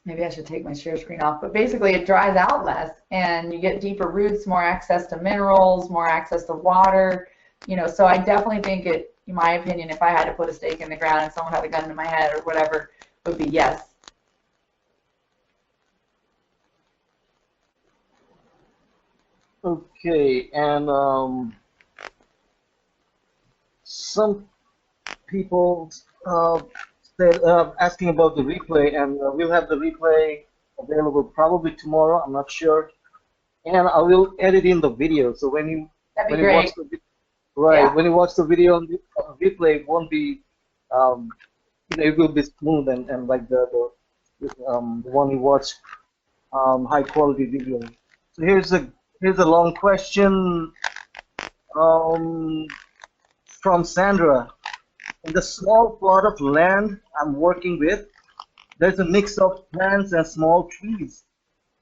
maybe I should take my share screen off, but basically it dries out less, and you get deeper roots, more access to minerals, more access to water. So I definitely think it, in my opinion, if I had to put a stake in the ground and someone had a gun to my head or whatever, would be yes. Okay, and some people asking about the replay, and we'll have the replay available probably tomorrow. I'm not sure, and I will edit in the video. So when you watch the when you watch the video on the replay, it won't be it will be smooth and like the one you watch high quality video. So here's a long question from Sandra. In the small plot of land I'm working with, there's a mix of plants and small trees.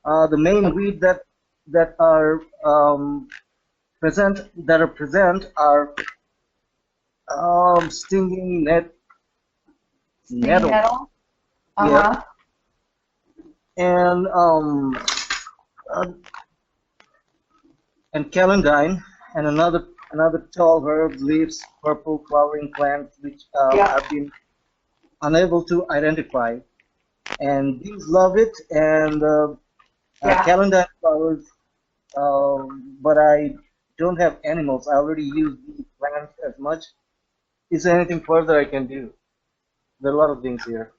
The main weed that are present are stinging nettle. Uh-huh. Yeah. And calendine, and another tall herb, leaves, purple flowering plants which I've been unable to identify. And bees love it, and calendine flowers, but I don't have animals. I already use these plants as much. Is there anything further I can do? There are a lot of things here.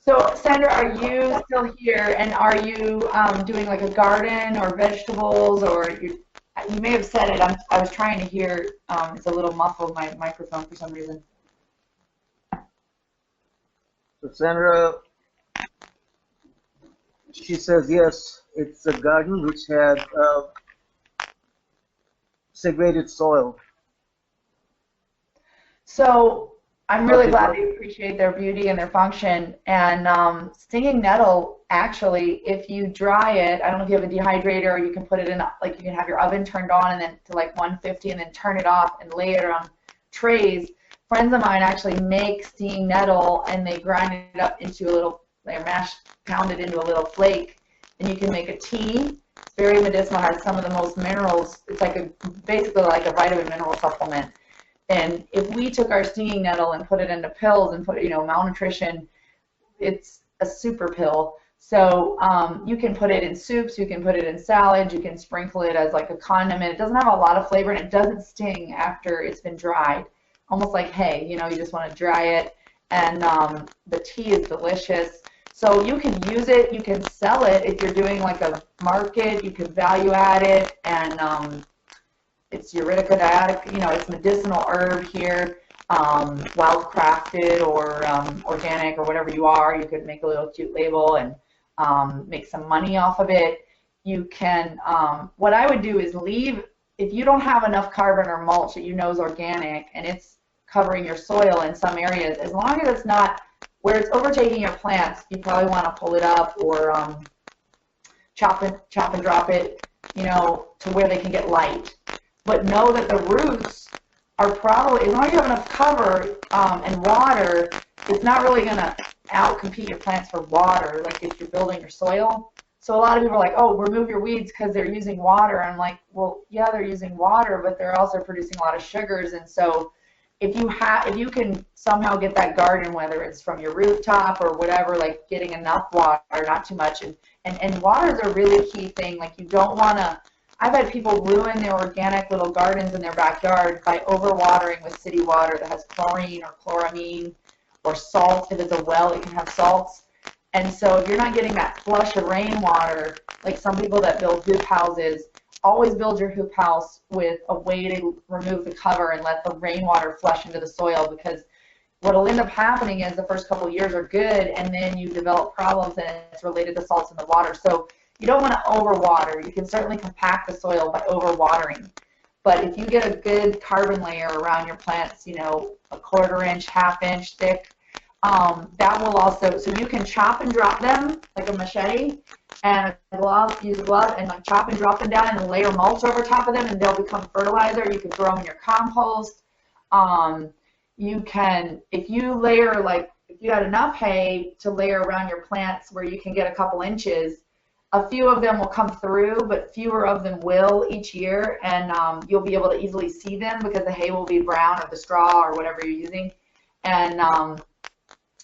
So, Sandra, are you still here, and are you doing like a garden or vegetables, or you may have said it. I was trying to hear. It's a little muffled, my microphone, for some reason. So Sandra, she says yes, it's a garden which had segregated soil. So I'm really glad you appreciate their beauty and their function. And stinging nettle, actually, if you dry it, I don't know if you have a dehydrator, or you can put it in, like you can have your oven turned on and then to like 150 and then turn it off and lay it on trays. Friends of mine actually make stinging nettle, and they grind it up into a little, they pound it into a little flake, and you can make a tea. It's very medicinal, has some of the most minerals. It's like basically like a vitamin mineral supplement. And if we took our stinging nettle and put it into pills and put, malnutrition, it's a super pill. So you can put it in soups, you can put it in salads, you can sprinkle it as like a condiment. It doesn't have a lot of flavor and it doesn't sting after it's been dried. Almost like hay, you know, you just want to dry it. And the tea is delicious. So you can use it, you can sell it if you're doing like a market, you can value add it, and it's eurydicodyadic, you know, it's medicinal herb here, wild crafted or organic or whatever you are. You could make a little cute label and make some money off of it. You can, what I would do is leave, if you don't have enough carbon or mulch that you know is organic and it's covering your soil in some areas, as long as it's not where it's overtaking your plants, you probably want to pull it up or chop and drop it, you know, to where they can get light. But know that the roots are probably, as long as you have enough cover and water, it's not really going to outcompete your plants for water, like if you're building your soil. So a lot of people are like, oh, remove your weeds because they're using water. I'm like, well, yeah, they're using water, but they're also producing a lot of sugars. And so if you can somehow get that garden, whether it's from your rooftop or whatever, like getting enough water, not too much, and water is a really key thing. Like you don't want to, I've had people ruin their organic little gardens in their backyard by overwatering with city water that has chlorine or chloramine or salt. If it's a well, it can have salts. And so if you're not getting that flush of rainwater, like some people that build hoop houses, always build your hoop house with a way to remove the cover and let the rainwater flush into the soil, because what will end up happening is the first couple of years are good and then you develop problems and it's related to salts in the water. So you don't want to overwater. You can certainly compact the soil by overwatering. But if you get a good carbon layer around your plants, you know, a 1/4 inch, 1/2 inch thick, that will also, so you can chop and drop them like a machete and a glove, use a glove and like chop and drop them down and layer mulch over top of them and they'll become fertilizer. You can throw them in your compost. You can, if you layer, like if you had enough hay to layer around your plants where you can get a couple inches, a few of them will come through, but fewer of them will each year, and you'll be able to easily see them because the hay will be brown or the straw or whatever you're using. And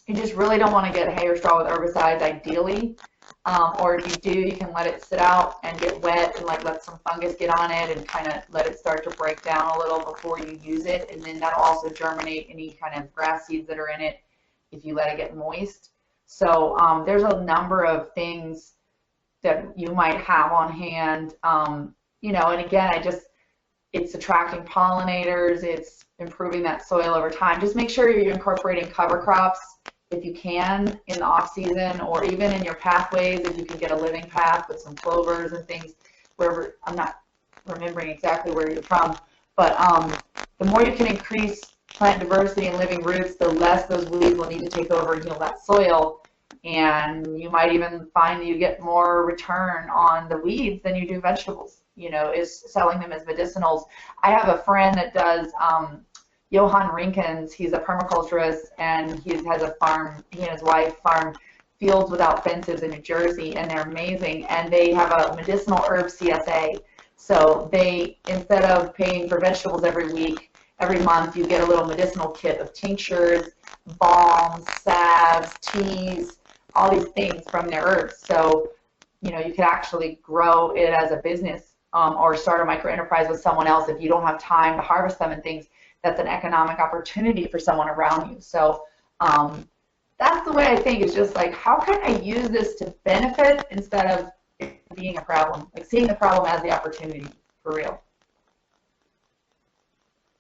you just really don't want to get hay or straw with herbicides, ideally. Or if you do, you can let it sit out and get wet and like let some fungus get on it and kind of let it start to break down a little before you use it. And then that'll also germinate any kind of grass seeds that are in it if you let it get moist. So there's a number of things that you might have on hand. You know, and again, it's attracting pollinators, it's improving that soil over time. Just make sure you're incorporating cover crops if you can in the off season, or even in your pathways if you can get a living path with some clovers and things, wherever. I'm not remembering exactly where you're from, but the more you can increase plant diversity and living roots, the less those weeds will need to take over and heal that soil. And you might even find that you get more return on the weeds than you do vegetables, you know, is selling them as medicinals. I have a friend that does Johan Rinkens. He's a permaculturist, and he has a farm, he and his wife farm Fields Without Fences in New Jersey, and they're amazing. And they have a medicinal herb CSA. So they, instead of paying for vegetables every month, you get a little medicinal kit of tinctures, balms, salves, teas, all these things from their herbs. So, you know, you could actually grow it as a business or start a micro enterprise with someone else if you don't have time to harvest them and things. That's an economic opportunity for someone around you. So that's the way I think. It's just like, how can I use this to benefit instead of it being a problem? Like seeing the problem as the opportunity, for real.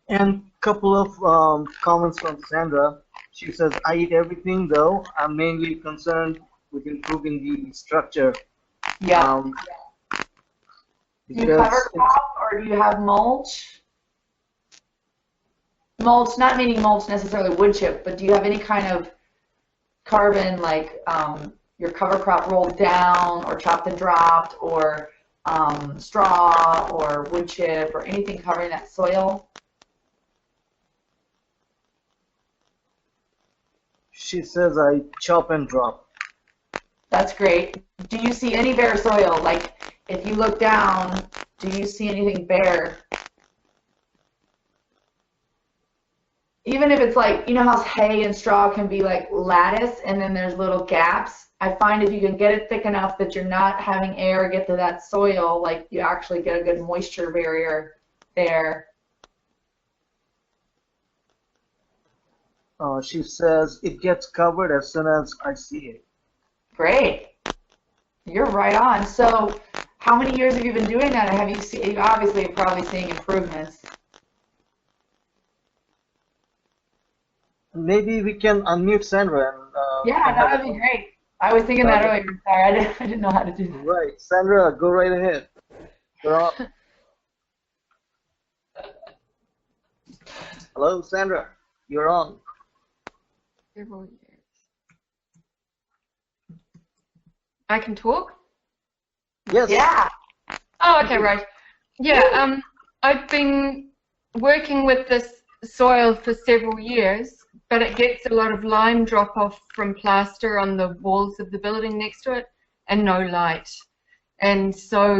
And a couple of comments from Sandra. She says, I eat everything though. I'm mainly concerned with improving the structure. Yeah. Do you cover crop or do you have mulch? Mulch, not meaning mulch necessarily wood chip, but do you have any kind of carbon, like your cover crop rolled down or chopped and dropped, or straw or wood chip or anything covering that soil? She says I chop and drop. That's great. Do you see any bare soil? Like if you look down, do you see anything bare? Even even if it's like, you know how hay and straw can be like lattice and then there's little gaps? I find if you can get it thick enough that you're not having air get to that soil, like you actually get a good moisture barrier there. She says it gets covered as soon as I see it. Great. You're right on. So how many years have you been doing that? Have you seen, obviously you're probably seeing improvements. Maybe we can unmute Sandra. And, yeah, that would be great. I was thinking that earlier. Sorry, I didn't know how to do that. Right. Sandra, go right ahead. You're on. Hello, Sandra. You're on. I can talk? Yes. Yeah. Oh, okay, right. Yeah, I've been working with this soil for several years, but it gets a lot of lime drop-off from plaster on the walls of the building next to it, and no light. And so,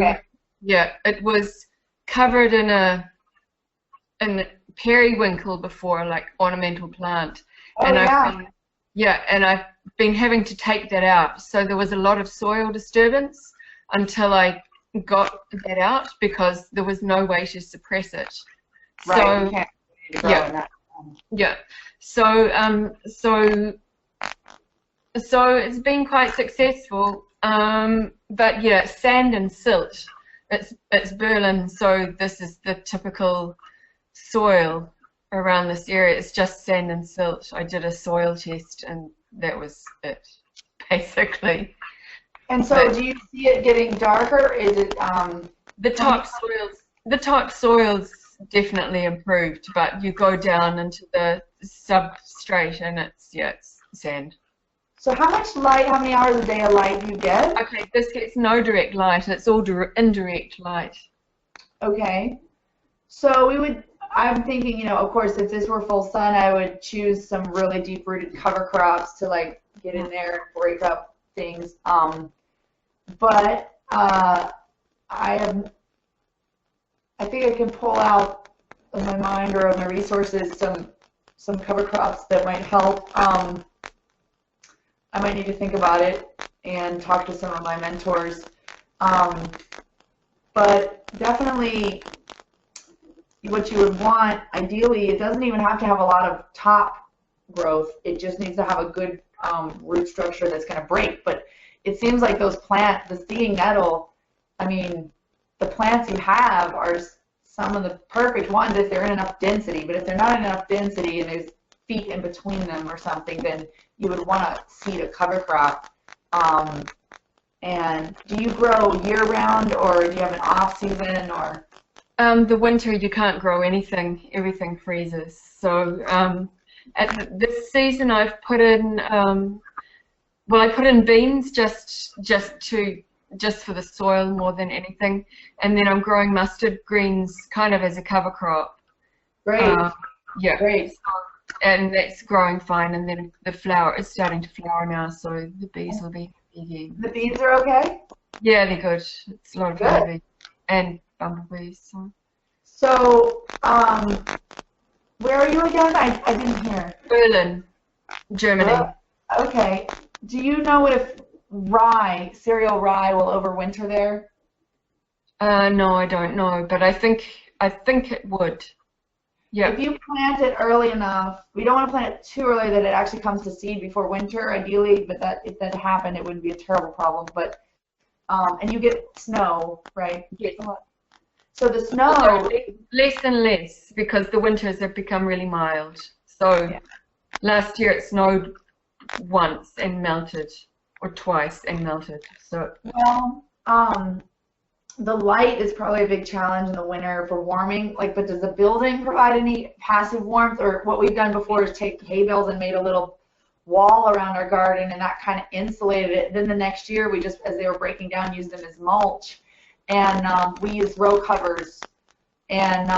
yeah, it was covered in a periwinkle before, like ornamental plant. Oh, and yeah. I've been having to take that out. So there was a lot of soil disturbance until I got that out because there was no way to suppress it. Right. So, yeah. So it's been quite successful. But yeah, sand and silt. It's Berlin, so this is the typical soil around this area. It's just sand and silt. I did a soil test and that was it, basically. And so do you see it getting darker? Is it the top soils definitely improved, but you go down into the substrate and it's sand. So how much light, how many hours a day of light do you get? Okay, this gets no direct light, it's all indirect light. Okay. So I'm thinking, you know, of course, if this were full sun, I would choose some really deep-rooted cover crops to, like, get in there and break up things. But I think I can pull out of my mind or of my resources some cover crops that might help. I might need to think about it and talk to some of my mentors. But definitely what you would want, ideally, it doesn't even have to have a lot of top growth. It just needs to have a good root structure that's going to break. But it seems like those plants, the seeding nettle, I mean, the plants you have are some of the perfect ones if they're in enough density. But if they're not in enough density and there's feet in between them or something, then you would want to seed a cover crop. And do you grow year-round, or do you have an off-season, or? The winter you can't grow anything. Everything freezes. So at this season I've put in I put in beans just for the soil more than anything, and then I'm growing mustard greens kind of as a cover crop. Great. Yeah. Great. And that's growing fine, and then the flower is starting to flower now, so the bees will be eating. The bees are okay? Yeah, they're good. It's a lot of honeybees and bumblebees. So, where are you again? I didn't hear. Berlin, Germany. Okay. Do you know if cereal rye will overwinter there? No, I don't know, but I think it would. Yeah. If you plant it early enough, we don't want to plant it too early that it actually comes to seed before winter, ideally. But if that happened, it wouldn't be a terrible problem. But and you get snow, right? Yes. So the snow less and less because the winters have become really mild. So last year it snowed once and melted, or twice and melted. So the light is probably a big challenge in the winter for warming. But does the building provide any passive warmth? Or what we've done before is take hay bales and made a little wall around our garden, and that kind of insulated it. Then the next year, we just, as they were breaking down, used them as mulch, and we used row covers. And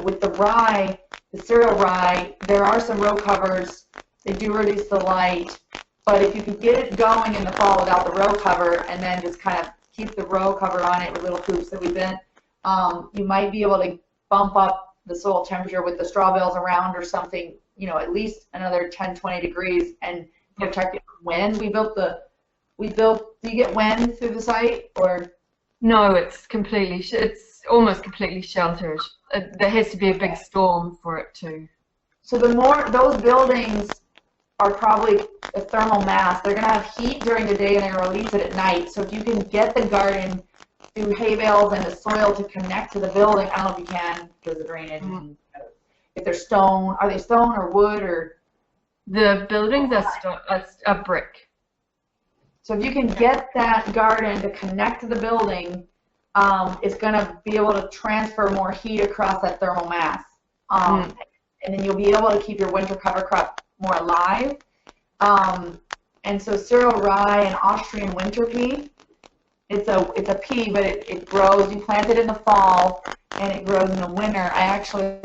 with the rye, the cereal rye, there are some row covers. They do reduce the light, but if you could get it going in the fall without the row cover, and then just kind of keep the row cover on it with little hoops that we've been, you might be able to bump up the soil temperature with the straw bales around or something, you know, at least another 10, 20 degrees, and protect it from wind. Do you get wind through the site, or? No, it's almost completely sheltered. There has to be a big storm for it to. So the more, those buildings are probably a thermal mass. They're going to have heat during the day and they're going to release it at night. So if you can get the garden through hay bales and the soil to connect to the building, I don't know if you can because of drainage. If they're stone, are they stone or wood or? The buildings are brick. So if you can get that garden to connect to the building, it's going to be able to transfer more heat across that thermal mass. And then you'll be able to keep your winter cover crop more alive. And so cereal rye and Austrian winter pea, it's a pea, but it grows. You plant it in the fall, and it grows in the winter. I actually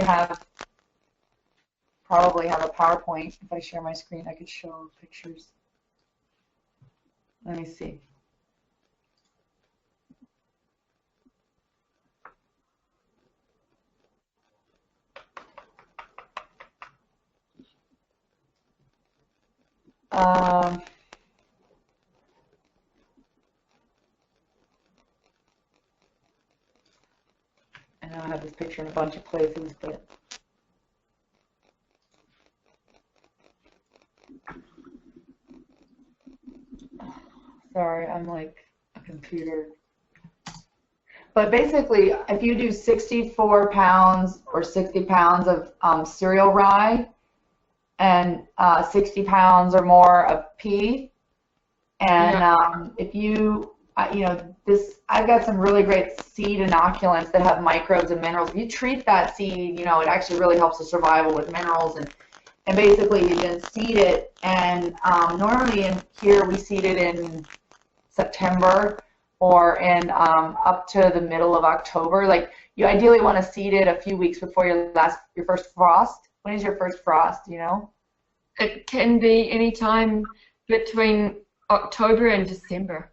probably have a PowerPoint. If I share my screen, I could show pictures. Let me see. I know I have this picture in a bunch of places, but sorry, I'm like a computer. But basically, if you do 64 pounds or 60 pounds of cereal rye and 60 pounds or more of pea, and if you, I've got some really great seed inoculants that have microbes and minerals. If you treat that seed, it actually really helps the survival with minerals, and basically you then seed it, and normally in here we seed it in September or in up to the middle of October. Like, you ideally want to seed it a few weeks before your first frost. When is your first frost, do you know? It can be any time between October and December.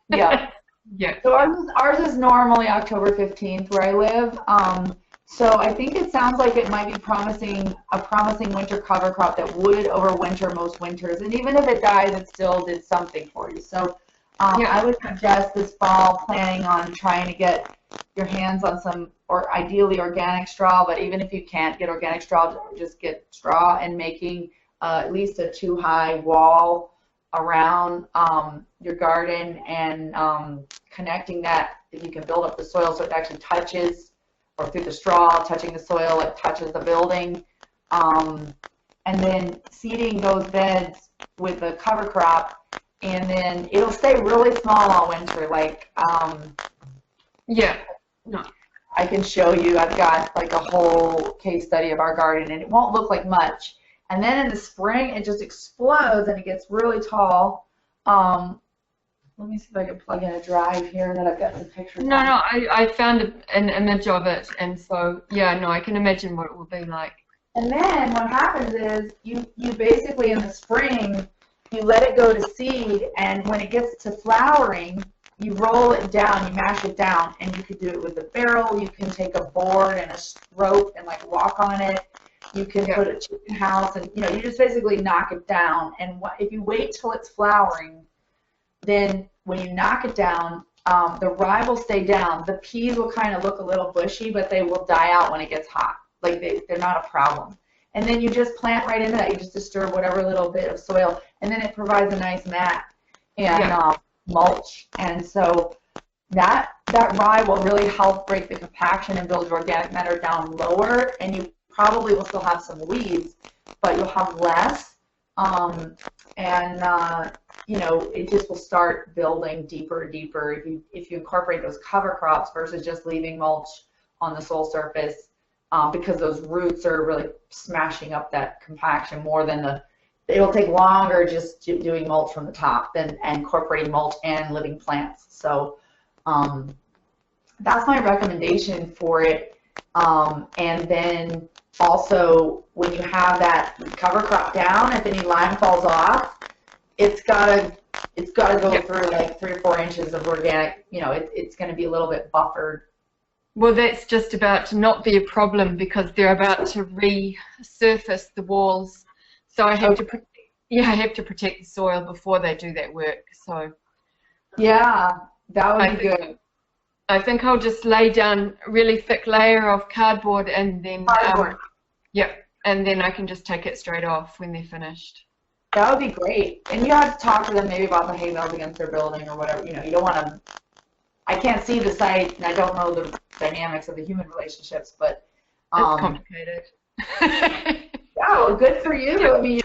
Yeah. Yeah. So ours is normally October 15th where I live. So I think it sounds like it might be a promising winter cover crop that would overwinter most winters. And even if it dies, it still did something for you. So I would suggest this fall planning on trying to get your hands on some, or ideally organic straw, but even if you can't get organic straw, just get straw, and making at least a 2-high wall around your garden, and connecting that, if you can build up the soil so it actually touches, or through the straw, touching the soil, it touches the building, and then seeding those beds with the cover crop, and then it'll stay really small all winter. Like, I can show you, I've got like a whole case study of our garden, and it won't look like much. And then in the spring, it just explodes and it gets really tall. Let me see if I can plug in a drive here that I've got some pictures. No, I found an image of it, and so I can imagine what it will be like. And then what happens is you basically in the spring, you let it go to seed, and when it gets to flowering, you roll it down, you mash it down, and you could do it with a barrel. You can take a board and a rope and like walk on it. You can put a chicken house, and you just basically knock it down. And if you wait till it's flowering, then when you knock it down, the rye will stay down. The peas will kind of look a little bushy, but they will die out when it gets hot. Like, they're not a problem. And then you just plant right into that. You just disturb whatever little bit of soil, and then it provides a nice mat and mulch. And so that rye will really help break the compaction and build your organic matter down lower, and you probably will still have some weeds, but you'll have less, it just will start building deeper and deeper if you incorporate those cover crops versus just leaving mulch on the soil surface, because those roots are really smashing up that compaction more than it'll take longer just doing mulch from the top than incorporating mulch and living plants. So that's my recommendation for it. And then also, when you have that cover crop down, if any lime falls off, it's gotta go through like 3 or 4 inches of organic. It's going to be a little bit buffered Well, that's just about to not be a problem because they're about to resurface the walls. So I have to protect the soil before they do that work. So yeah, that would be good. I think I'll just lay down a really thick layer of cardboard and then and then I can just take it straight off when they're finished. That would be great. And you have to talk to them maybe about the hay bales against their building or whatever. You know, you don't want to. I can't see the site, and I don't know the dynamics of the human relationships, but it's complicated. Yeah, well, good for you. I mean,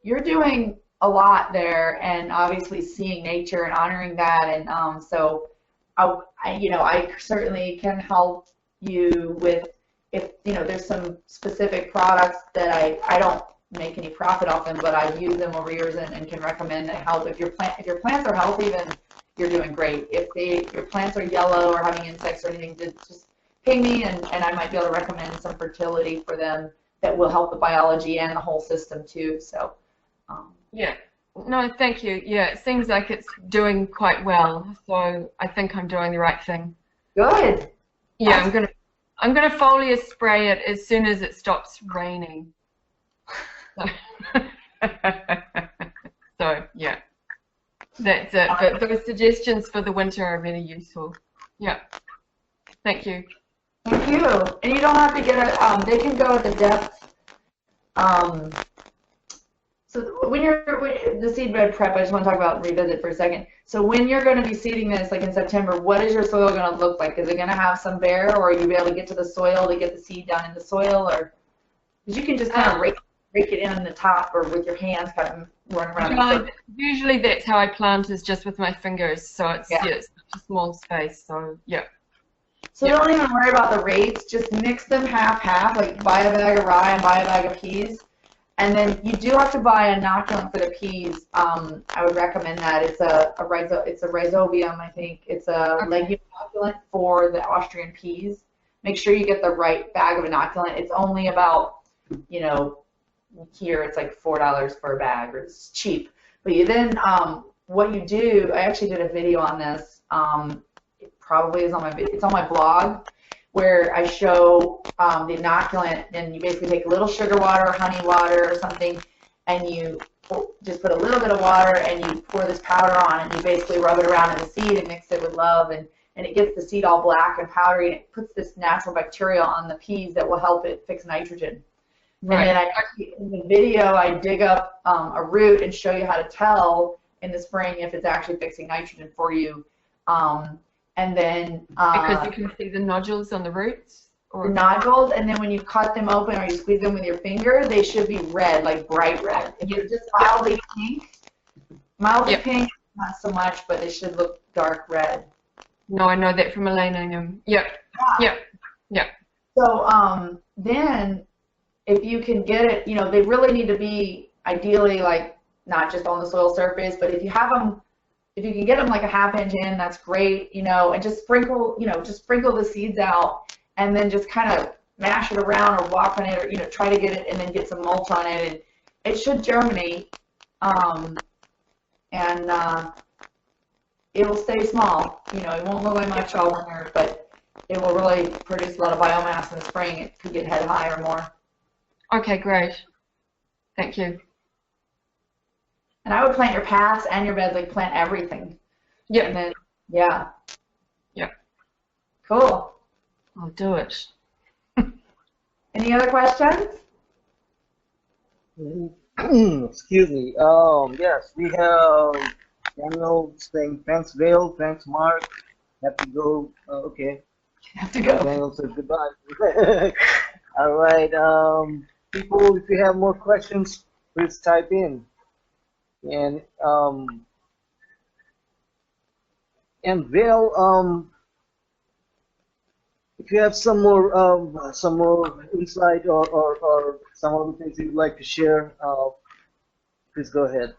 you're doing a lot there, and obviously seeing nature and honoring that, and so I certainly can help you with if there's some specific products that I don't make any profit off them, but I've used them over years and can recommend that help. If your plants are healthy, then you're doing great. If your plants are yellow or having insects or anything, just ping me and I might be able to recommend some fertility for them that will help the biology and the whole system too. So yeah. No, thank you. Yeah, it seems like it's doing quite well. So I think I'm doing the right thing. Good. Yeah, I'm gonna foliar spray it as soon as it stops raining. So yeah, that's it. But those suggestions for the winter are really useful. Yeah, thank you. Thank you. And you don't have to get a. They can go at the depth. So when the seedbed prep, I just want to talk about revisit for a second. So when you're going to be seeding this, like in September, what is your soil going to look like? Is it going to have some bare, or are you be able to get to the soil to get the seed down in the soil, or because you can just kind of rake it in on the top, or with your hands kind of run around. Usually that's how I plant, is just with my fingers. So it's it's a small space. So yeah. So don't even worry about the rates. Just mix them half-half. Like buy a bag of rye and buy a bag of peas. And then you do have to buy an inoculant for the peas. I would recommend that. It's a rhizobium, I think. It's a legume inoculant for the Austrian peas. Make sure you get the right bag of inoculant. It's only about, here it's like $4 for a bag, or it's cheap. But you then, what you do, I actually did a video on this. It probably is on it's on my blog, where I show the inoculant, and you basically take a little sugar water, honey water, or something, and you just put a little bit of water, and you pour this powder on, and you basically rub it around in the seed and mix it with love, and it gets the seed all black and powdery, and it puts this natural bacteria on the peas that will help it fix nitrogen. Right. And then in the video, I dig up a root and show you how to tell in the spring if it's actually fixing nitrogen for you. And then because you can see the nodules on the roots, or the nodules, and then when you cut them open or you squeeze them with your finger, they should be red, like bright red. If you're just mildly pink, not so much, but they should look dark red. No, I know that from Elena. Yep. So then, if you can get it, they really need to be ideally like not just on the soil surface, but if you have them. If you can get them like a ½ inch in, that's great, and just sprinkle, the seeds out, and then just kind of mash it around or walk on it, or try to get it, and then get some mulch on it, and it should germinate, and it will stay small. It won't look like much all winter, but it will really produce a lot of biomass in the spring. It could get head high or more. Okay, great. Thank you. And I would plant your paths and your beds, like plant everything. Yeah. And then, yeah. Yeah. Cool. I'll do it. Any other questions? Excuse me. Yes, we have Daniel saying thanks, Vail. Thanks, Mark. Have to go. Okay. Have to go. Daniel says goodbye. All right. People, if you have more questions, please type in. And Vail, if you have some more insight or some other things you'd like to share, please go ahead.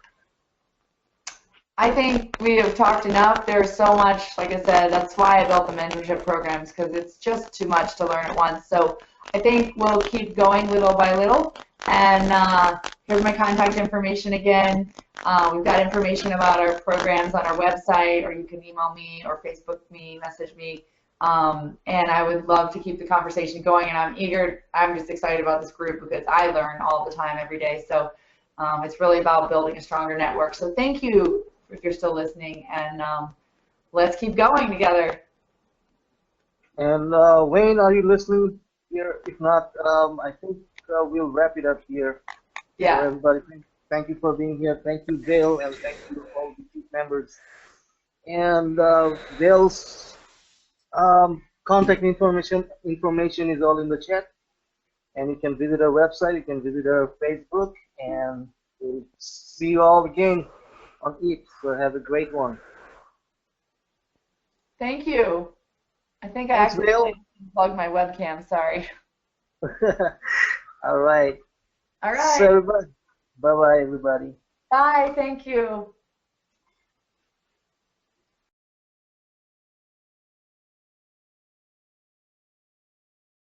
I think we have talked enough. There's so much, like I said, that's why I built the mentorship programs, because it's just too much to learn at once. So I think we'll keep going little by little. And here's my contact information again. We've got information about our programs on our website, or you can email me or Facebook me, message me. And I would love to keep the conversation going, and I'm just excited about this group because I learn all the time every day. So it's really about building a stronger network. So thank you if you're still listening, and let's keep going together. And Wayne, are you listening here? If not, I think we'll wrap it up here. Yeah. So everybody, thank you for being here. Thank you, Vail, and thank you all the team members. And Vail's contact information is all in the chat. And you can visit our website, you can visit our Facebook, and we'll see you all again on it. So have a great one. Thank you. I think I Thanks, accidentally unplugged my webcam. Sorry. All right. All right. So everybody, bye-bye, everybody. Bye. Thank you.